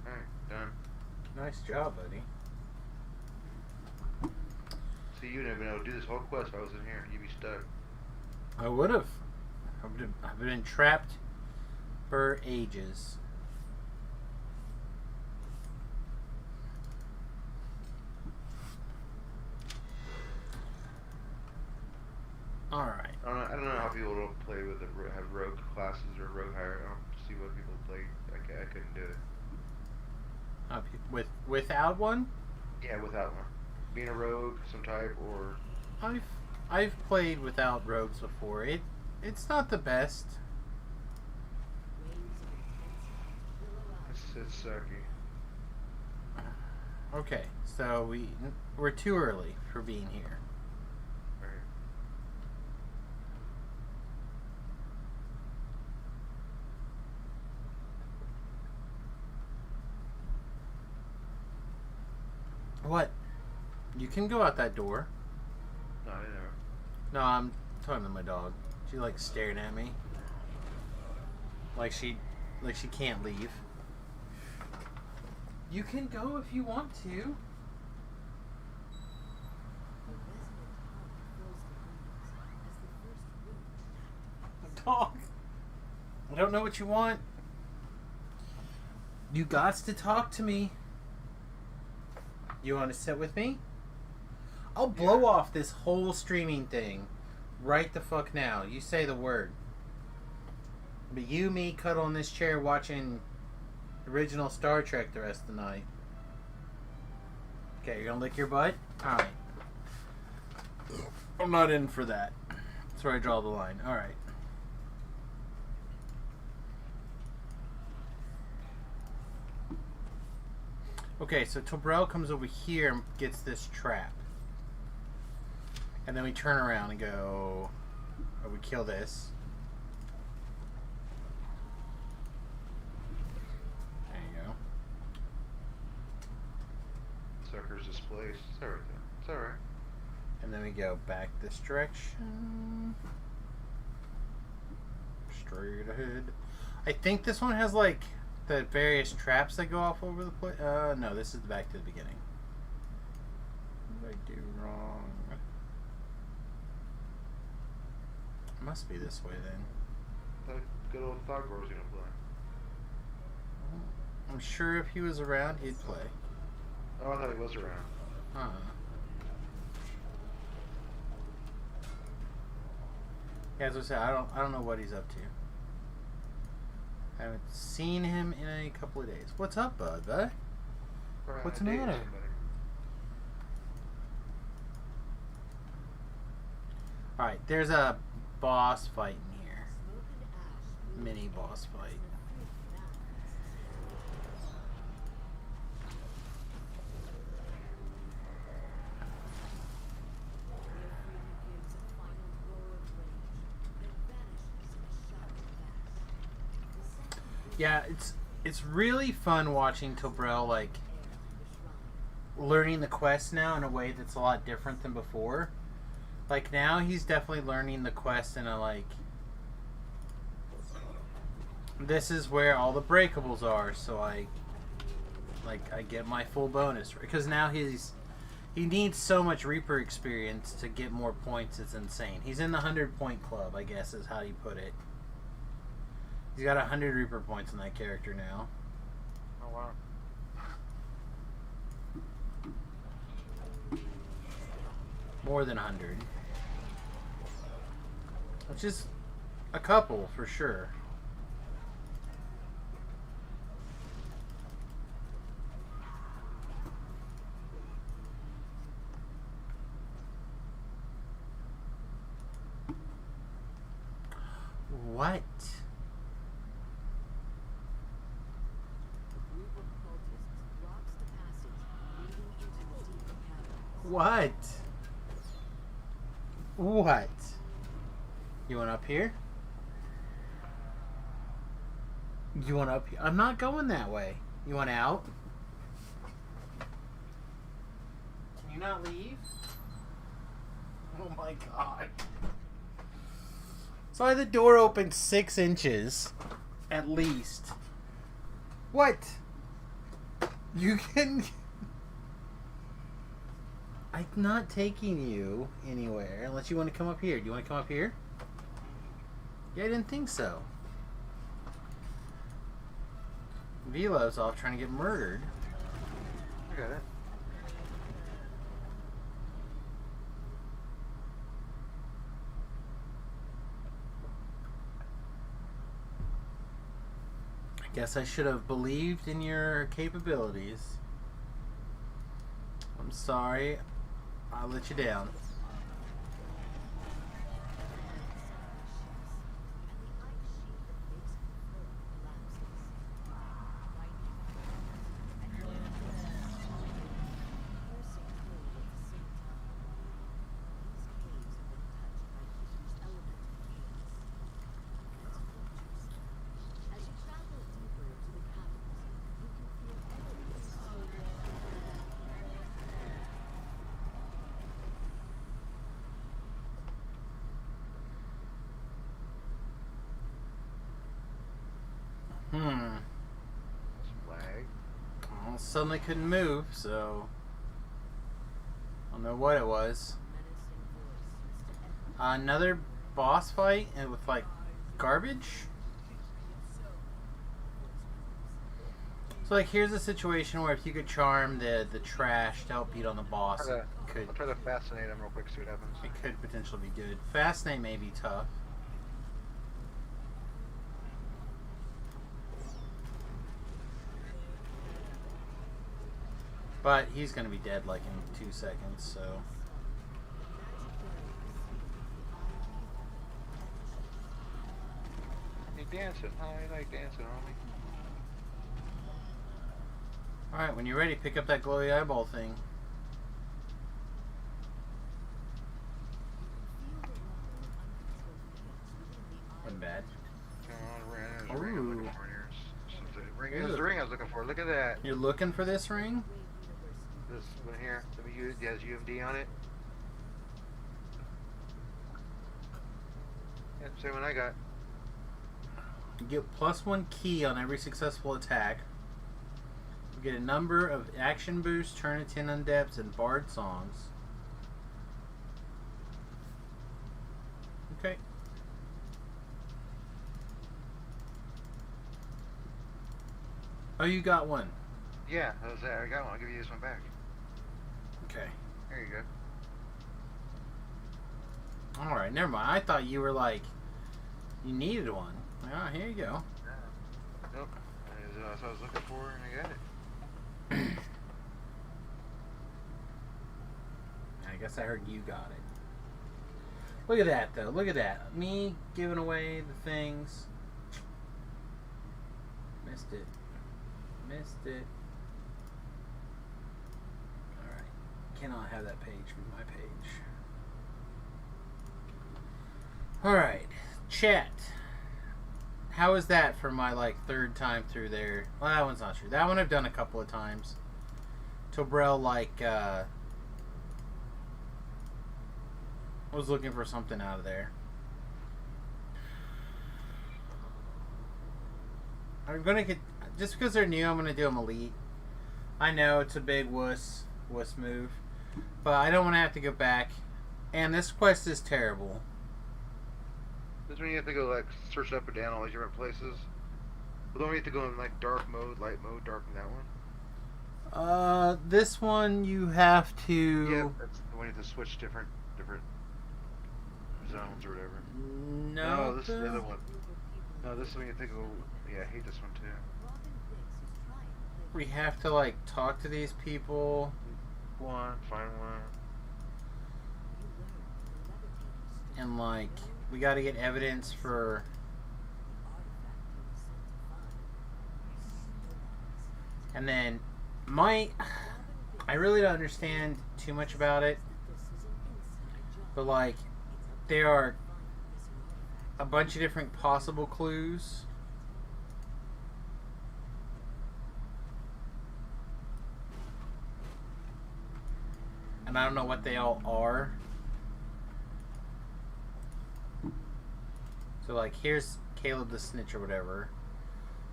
Alright, done. Nice job, buddy. See, you would have been able to do this whole quest if I was in here. You'd be stuck. I would have. I've been trapped for ages. Alright. I don't know how people don't play with have rogue classes or rogue hire. I don't see what people play. I couldn't do it. Without one? Yeah, without one. Being a rogue, some type, or I've played without rogues before. It's not the best. it's sucky. Okay, so we're too early for being here. Right. What? You can go out that door. No, I never. No, I'm talking to my dog. She like staring at me. Like she can't leave. You can go if you want to. A resonant hum fills the rooms as the first room Dog. I don't know what you want. You gots to talk to me. You want to sit with me? I'll blow off this whole streaming thing right the fuck now. You say the word. But you, me, cuddle in this chair watching original Star Trek the rest of the night. Okay, you're gonna lick your butt? Alright. I'm not in for that. That's where I draw the line. Alright. Okay, so Tobrel comes over here and gets this trap. And then we turn around and go... Or we kill this. There you go. Sucker's displaced. It's alright then. It's alright. And then we go back this direction. Straight ahead. I think this one has like the various traps that go off over the place. No, this is back to the beginning. What did I do wrong? Must be this way then. That good old Thogor's gonna play. I'm sure if he was around, he'd play. Oh, I thought he was around. Yeah, as I said, I don't know what he's up to. I haven't seen him in a couple of days. What's up, bud? Right, What's the dating matter? somebody. Alright, there's a boss fight in here. smoke and ash. Mini boss fight. Yeah, it's really fun watching Tobrel like learning the quest now in a way that's a lot different than before. Like now he's definitely learning the quest in a like this is where all the breakables are, so I get my full bonus because now he needs so much Reaper experience to get more points. It's insane. He's in the 100-point club, I guess is how you put it. He's got 100 Reaper points in that character now. Oh wow. More than 100. Which is a couple for sure. What? What? What? You want up here? You want up here? I'm not going that way. You want out? Can you not leave? Oh my god. So I had the door open 6 inches. At least. What? You can... I'm not taking you anywhere unless you want to come up here. Do you want to come up here? Yeah, I didn't think so. Velo's off trying to get murdered. I got it. I guess I should have believed in your capabilities. I'm sorry. I'll let you down. Hmm. Some lag. Well, suddenly couldn't move, so I don't know what it was. Another boss fight and with like garbage. So like here's a situation where if you could charm the trash to help beat on the boss, I'll it try to fascinate him real quick, see what happens. could potentially be good. Fascinate may be tough. But he's gonna be dead like in 2 seconds, so. You dancing? How you like dancing, homie? Alright, when you're ready, pick up that glowy eyeball thing. Wasn't bad. There's a ring I'm looking for here. This is the ring I was looking for. Look at that. You're looking for this ring? This one here. Let me use. It has UMD on it. Yep, same one I got. You get +1 key on every successful attack. You get a number of action boosts, turn 10 undeps, and bard songs. Okay. Oh, you got one. Yeah, that was it. I got one. I'll give you this one back. Okay. There you go. Alright, never mind. I thought you were like, you needed one. Ah, here you go. Nope. That's what I was looking for, and I got it. I guess I heard you got it. Look at that, though. Look at that. Me giving away the things. Missed it. Missed it. Alright. Cannot have that page be my page. Alright. Chat. How is that for my, like, third time through there? Well, that one's not true. That one I've done a couple of times. Tobrel, like, was looking for something out of there. I'm gonna get, just because they're new, I'm gonna do them elite. I know it's a big wuss move, but I don't want to have to go back. And this quest is terrible. This one you have to go like search up and down all these different places. But don't you have to go in like dark mode, light mode, dark in that one? This one you have to. Yeah, that's the one you have to switch different zones or whatever. No, this is the other one. No, this one you have to go. Yeah, I hate this one too. We have to like talk to these people. One, find one. And like we got to get evidence for. And then I really don't understand too much about it, but like there are a bunch of different possible clues. And I don't know what they all are. So like here's Caleb the Snitch or whatever.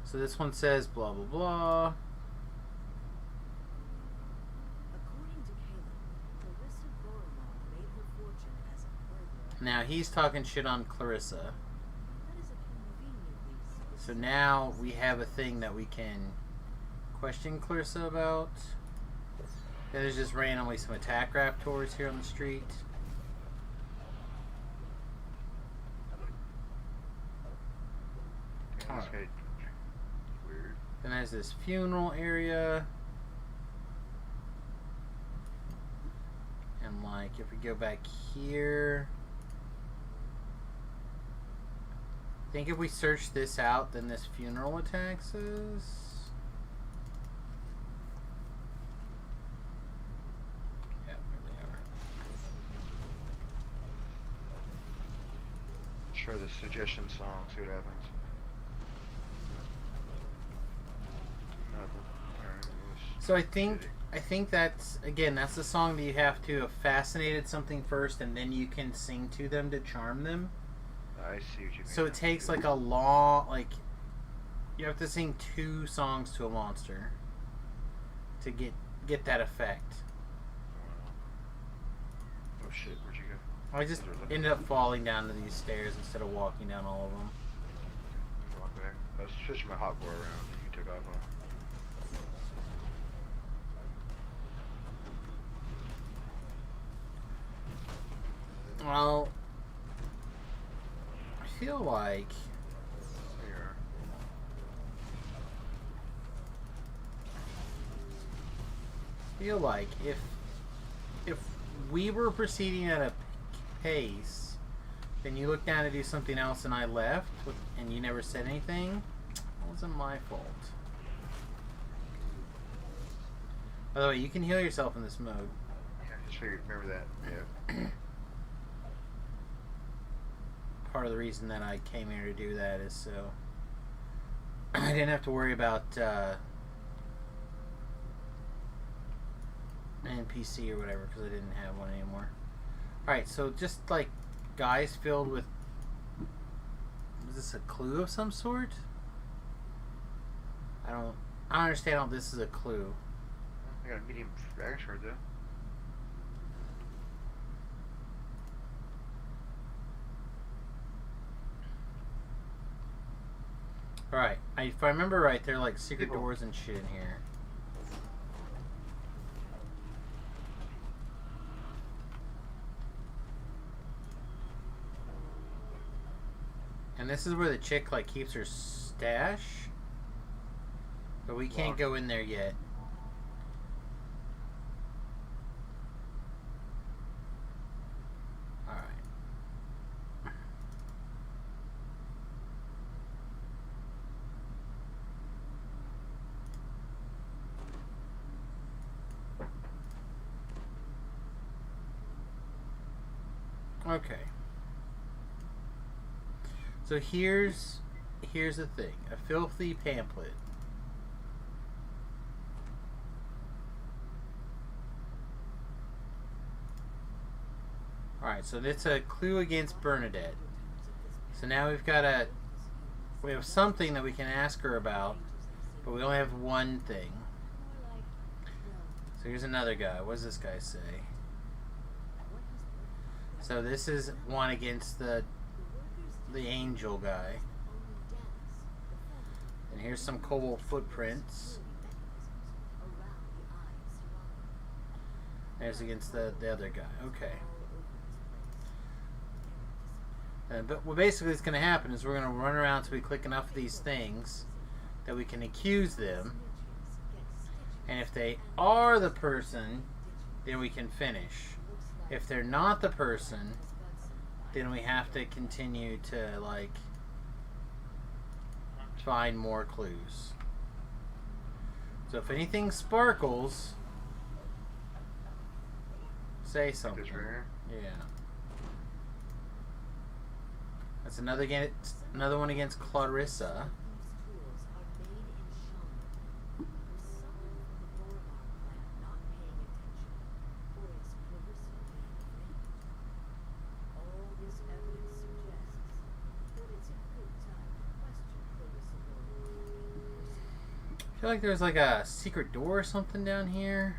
So this one says blah blah blah. According to Caleb, Clarissa Boromar made her fortune as a burglar. Now he's talking shit on Clarissa. That is a conveniently So now we have a thing that we can question Clarissa about. There's just randomly some attack raptors here on the street. Yeah, this guy weird. Then there's this funeral area. And like if we go back here, I think if we search this out, then this funeral attacks us. Yeah, there we are. Try the suggestion song, see what happens. Nothing. Alright, So I think that's that's the song that you have to have fascinated something first, and then you can sing to them to charm them. I see what you mean. So it takes like a long, like You have to sing 2 songs to a monster to get that effect. Oh shit, where'd you go? I just ended up falling down to these stairs instead of walking down all of them. Walk back. I was switching my hotbar around and you took off on. Well, I feel like There if we were proceeding at a pace, then you looked down to do something else and I left, and you never said anything. It wasn't my fault. By the way, you can heal yourself in this mode. Yeah, I just figured, remember that. Yeah. Part of the reason that I came here to do that is so I didn't have to worry about NPC or whatever because I didn't have one anymore. Alright, so just like guys filled with... Is this a clue of some sort? I don't understand how this is a clue. I got a medium dragon shard though. Alright, if I remember right, there are like secret People. doors and shit in here. And this is where the chick like keeps her stash. But we can't Locked. go in there yet. Alright. Okay. So here's the thing. A filthy pamphlet. Alright, so that's a clue against Bernadette. So now we have something that we can ask her about, but we only have one thing. So here's another guy. What does this guy say? So this is one against the angel guy. And here's some kobold footprints. There's against the other guy. Okay. But what basically is going to happen is we're going to run around until we click enough of these things that we can accuse them. And if they are the person, then we can finish. If they're not the person, then we have to continue to, like, find more clues. So if anything sparkles, say something. This right here. Yeah. That's another one against Clarissa. I feel like there's like a secret door or something down here.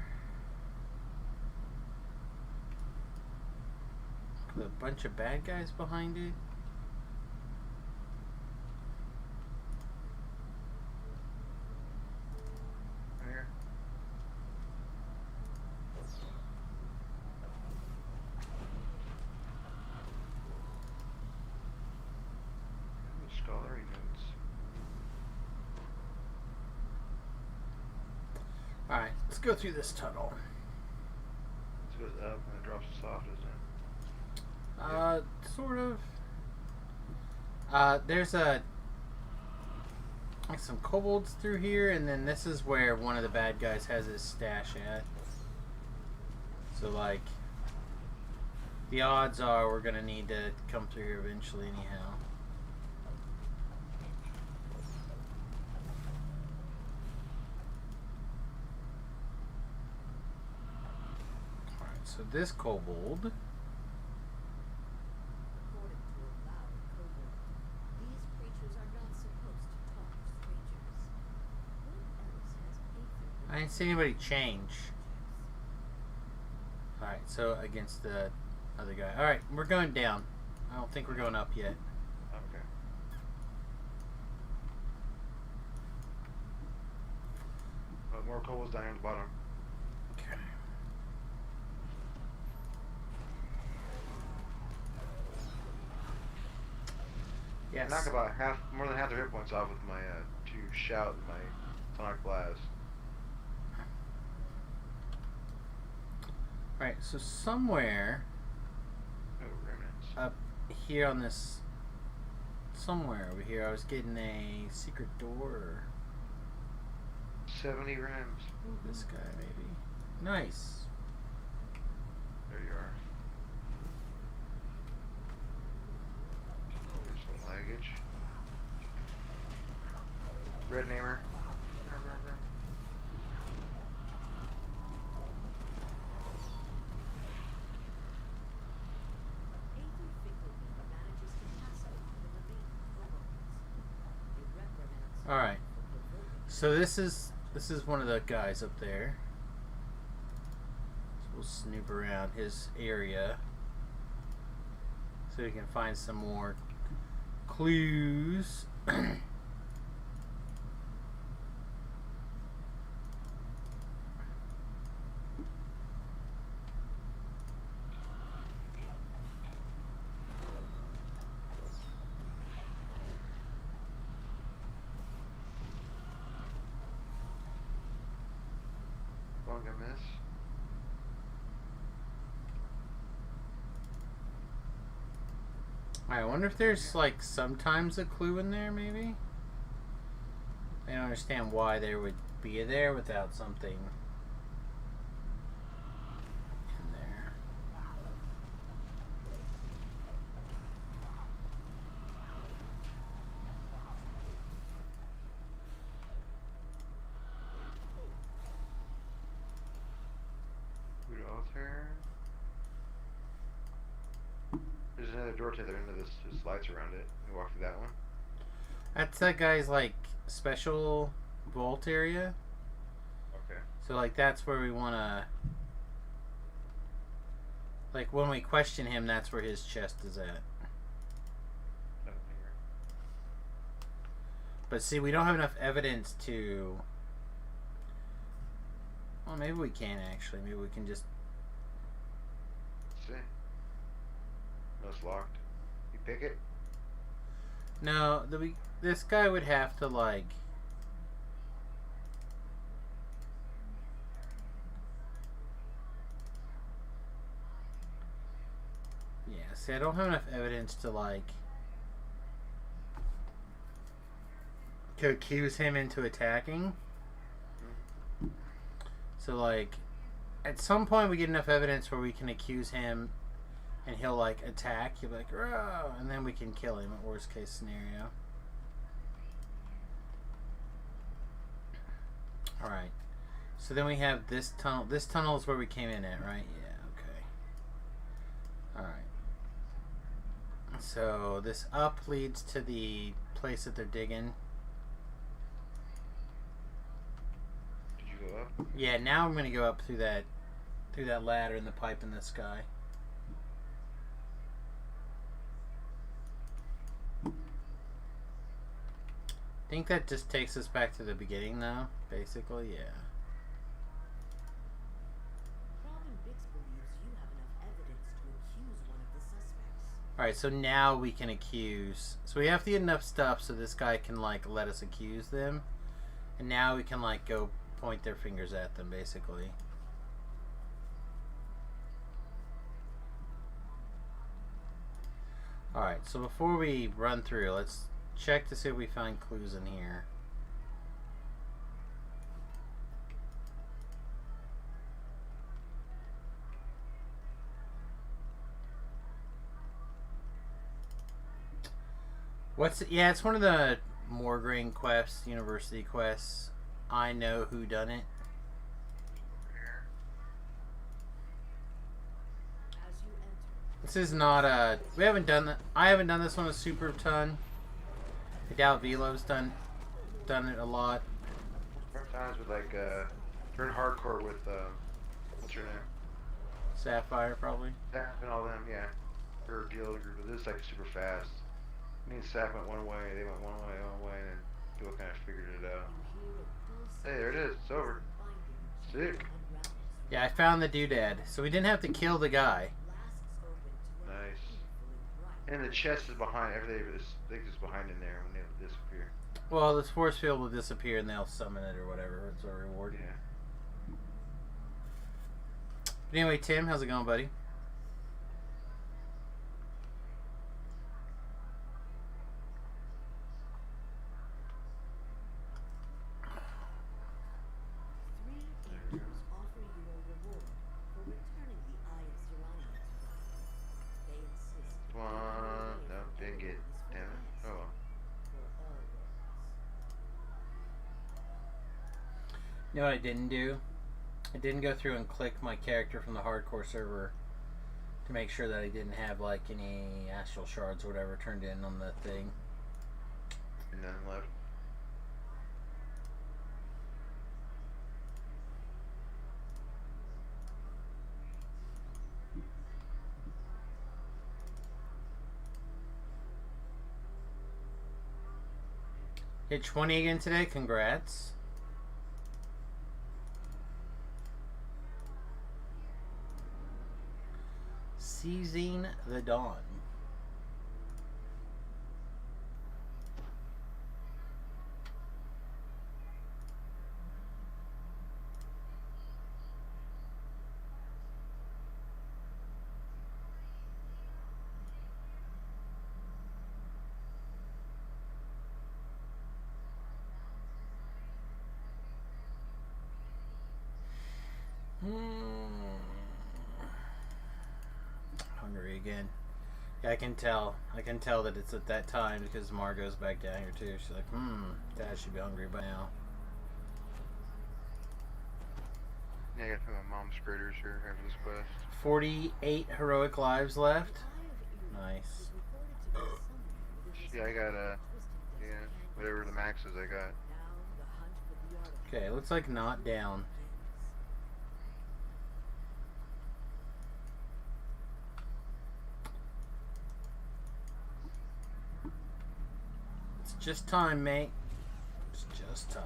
With a bunch of bad guys behind it. Right here. Scholarly notes. Alright, let's go through this tunnel. This goes up and it drops soft, isn't it? Sort of. There's like some kobolds through here, and then this is where one of the bad guys has his stash at. So, like, the odds are we're gonna need to come through here eventually, anyhow. Alright, so this kobold. According to a loud kobold, these creatures are not supposed to talk to strangers. I didn't see anybody change. Alright, so against the other guy. Alright, we're going down. I don't think we're going up yet. Okay. More coal was down here at the bottom. Okay. Yes. Knock about more than half their hit points off with my 2 shout and my sonic blast. Alright, so somewhere Oh, remnants. up here on this, somewhere over here, I was getting a secret door. 70 rims. This guy, maybe. Nice. There you are. There's some luggage. Red namer. Nathan Finkelman manages to pass over the remaining clever ones. He reprimands All right. for provoking So this is one of the guys up there. So we'll snoop around his area so we can find some more clues. Won't get miss. I wonder if there's like sometimes a clue in there, maybe? I don't understand why there would be there without something in there. Food altar. There's another door to the end of this. There's lights around it. We walk through that one. That's that guy's like special vault area. Okay. So like that's where we want to, like when we question him, that's where his chest is at. Nothing here. But see, we don't have enough evidence to. Well, maybe we can actually. Maybe we can just. Let's see. No, it's locked. You pick it? No, this guy would have to like. Yeah, see, I don't have enough evidence to like. To accuse him into attacking. So like, at some point we get enough evidence where we can accuse him, and he'll like attack. He'll be like, "Row," and then we can kill him at worst case scenario. All right. So then we have this tunnel. This tunnel is where we came in at, right? Yeah. Okay. All right. So this up leads to the place that they're digging. Did you go up? Yeah, now I'm gonna go up through that ladder in the pipe in the sky. I think that just takes us back to the beginning, though. Basically, yeah. Robin Bix believes you have enough evidence to accuse one of the suspects. All right, so now we can accuse. So we have to get enough stuff so this guy can like let us accuse them, and now we can like go point their fingers at them, basically. All right, so before we run through, let's check to see if we find clues in here. Yeah, it's one of the Morgraine quests, university quests. I know who done it. Here. As you enter, This is not a. We haven't done that. I haven't done this one a super ton. I doubt Velo's done it a lot. There are times with like They're in hardcore with what's her name? Sapphire, probably. Sap and all them, yeah. Her guild group. This is like super fast. Me and Sap went one way, they went one way, and then people kind of figured it out. Hey, there it is. It's over. Sick. Yeah, I found the doodad. So we didn't have to kill the guy. Nice. And the chest is behind. Everything is behind in there when they disappear. Well, this force field will disappear and they'll summon it or whatever. It's a reward. Yeah. But anyway, Tim, how's it going, buddy? Offer you a reward for returning the Eye of Serenia to them. They insist Come on. No, didn't get. Damn it. Oh well. for always. You know what I didn't do? I didn't go through and click my character from the hardcore server to make sure that I didn't have like any astral shards or whatever turned in on the thing. And none left. Hit 20 again today. Congrats. Seizing the Dawn. Hungry again. Yeah, I can tell. I can tell that it's at that time because Margot's back down here too. She's like, Dad should be hungry by now. Yeah, I got to my mom's graders here after this quest. 48 heroic lives left. Nice. Yeah, I got whatever the max is I got. Okay, looks like not down. It's just time, mate. It's just time.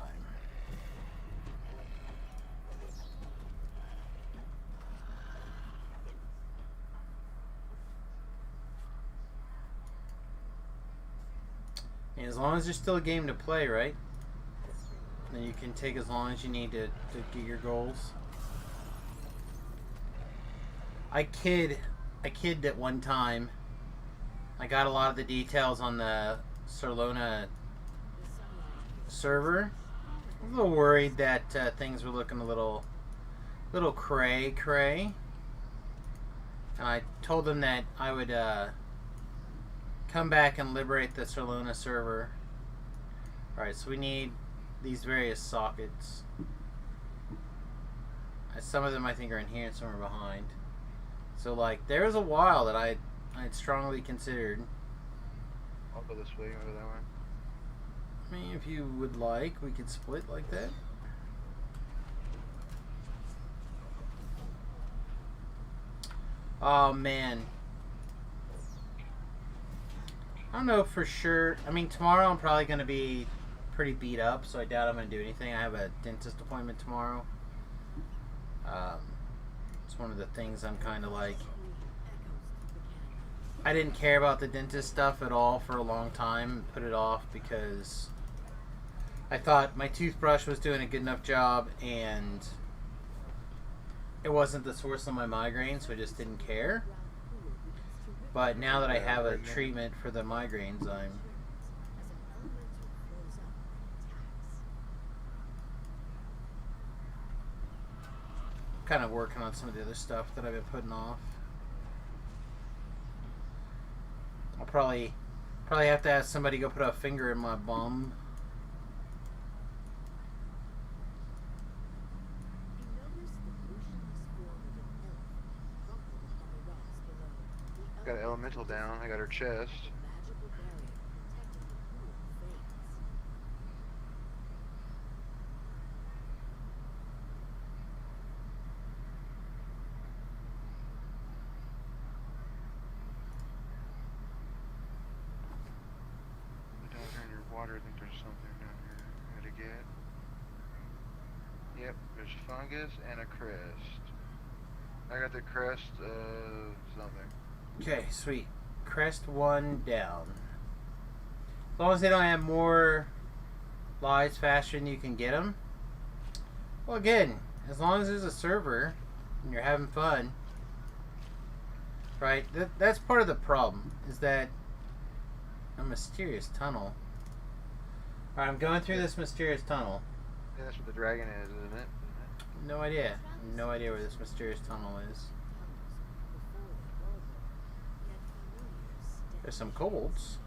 And as long as there's still a game to play, right? Then you can take as long as you need to get your goals. I kid that one time I got a lot of the details on the Sarlona server. I was a little worried that things were looking a little cray. And I told them that I would come back and liberate the Sarlona server. Alright, so we need these various sockets. Some of them I think are in here and some are behind. So like there was a while that I'd strongly considered. I'll go this way, you go that way. I mean, if you would like, we could split like that. Oh man. I don't know for sure. I mean, tomorrow I'm probably going to be pretty beat up, so I doubt I'm going to do anything. I have a dentist appointment tomorrow. It's one of the things I'm kind of like... I didn't care about the dentist stuff at all for a long time. Put it off because I thought my toothbrush was doing a good enough job and it wasn't the source of my migraine, so I just didn't care. But now that I have a treatment for the migraines, I'm kind of working on some of the other stuff that I've been putting off. I'll probably have to ask somebody to go put a finger in my bum. Got an elemental down. I got her chest. water. I think there's something down here I gotta get. Yep, there's fungus and a crest. I got the crest of something. Okay, sweet. Crest 1 down. As long as they don't have more lives faster than you can get them. Well, again, as long as there's a server and you're having fun, right? That's part of the problem, is that a mysterious tunnel. Alright, I'm going through this mysterious tunnel. Yeah, that's what the dragon is, isn't it? No idea. No idea where this mysterious tunnel is. There's some kobolds.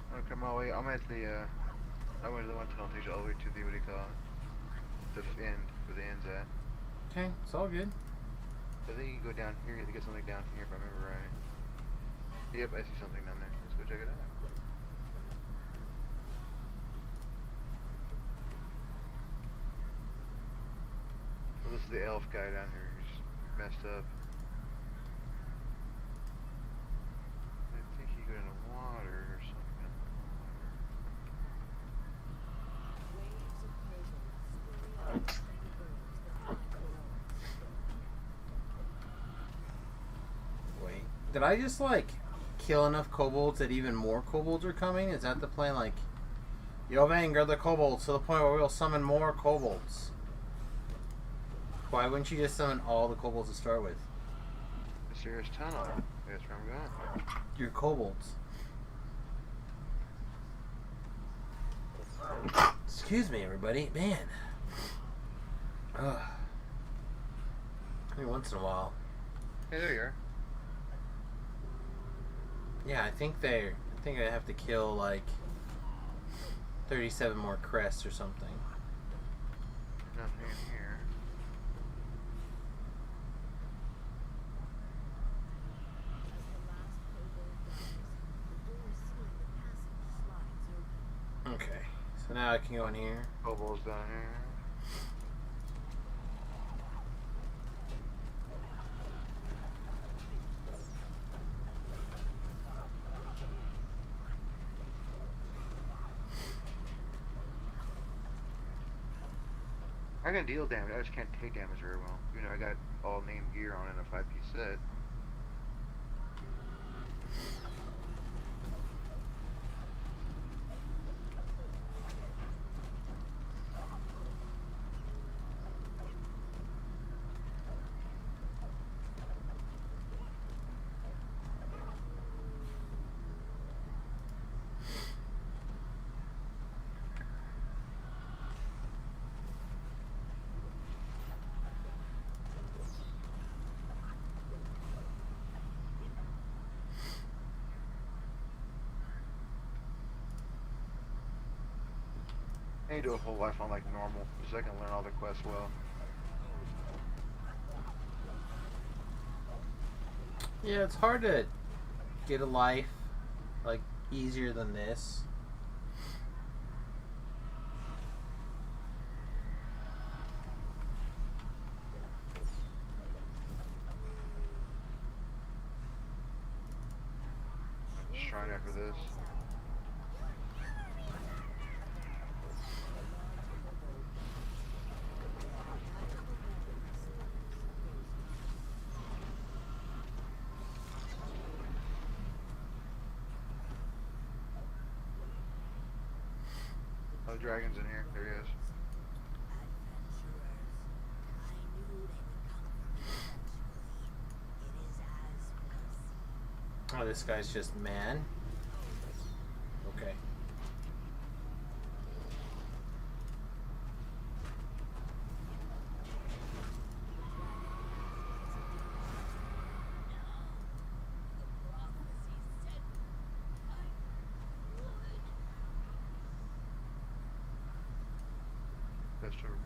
I'm gonna come all the way. I'm at the, I went to the one tunnel takes you all the way to the, what do you call it? The end, where the end's at. Okay, it's all good. I think you can go down here to get something down here if I remember right. Yep, I see something down there. Let's go check it out. Well, this is the elf guy down here. He's messed up. I think he got in the water or something. Wait. Did I just, like, kill enough kobolds that even more kobolds are coming? Is that the plan? Like, you have angered the kobolds to the point where we'll summon more kobolds. Why wouldn't you just summon all the kobolds to start with? Mysterious tunnel. That's where I'm going. Your kobolds. Excuse me, everybody. Man. Ugh. Every once in a while. Hey, there you are. Yeah, I think I have to kill like 37 more crests or something. Nothing in here. Okay, so now I can go in here. Kobolds down here. I can deal damage, I just can't take damage very well. You know, I got all named gear on in a 5-piece set. I need to do a whole life on like normal, so I can learn all the quests well. Yeah, it's hard to get a life like easier than this. Shrine after this. Oh, the dragon's in here. There he is. Oh, this guy's just man. Okay. That's over here.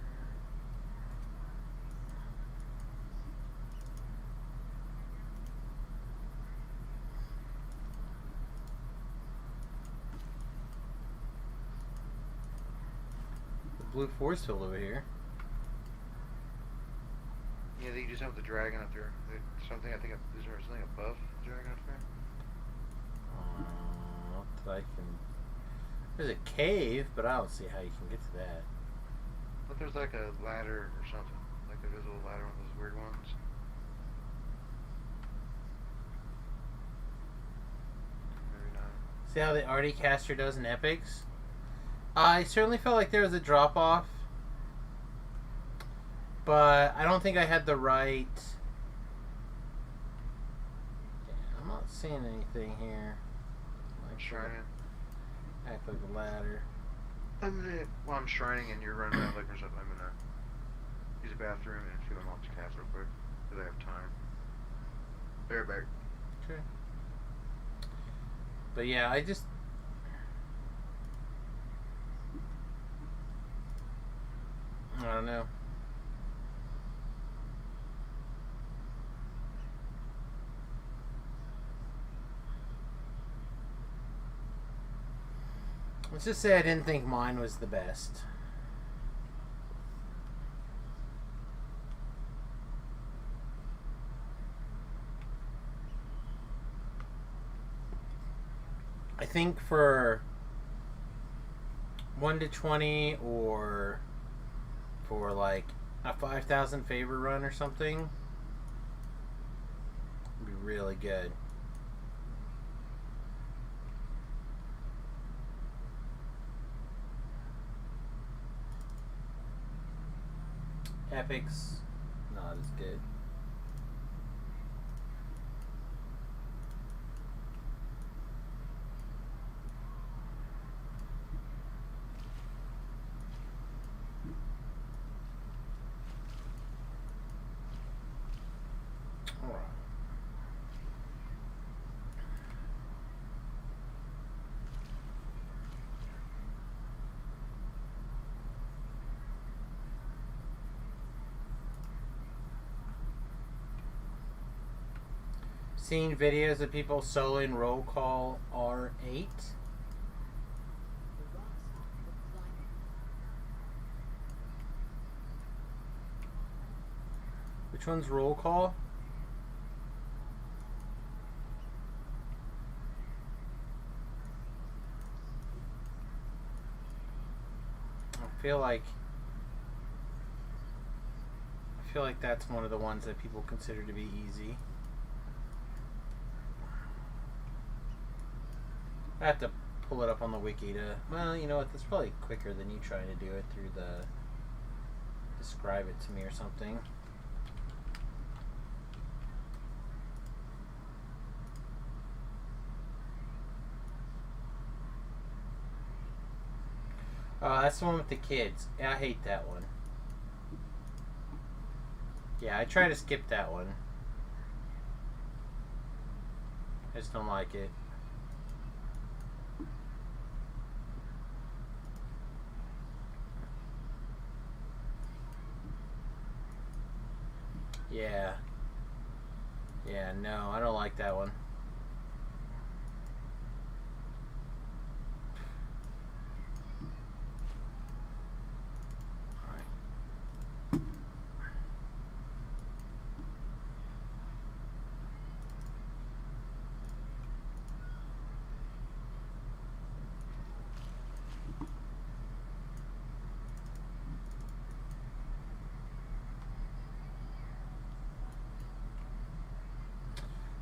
The blue force field over here. Yeah, the you do something with the dragon up there. Something, I think, is there something above the dragon up there? Not that I can. There's a cave, but I don't see how you can get to that. But there's like a ladder or something. Like a visible ladder, one of those weird ones. Maybe not. See how the Artie caster does in epics? I certainly felt like there was a drop off, but I don't think I had the right. Yeah, I'm not seeing anything here. Like Shrining. act like a ladder. While I'm shrining and you're running around looking for something, I'm gonna use the bathroom and feed my mom's cats real quick, because I have time. Be right back. Okay. But yeah, I just. I don't know. Let's just say I didn't think mine was the best. I think for 1 to 20 or for like a 5,000 favor run or something, it'd be really good. Epics, not as good. Alright. Seen videos of people soloing roll call R8. The rocks look climbing. Which one's roll call? I feel like that's one of the ones that people consider to be easy. I have to pull it up on the wiki to. Well, you know what? That's probably quicker than you trying to do it through the. Describe it to me or something. Oh, that's the one with the kids. Yeah, I hate that one. Yeah, I try to skip that one. I just don't like it. Yeah. Yeah, no, I don't like that one. Alright.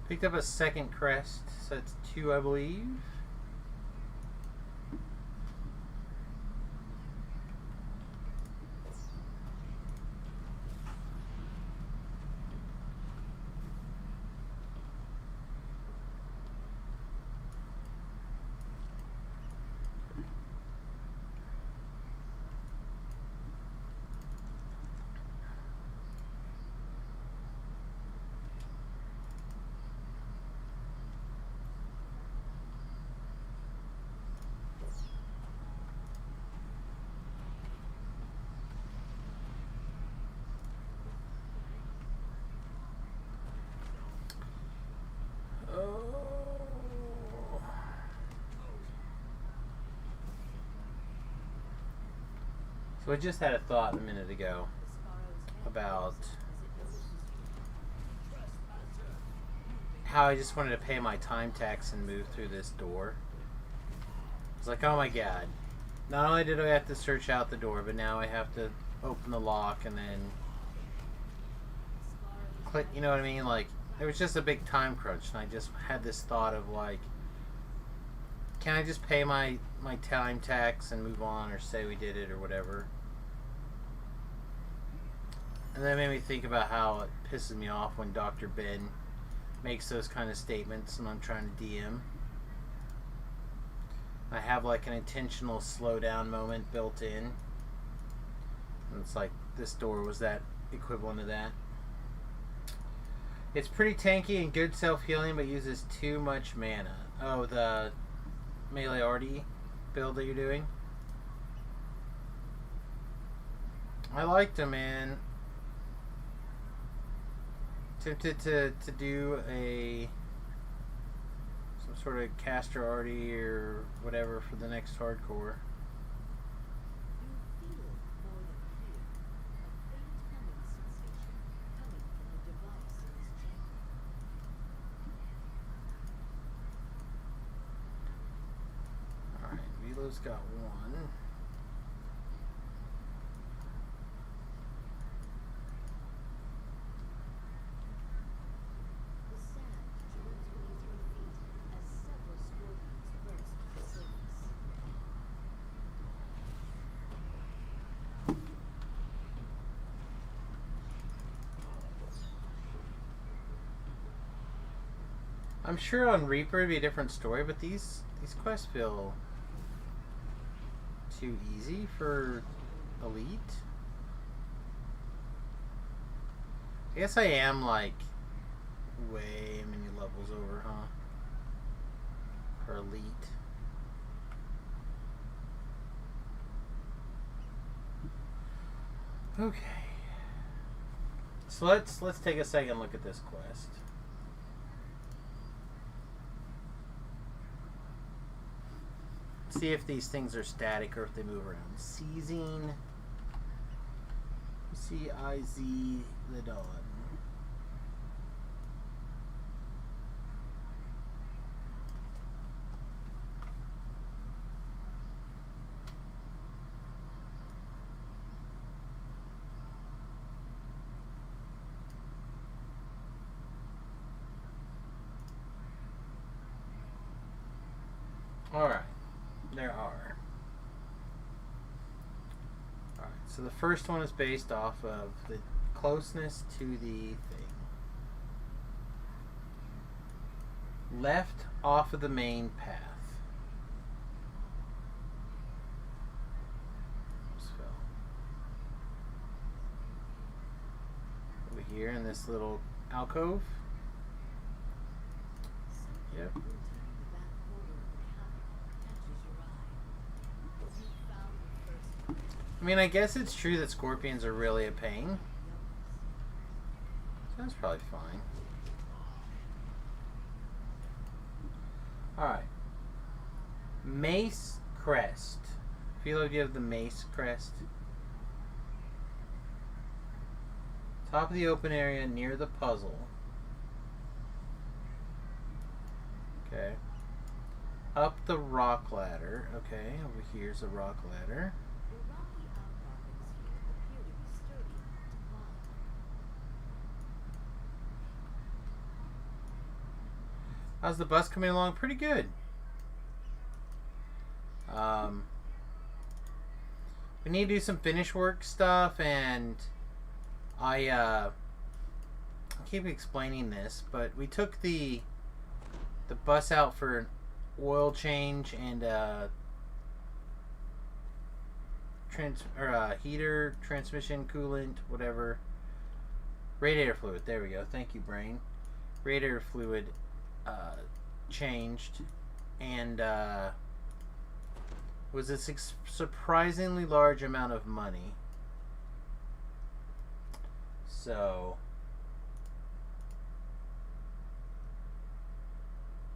Picked up a second crest, so that's 2, I believe. So I just had a thought a minute ago The sparrow's head about rises as it positions how I just wanted to pay my time tax and move through this door. It's like, oh my god. Not only did I have to search out the door, but now I have to open the lock and then click, you know what I mean? Like, it was just a big time crunch, and I just had this thought of like, can I just pay my time tax and move on, or say we did it or whatever? And that made me think about how it pisses me off when Dr. Ben makes those kind of statements and I'm trying to DM. I have like an intentional slowdown moment built in. And it's like, this door was that equivalent of that. It's pretty tanky and good self-healing, but uses too much mana. Oh, the melee arty build that you're doing? I liked him, man. Tempted to do some sort of caster arty or whatever for the next hardcore. You feel more than fear, a faint humming sensation coming from the device in his chamber. Alright, Velo's got one. The sand churns beneath your feet as several scorpions burst to the surface. I'm sure on Reaper it'd be a different story, but these quests feel too easy for Elite. I guess I am like way many levels over, huh? For Elite. Okay. So let's take a second look at this quest. See if these things are static or if they move around. Seizing CIZ the Dawn. Alright. There are. Alright, so the first one is based off of the closeness to the thing. Left off of the main path. Over here in this little alcove. Yep. I mean, I guess it's true that scorpions are really a pain. So that's probably fine. Alright. Mace Crest. Philo, do you have the Mace Crest? Top of the open area near the puzzle. Okay. Up the rock ladder. Okay, over here's a rock ladder. How's the bus coming along? Pretty good. We need to do some finish work stuff, and I keep explaining this, but we took the bus out for an oil change and heater, transmission, coolant, whatever. Radiator fluid. There we go. Thank you, brain. Radiator fluid changed, and was a surprisingly large amount of money. So,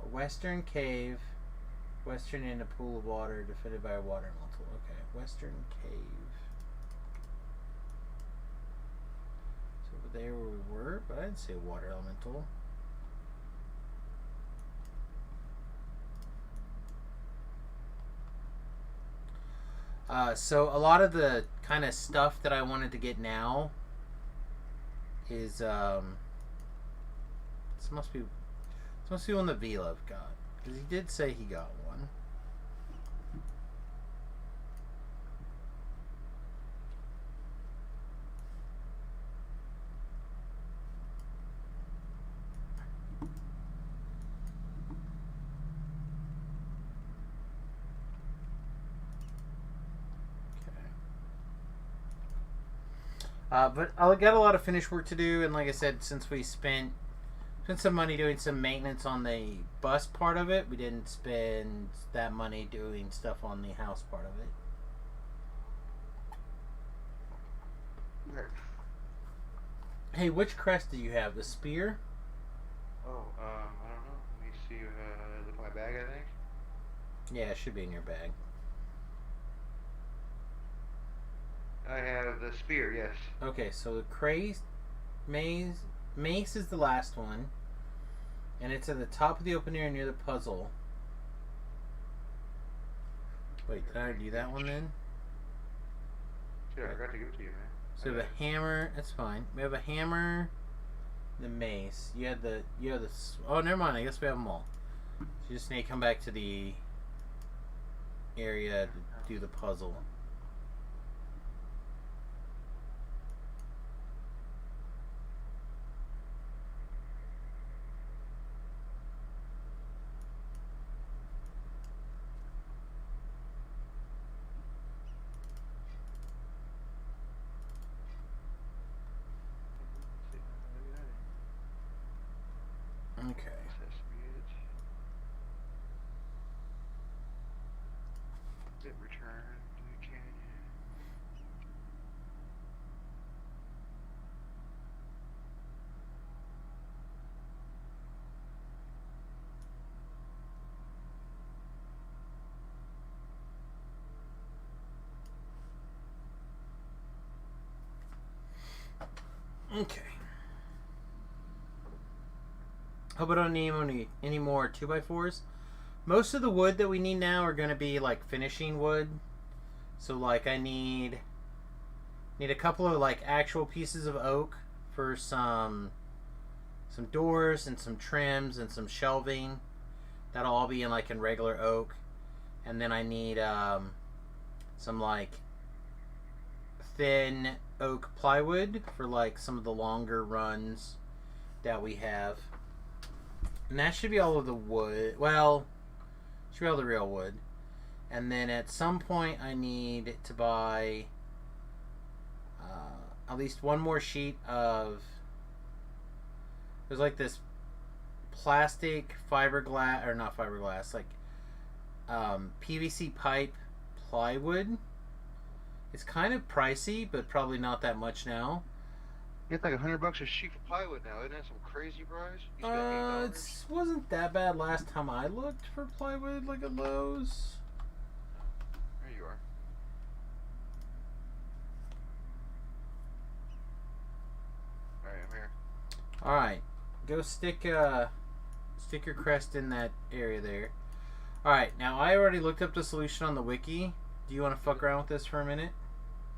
a western cave, western in a pool of water defended by a water elemental. Okay, western cave. So over there where we were, but I didn't see a water elemental. So a lot of the kind of stuff that I wanted to get now is this must be one that V-Love got, because he did say he got one. But I got a lot of finish work to do, and like I said, since we spent some money doing some maintenance on the bus part of it, we didn't spend that money doing stuff on the house part of it. Okay. Hey, which crest do you have? The spear? Oh, I don't know. Let me see. Look at my bag, I think. Yeah, it should be in your bag. I have the spear, yes. Okay, so the mace is the last one, and it's at the top of the open area near the puzzle. Wait, did I do that one then? Sure, I got to give it to you, man. So we have a hammer. That's fine. We have a hammer, the mace. You had the. Oh, never mind. I guess we have them all. So you just need to come back to the area to do the puzzle. Okay. Get returned to the canyon. Okay. Hope I don't need any more 2x4s. Most of the wood that we need now are going to be like finishing wood. So like I need a couple of like actual pieces of oak for some doors and some trims and some shelving. That'll all be in regular oak. And then I need some like thin oak plywood for like some of the longer runs that we have. And that should be all of the wood. Well, should be all the real wood. And then at some point I need to buy at least one more sheet of... There's like this plastic fiberglass, or not fiberglass, like PVC pipe plywood. It's kind of pricey, but probably not that much now. You get like $100 a sheet for plywood now. Isn't that some crazy price? You spent $8. It wasn't that bad last time I looked for plywood, like at Lowe's. There you are. Alright, I'm here. Alright. Go stick your crest in that area there. Alright, now I already looked up the solution on the wiki. Do you want to fuck around with this for a minute?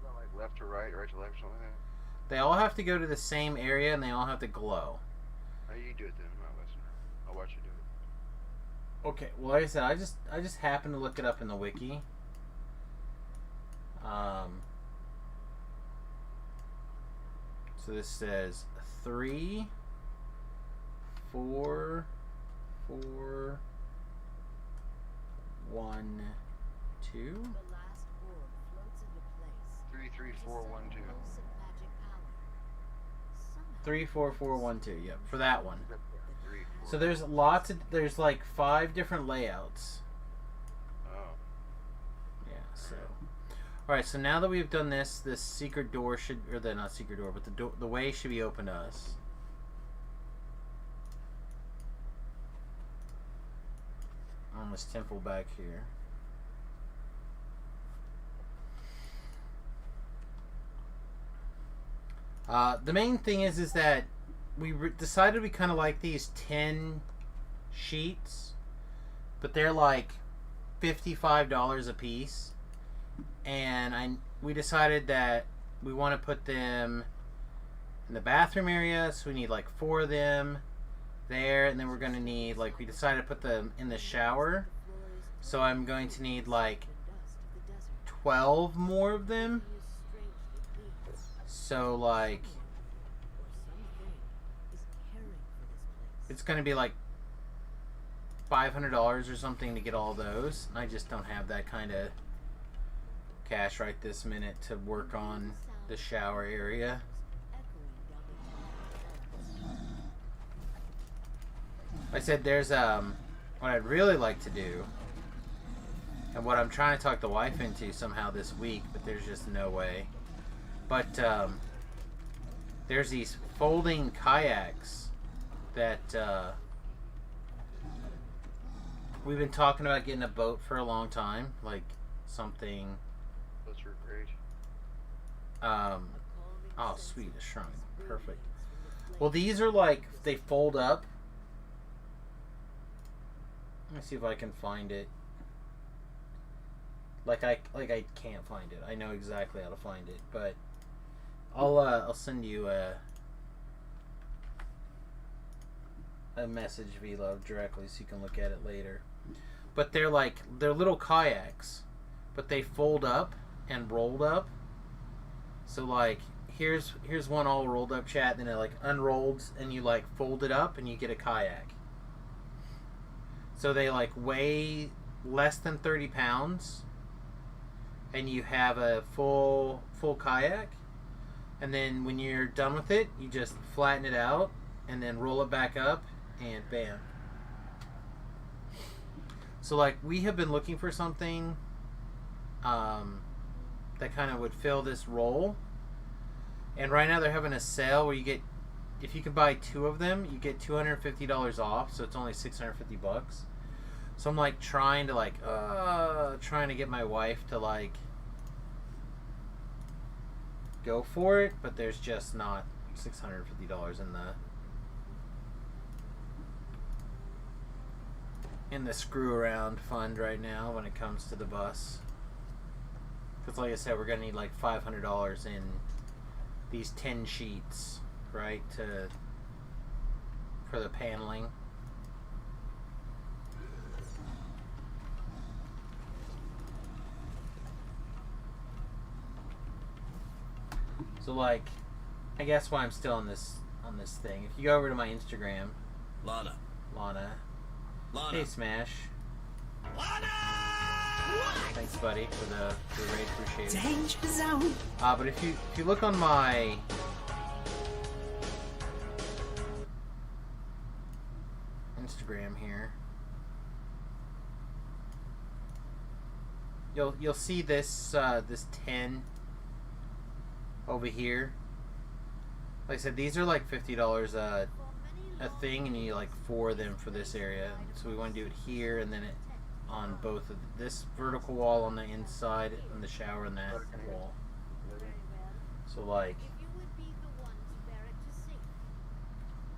Not like left to right, right to left, something like that. They all have to go to the same area and they all have to glow. How you do it then? I'm not listening. I'll watch you do it. Okay, well like I said, I just happened to look it up in the wiki. So this says 3, 4, 4, 1, 2. The last orb floats into place. 3, 3, 4, 1, 2. 3, 4, 4, 1, 2. Yep, for that one. 3, 4. So there's like 5 different layouts. Oh. Yeah. So. All right. So now that we've done this secret door should, or the not secret door, but the way should be open to us. On this temple back here. The main thing is that we decided we kind of like these 10 sheets, but they're like $55 a piece, and we decided that we want to put them in the bathroom area, so we need like 4 of them there, and then we're going to need, like, we decided to put them in the shower, so I'm going to need like 12 more of them. So like it's going to be like $500 or something to get all those. I just don't have that kind of cash right this minute to work on the shower area. I said there's what I'd really like to do, and what I'm trying to talk the wife into somehow this week, but there's just no way. But there's these folding kayaks that we've been talking about getting a boat for a long time, like something. Those are great. Oh, sweet, a shrine, perfect. Well, these are like, they fold up. Let me see if I can find it. Like I can't find it. I know exactly how to find it, but I'll send you a message, V-Love, directly so you can look at it later. But they're little kayaks, but they fold up and rolled up. So like here's one all rolled up, chat, then it like unrolls and you like fold it up and you get a kayak. So they like weigh less than 30 pounds, and you have a full kayak. And then when you're done with it, you just flatten it out and then roll it back up, and bam. So like we have been looking for something that kind of would fill this roll. And right now they're having a sale where you get, if you can buy 2 of them, you get $250 off, so it's only $650. So I'm like trying to get my wife to like go for it, but there's just not $650 in the screw around fund right now when it comes to the bus. Because like I said, we're gonna need like $500 in these 10 sheets, right, for the paneling. So like, I guess why I'm still on this thing. If you go over to my Instagram, Lana. Hey Smash. Lana! Thanks, buddy, for the raid. Appreciate it. Danger zone. But if you look on my Instagram here, you'll see this this 10 over here. Like I said, these are like $50 a thing, and you need like 4 of them for this area. So we want to do it here, and then it on both of this vertical wall on the inside, and the shower and that wall. So like,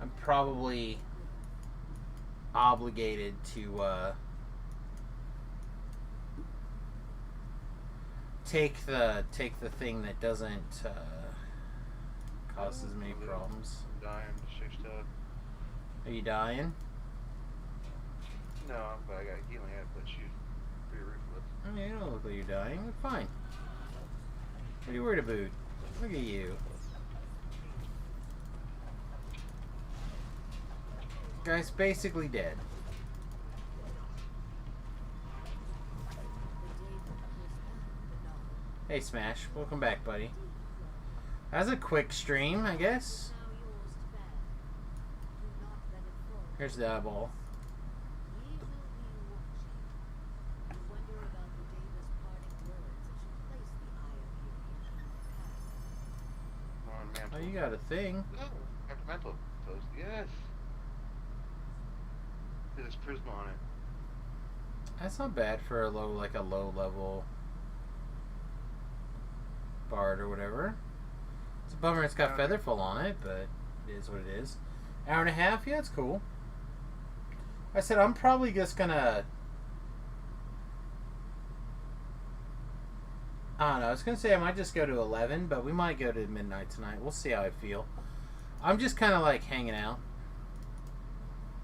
I'm probably obligated to take the thing that doesn't cause as many problems. I'm dying, fixed up. Are you dying? No, but I got healing up, but she's pretty ruthless. I mean, you don't look like you're dying. You're fine. What are you worried about? Look at you. Guy's basically dead. Hey Smash, welcome back, buddy. That's a quick stream, I guess. Here's the eyeball. Oh, you got a thing. No, after mental toast, yes. There's Prisma on it. That's not bad for a low level bard or whatever. It's a bummer it's got Featherfall on it, but it is what it is. Hour and a half, yeah, it's cool. I said I'm probably just gonna I don't know. I was going to say I might just go to 11, but we might go to midnight tonight. We'll see how I feel. I'm just kind of like hanging out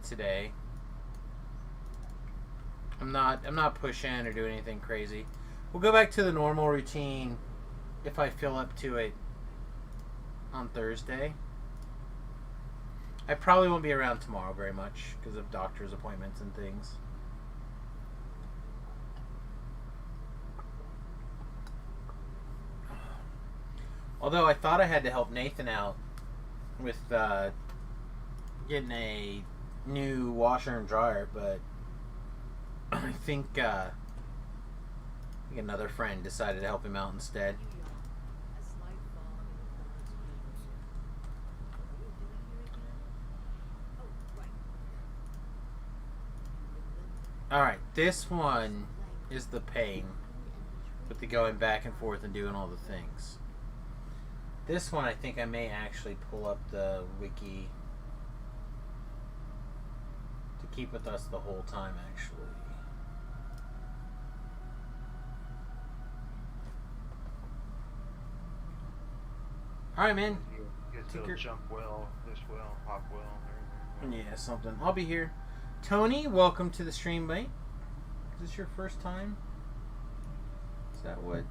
today. I'm not pushing or doing anything crazy. We'll go back to the normal routine if I feel up to it on Thursday. I probably won't be around tomorrow very much because of doctor's appointments and things. Although I thought I had to help Nathan out with getting a new washer and dryer, but I think another friend decided to help him out instead. Alright, this one is the pain with the going back and forth and doing all the things. This one I think I may actually pull up the wiki to keep with us the whole time actually. Alright, man. You guys Take build your- jump well, this well, hop well, everything. Yeah, something. I'll be here. Tony, welcome to the stream, mate. Is this your first time? Is that what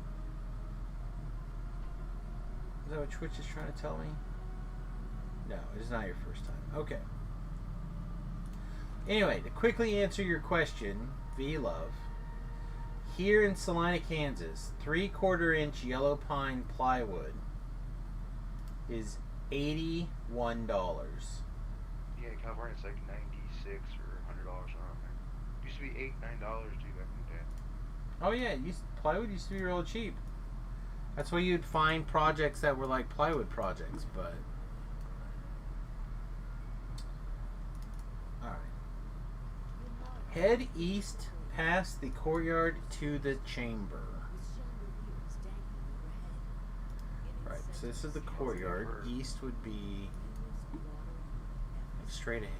Twitch is trying to tell me? No, it is not your first time. Okay. Anyway, to quickly answer your question, V-Love. Here in Salina, Kansas, 3/4 inch yellow pine plywood is $81. Yeah, in California it's like 96 or $100 around there. Used to be $8-9 dude back in the day. Oh yeah, plywood used to be real cheap. That's why you'd find projects that were like plywood projects, but alright. Head east past the courtyard to the chamber. Right, so this is the courtyard. East would be like straight ahead.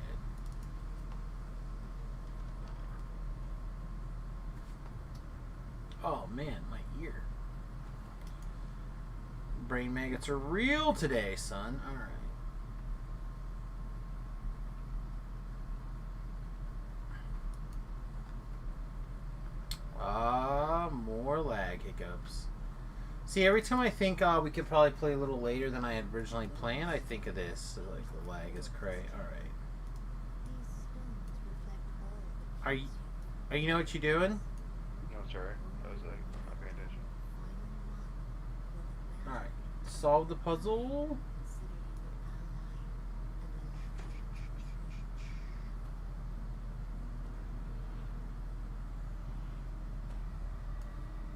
Oh man, my ear. Brain maggots are real today, son. Alright. More lag hiccups. See, every time I think we could probably play a little later than I had originally planned, I think of this. So, like, the lag is cray. Alright. Are you know what you're doing? No, it's alright. I was like, not paying attention. Alright. Solve the puzzle.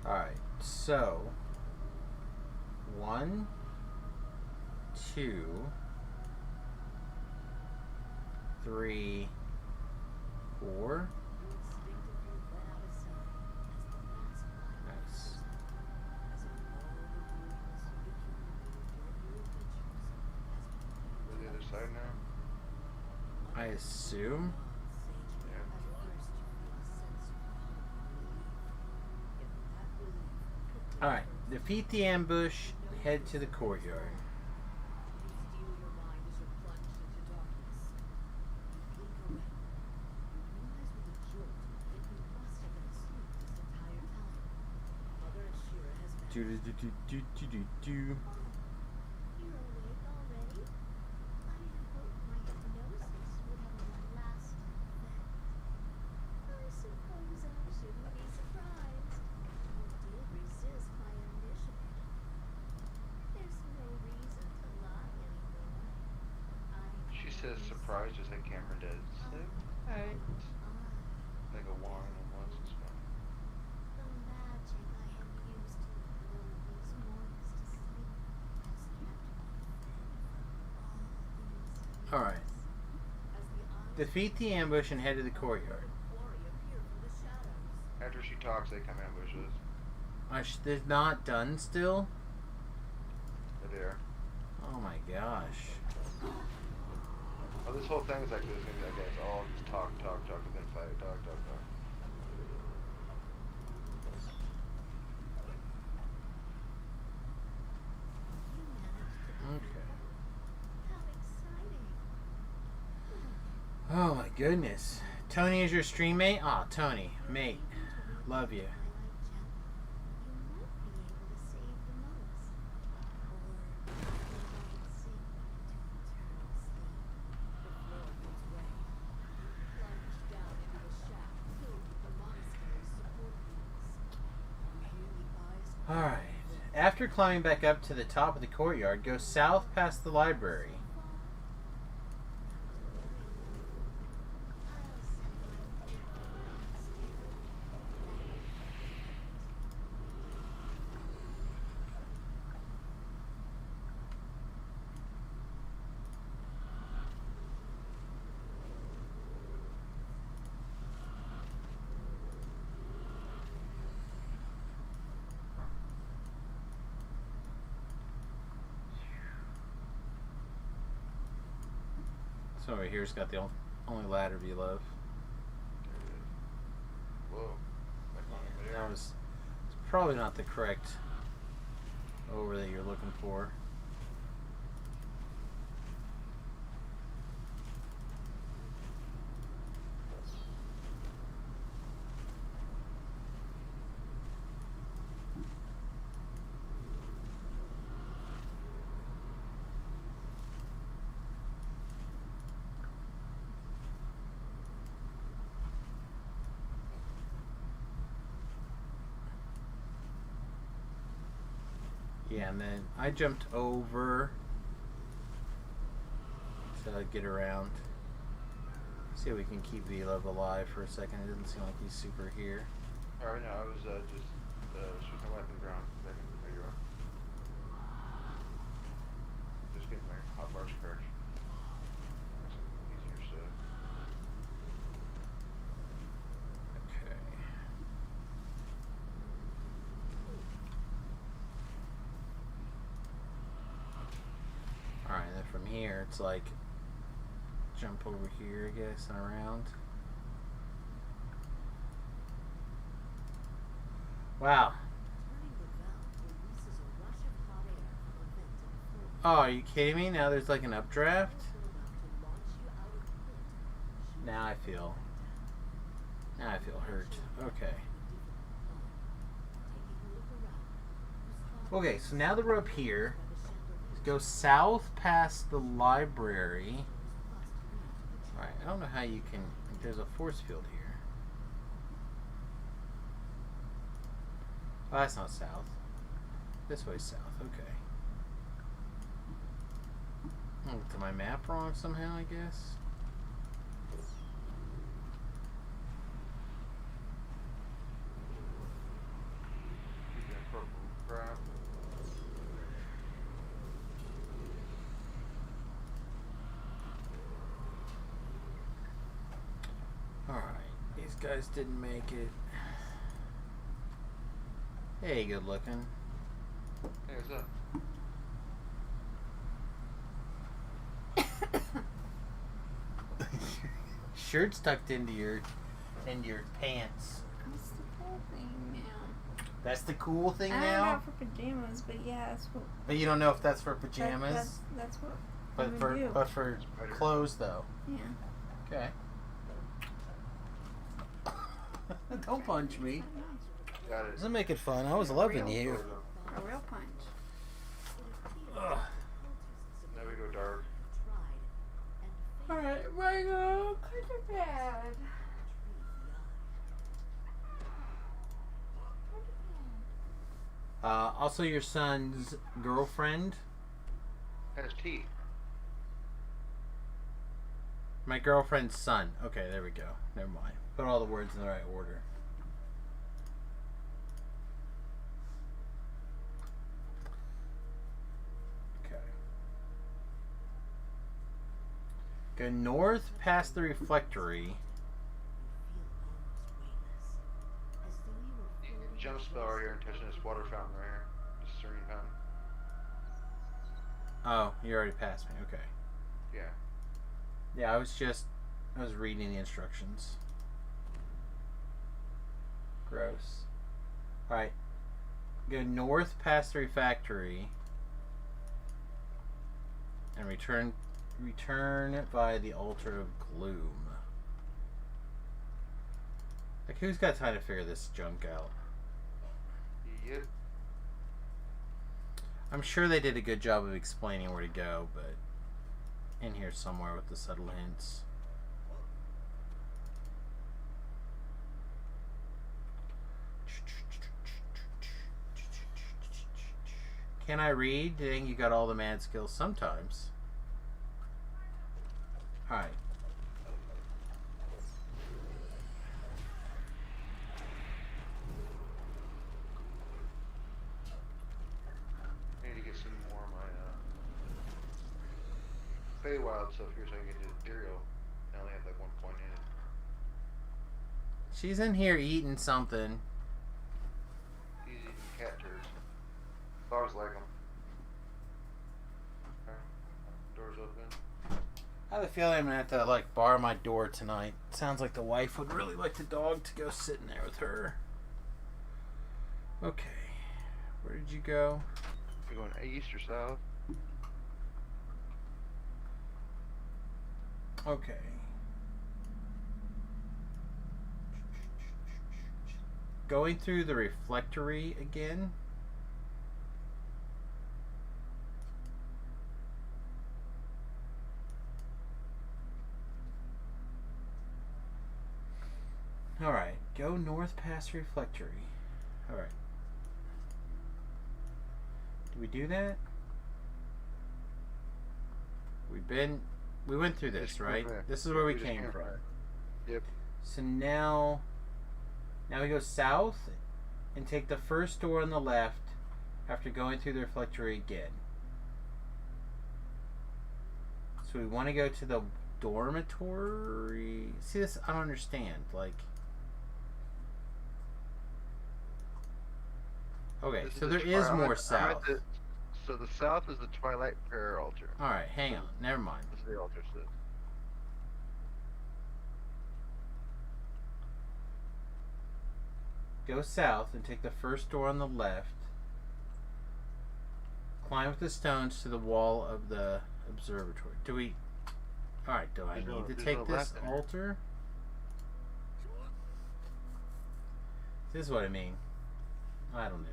Alright, so 1, 2, 3, 4. Nice. Go to the other side now. I assume. Yeah. Alright, defeat the ambush, head to the courtyard. Do do do do do do do. You're awake already? I had hoped my hypnosis would have a lasting effect. I suppose I shouldn't be surprised. You did resist my initiative. There's no reason to lie anymore. She says surprised just like Cameron does. Alright. Like a wine almost. It's fun. The magic I have used to lull these mortals to sleep has kept me fed for all these years. Alright. As the eyes Defeat the ambush and head to the courtyard. of the quarry appear from the shadows. After she talks, they come ambush us. They're not done still? They're there. Oh my gosh. Oh, this whole thing is like this. It's gonna be like that. It's all just talk, and then fight. Talk. goodness. Tony is your stream mate? Aw, Tony, mate. Love you. Alright. After climbing back up to the top of the courtyard, go south past the library. So over here's got the only ladder we love. Whoa. That was probably not the correct over that you're looking for. Yeah, and then I jumped over to get around. See if we can keep V-Love alive for a second. It doesn't seem like he's super here. Alright, no, I was just shooting my weapon ground. There you are. Just getting my hot bars correct. Easier stuff. Okay. Alright, then from here, it's like jump over here, I guess, and around. Wow. Oh, are you kidding me? Now there's like an updraft? Now I feel hurt. Okay. Okay, so now that we're up here, go south past the library. Alright, I don't know how you can... There's a force field here. Oh, that's not south. This way's south, okay. I looked at my map wrong somehow, I guess. Alright, these guys didn't make it. Hey, good looking. Hey, what's up? Shirt's tucked into your pants. That's the cool thing now. That's the cool thing I now? don't know for pajamas, but yeah, that's what. But you don't know if that's for pajamas? That's what. But I'm for gonna do. but for clothes though. Yeah. Okay. Don't punch me. Got it. Doesn't make it fun. I was loving you. A real punch. Ugh. Now we go dark. Alright, we're gonna go to bed. Also, your son's girlfriend. Has teeth. My girlfriend's son. Okay, there we go. Never mind. Put all the words in the right order. Okay. Go north past the reflectory. Jump spell right here and touching this water fountain right here. This serene fountain. Oh, you already passed me. Okay. Yeah. Yeah, I was reading the instructions. Gross. Alright. Go north past the refectory. And return via the altar of gloom. Like, who's got time to figure this junk out? Yep. I'm sure they did a good job of explaining where to go, but in here somewhere with the subtle hints. Can I read? Dang, you got all the mad skills sometimes. Alright. I need to get some more of my Feywild stuff here so I can get to Ethereal. I only have like 1 point in it. She's in here eating something. He's eating cat turds. Dogs like them. Doors open. I have a feeling I'm gonna have to like bar my door tonight. Sounds like the wife would really like the dog to go sit in there with her. Okay, where did you go? You're going east or south? Okay. Going through the reflectory again. Alright, go north past reflectory. Alright. Did we do that? We went through this, right? This is where we came from. Yep. So now we go south and take the first door on the left after going through the reflectory again. So we want to go to the dormitory. See this? I don't understand. Like, okay, This so the there is I'm more at south. So the south is the Twilight Prayer Altar. All right, hang on. Never mind. This is the altar says. Go south and take the first door on the left. Climb with the stones to the wall of the observatory. Do we... Alright, do I There's no- need to there's take no this left in here. altar? This is what I mean. I don't even know.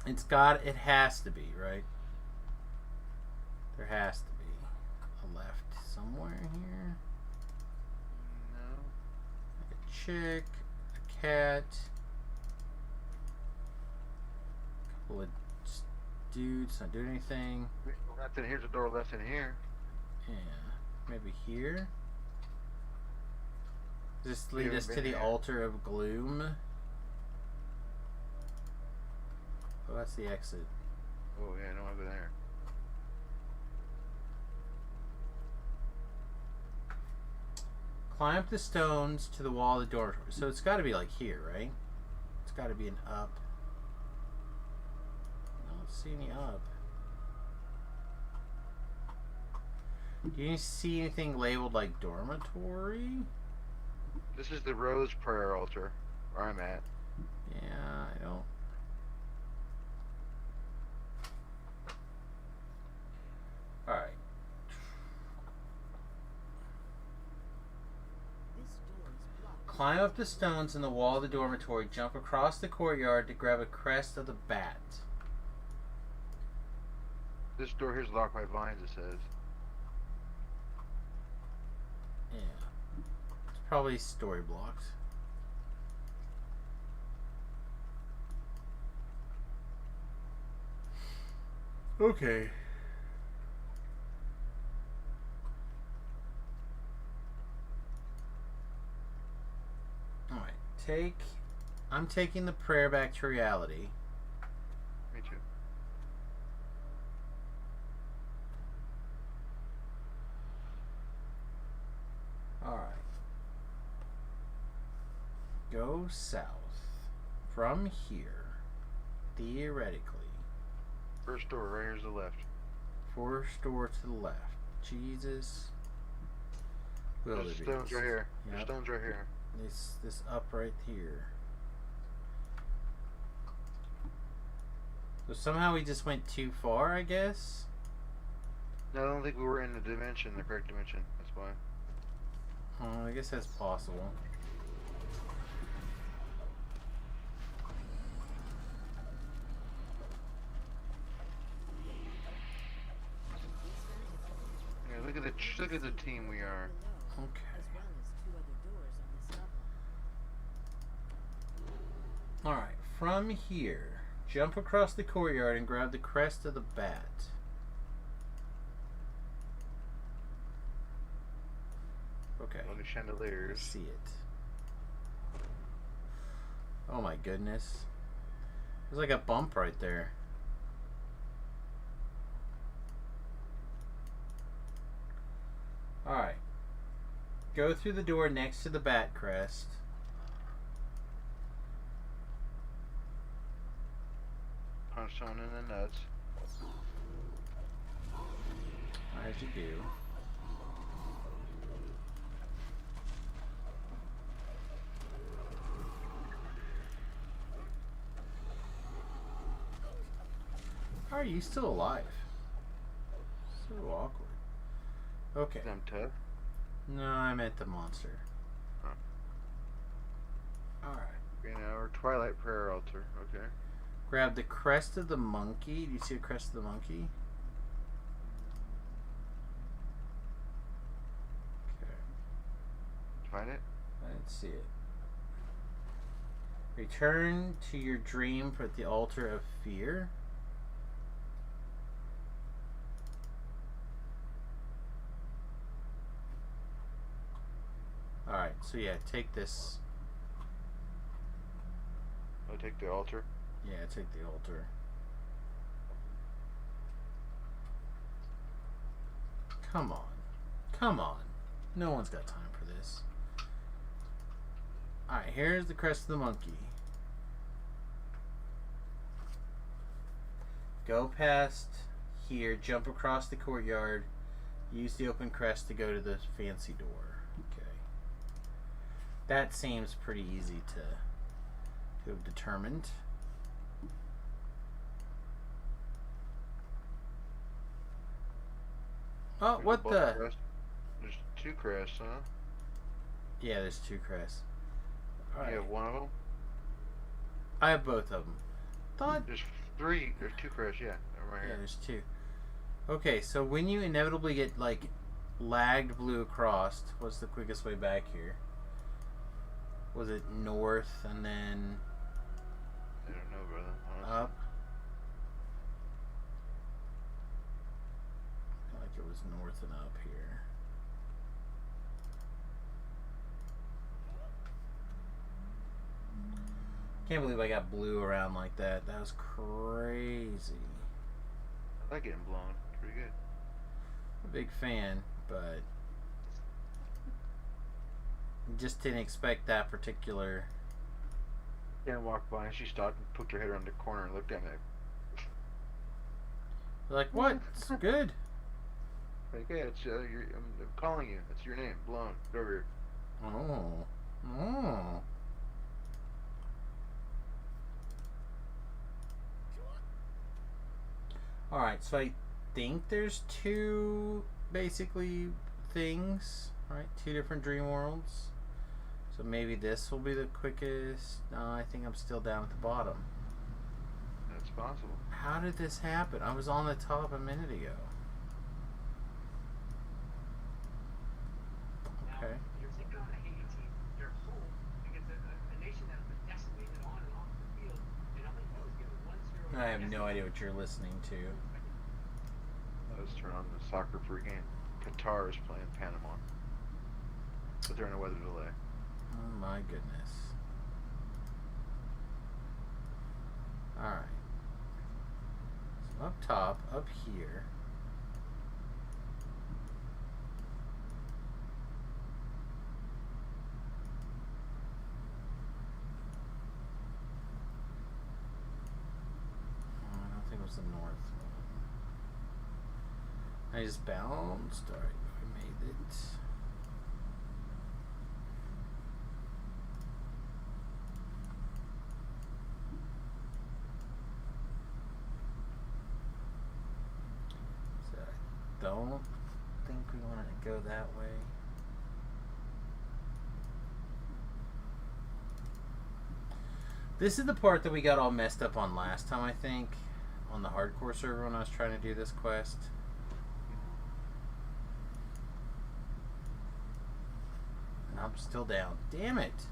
It has to be, right? There has to be a left somewhere here. No. Like a chick, a cat, a couple of dudes not doing anything. Left in here's a door left in here. Yeah, maybe here. Does this lead haven't us to been the here. altar of gloom? Oh, that's the exit. Oh yeah, no, I've been there. Climb up the stones to the wall of the dormitory. So it's got to be like here, right? It's got to be an up. I don't see any up. Do you see anything labeled like dormitory? This is the Rose Prayer Altar, where I'm at. Yeah, I don't. Alright. Climb up the stones in the wall of the dormitory, jump across the courtyard to grab a crest of the bat. This door here's locked by vines, it says. Yeah. It's probably story blocks. Okay. Alright, I'm taking the prayer back to reality. Me too. Alright. Go south. From here, theoretically, First door right here's the left. first door to the left. Jesus. There's Wildebeest. stones right here. There's Yep. stones right here. This up right here. So somehow we just went too far, I guess. No, I don't think we were in the dimension, the correct dimension. That's why. I guess that's possible. Yeah, look at the team we are. Okay. Alright, from here, jump across the courtyard and grab the crest of the bat. Okay. On the I chandeliers. see it. Oh my goodness. There's like a bump right there. Alright. Go through the door next to the bat crest. Punch someone in the nuts. As you do. How are you still alive? So awkward. Okay. I'm tough. No, I meant the monster. Huh. Alright. Green hour. Twilight prayer altar. Okay. Grab the crest of the monkey. Do you see the crest of the monkey? Okay. Find it. I didn't see it. Return to your dream at the altar of fear. Alright, so yeah, take this. I'll take the altar. Yeah, take the altar. Come on. Come on. No one's got time for this. Alright, here's the crest of the monkey. Go past here, jump across the courtyard, use the open crest to go to the fancy door. Okay. That seems pretty easy to have determined. Oh, There's what a bulk the? crest. There's 2 crests, huh? Yeah, there's 2 crests. Alright. You have one of them? I have both of them. Thought. There's 3. There's 2 crests, yeah. They're right Yeah, here. there's 2. Okay, so when you inevitably get like lagged blue across, what's the quickest way back here? Was it north and then I don't know, brother. Honestly. up? I feel like it was north and up here. Can't believe I got blue around like that. That was crazy. I like getting blown. Pretty good. A big fan, but just didn't expect that particular. Dan walked by and she stopped and poked her head around the corner and looked at me. Like, what? It's good. Like, yeah, it's, I'm calling you. That's your name. Blown. Get over here. Oh. Oh. Alright, so I think there's 2 basically things, right? 2 different dream worlds. So maybe this will be the quickest. No, I think I'm still down at the bottom. That's possible. How did this happen? I was on the top a minute ago. Okay. You're taking on a Haiti, your home, against a nation that has been decimated on and off the field, and all they do is give a 1-0. I have no idea what you're listening to. Let's turn on the soccer pregame. Qatar is playing Panama. But they're in a weather delay. Oh my goodness. Alright. So up top, up here. I don't think it was the north one. I just bounced. Alright, I made it. So I don't think we want to go that way. This is the part that we got all messed up on last time, I think. On the hardcore server when I was trying to do this quest. And I'm still down. Damn it!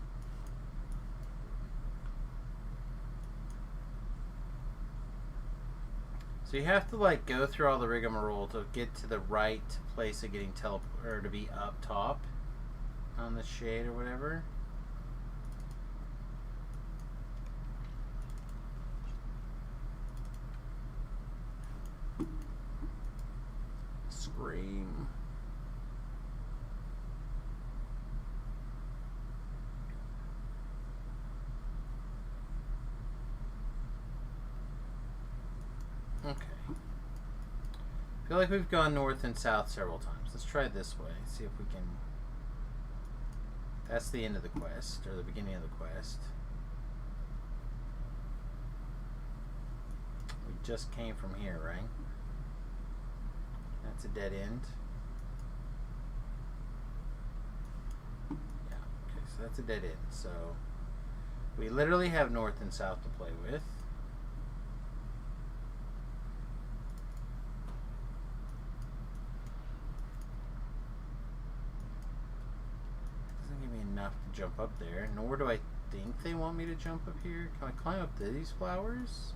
So you have to like go through all the rigmarole to get to the right place of getting or to be up top on the shade or whatever. Scream. Okay. I feel like we've gone north and south several times. Let's try it this way. See if we can... That's the end of the quest, or the beginning of the quest. We just came from here, right? That's a dead end. Yeah, okay, so that's a dead end. So we literally have north and south to play with. Doesn't give me enough to jump up there, nor do I think they want me to jump up here. Can I climb up these flowers?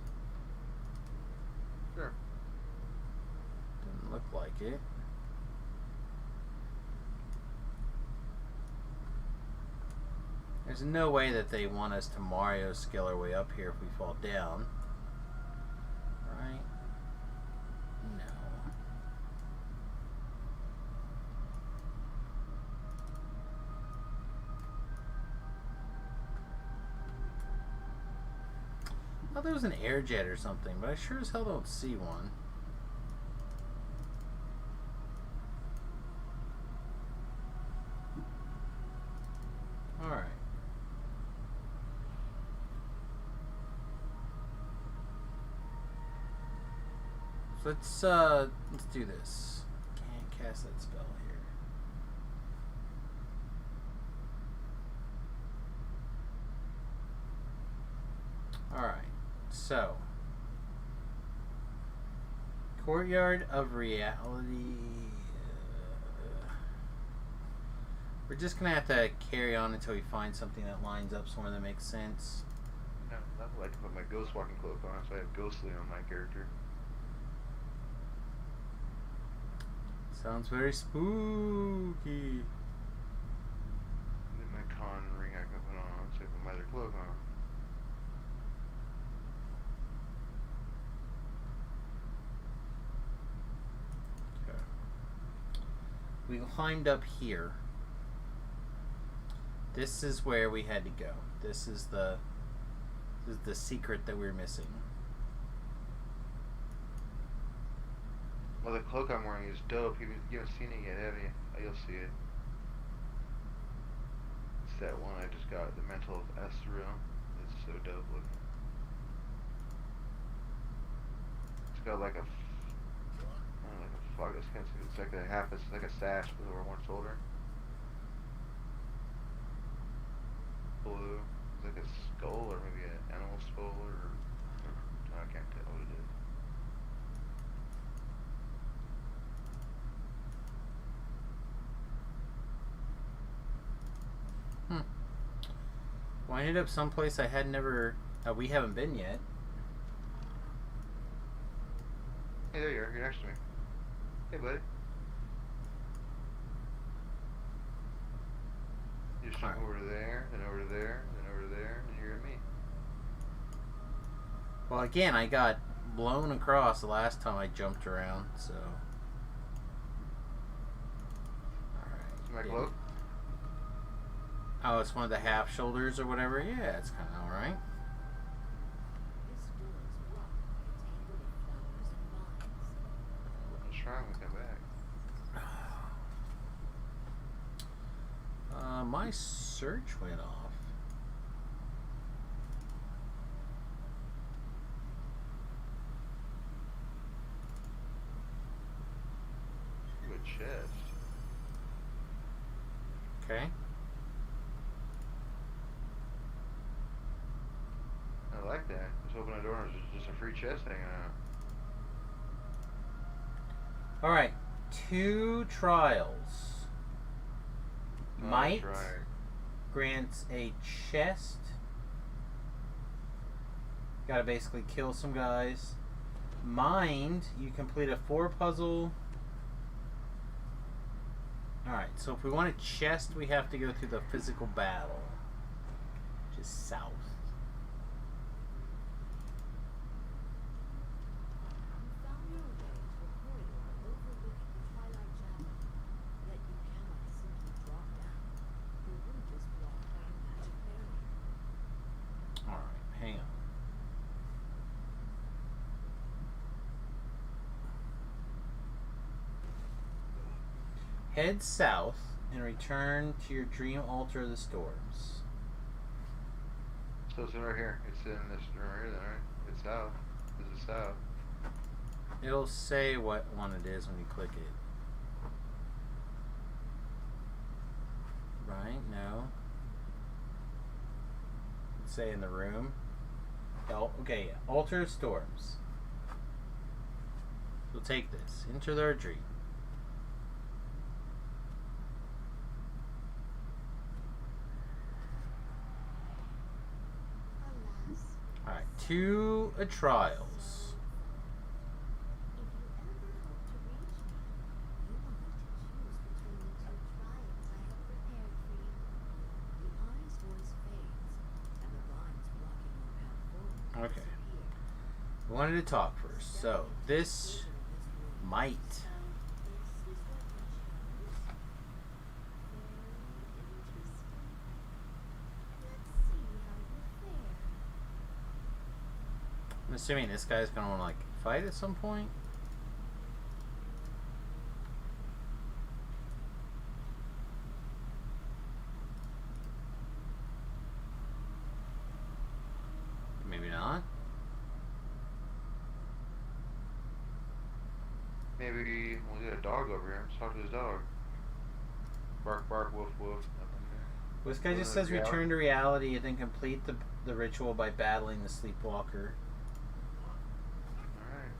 Sure. Doesn't look like it. There's no way that they want us to Mario skill our way up here if we fall down. Right? No. I thought there was an air jet or something, but I sure as hell don't see one. Alright. So let's do this. Can't cast that spell here. Alright, so Courtyard of Reality. We're just gonna have to carry on until we find something that lines up somewhere that makes sense. No, I like to put my ghost walking cloak on, so I have ghostly on my character. Sounds very spooky. And then my con ring I can put on, so I put my other cloak on. Okay. We climbed up here. This is where we had to go. This is the secret that we're missing. Well, the cloak I'm wearing is dope. You haven't seen it yet, have you? Oh, you'll see it. It's that one I just got, the Mantle of Esthriel. It's so dope looking. It's got like a, I don't know, like a fog. It's like a half. It's like a sash with over one shoulder. Blue. It's like a skull or maybe an animal skull or I can't tell what it is. Well, I ended up someplace I had never... we haven't been yet. Hey, there you are. You're next to me. Hey, buddy. You just jump over to there, then over to there, then over to there, and you're at me. Well, again, I got blown across the last time I jumped around, so... Alright. See my cloak? Oh, it's one of the half shoulders or whatever? Yeah, it's kind of alright. This door is blocked by a tangle of flowers and vines. Looking strong, we come back. My search went off. Good chest. Okay. like that. Just open the door and there's just a free chest hanging out. Alright, 2 trials. Oh, Might that's right. grants a chest. Gotta basically kill some guys. Mind, you complete a 4 puzzle. Alright, so if we want a chest, we have to go through the physical battle, which is south. You found your way to a corridor overlooking the Twilight Chapel, yet you cannot simply drop down. The route is blocked by a magic barrier. Alright, hang on. Head south and return to your dream altar of the storms. So it's right here. It's in this room right here, then, right? It's south. This is south. It'll say what one it is when you click it. Right? No. It'll say in the room. Oh, okay, yeah. Altar of Storms. We'll take this. Enter their dream. Alas, Alright, 2 trials. if you ever hope to reach me, you will need to choose between the 2 trials I have prepared for you. The eye's voice fades, and the vines blocking your path forward Okay. disappear. We wanted to talk first. So, this might. So, this is what you chose? Very interesting. Let's see how you fare. I'm assuming this guy's gonna want to, like, fight at some point. Maybe not. Maybe we'll get a dog over here. Let's talk to his dog. Bark, bark, woof, woof. Nothing there. This guy just says return to reality and then complete the ritual by battling the sleepwalker. Alright.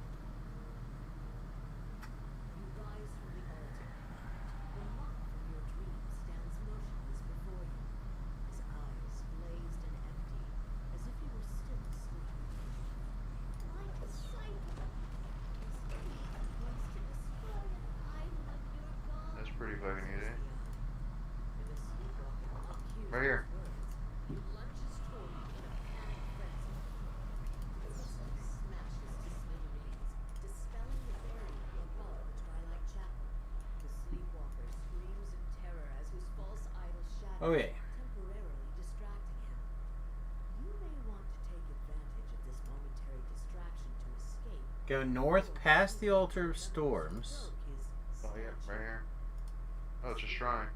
You rise from the altar. The monk from your dream stands motionless before you, his eyes glazed and empty, as if he were still asleep. Like a psycho, his greed wants to destroy an idol of your god. That's pretty fucking easy. With a sleepwalking monk hears Right here. his words, he lunges toward you in a panic frenzy. The pistol smashes to smithereens, dispelling the barrier above the Twilight Chapel. The sleepwalker screams in terror as his false idol shatters, Okay. temporarily distracting him. You may want to take advantage of this momentary distraction to escape. Go north past the altar of storms. Oh, yeah, right here. Oh, it's a shrine.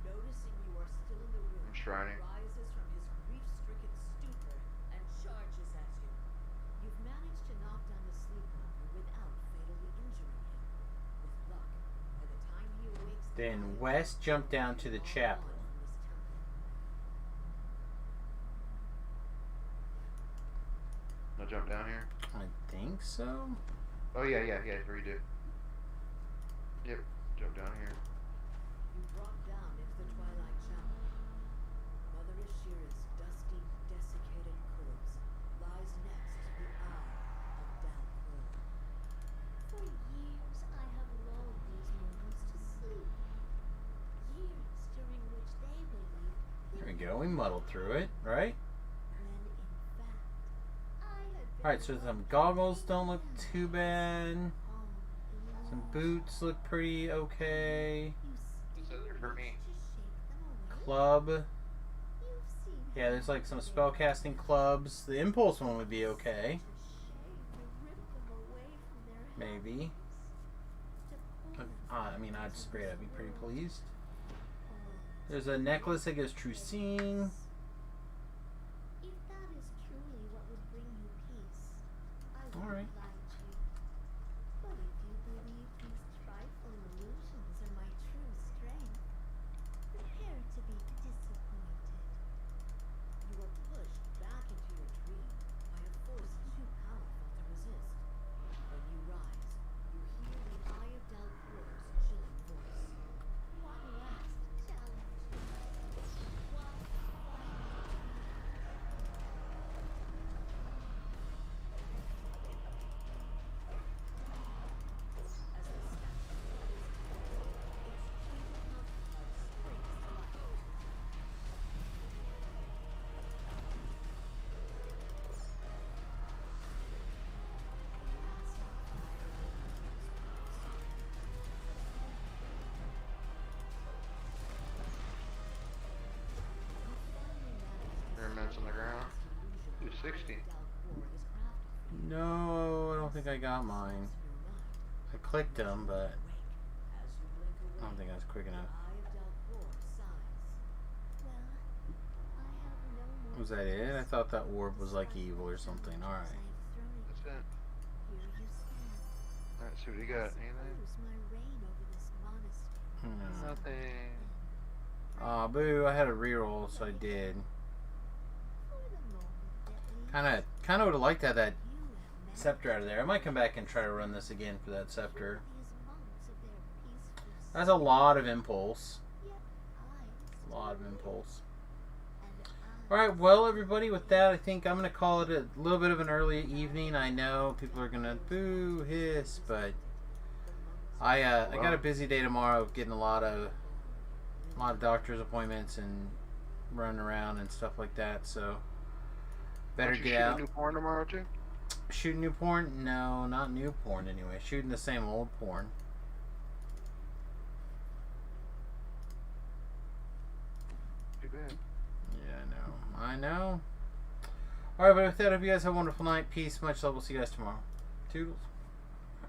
Noticing you are still in the room, I'm shrining. rises from his grief-stricken stupor and charges at you. You've managed to knock down the sleepwalker without fatally injuring him. With luck, by the time he awakes, the Then body west, jump down to the will be chapel. gone from his temple. I'll jump down here. I think so. Oh, yeah, redo. Yep, jump down here. You drop down into the Twilight Chapel. Mother Ashira's dusty, desiccated corpse lies next to the eye of Dalquil. For years I have lulled these mortals to sleep. Years during which they believed There we go. We muddled through it, right? when in fact I had been Alright, so some goggles don't look too bad. Some boots look pretty okay. For me. Club. Yeah, there's like some spellcasting clubs. The impulse one would be okay. Maybe. I mean, I'd be pretty pleased. There's a necklace that gives true seeing. If that is truly what would bring you peace, I would Alright. oblige you. But if you believe these trifling illusions are my true strength, prepare to be disappointed. You are pushed back into your dream by a 60. No, I don't think I got mine. I clicked them, but I don't think I was quick enough. Was that it? I thought that orb was like evil or something. Alright. That's it. Alright, see what you got. Anything? Nothing. Aw, boo, I had a reroll, so I did. Kinda would have liked to have that scepter out of there. I might come back and try to run this again for that scepter. That's a lot of impulse. A lot of impulse. Alright, well, everybody, with that, I think I'm going to call it a little bit of an early evening. I know people are going to boo, hiss, but I got a busy day tomorrow getting a lot of doctor's appointments and running around and stuff like that, so better get out. New porn tomorrow, too? Shooting new porn? No, not new porn anyway. Shooting the same old porn. Too bad. Yeah, I know. Alright, but with that, I hope you guys have a wonderful night. Peace, much love. We'll see you guys tomorrow. Toodles.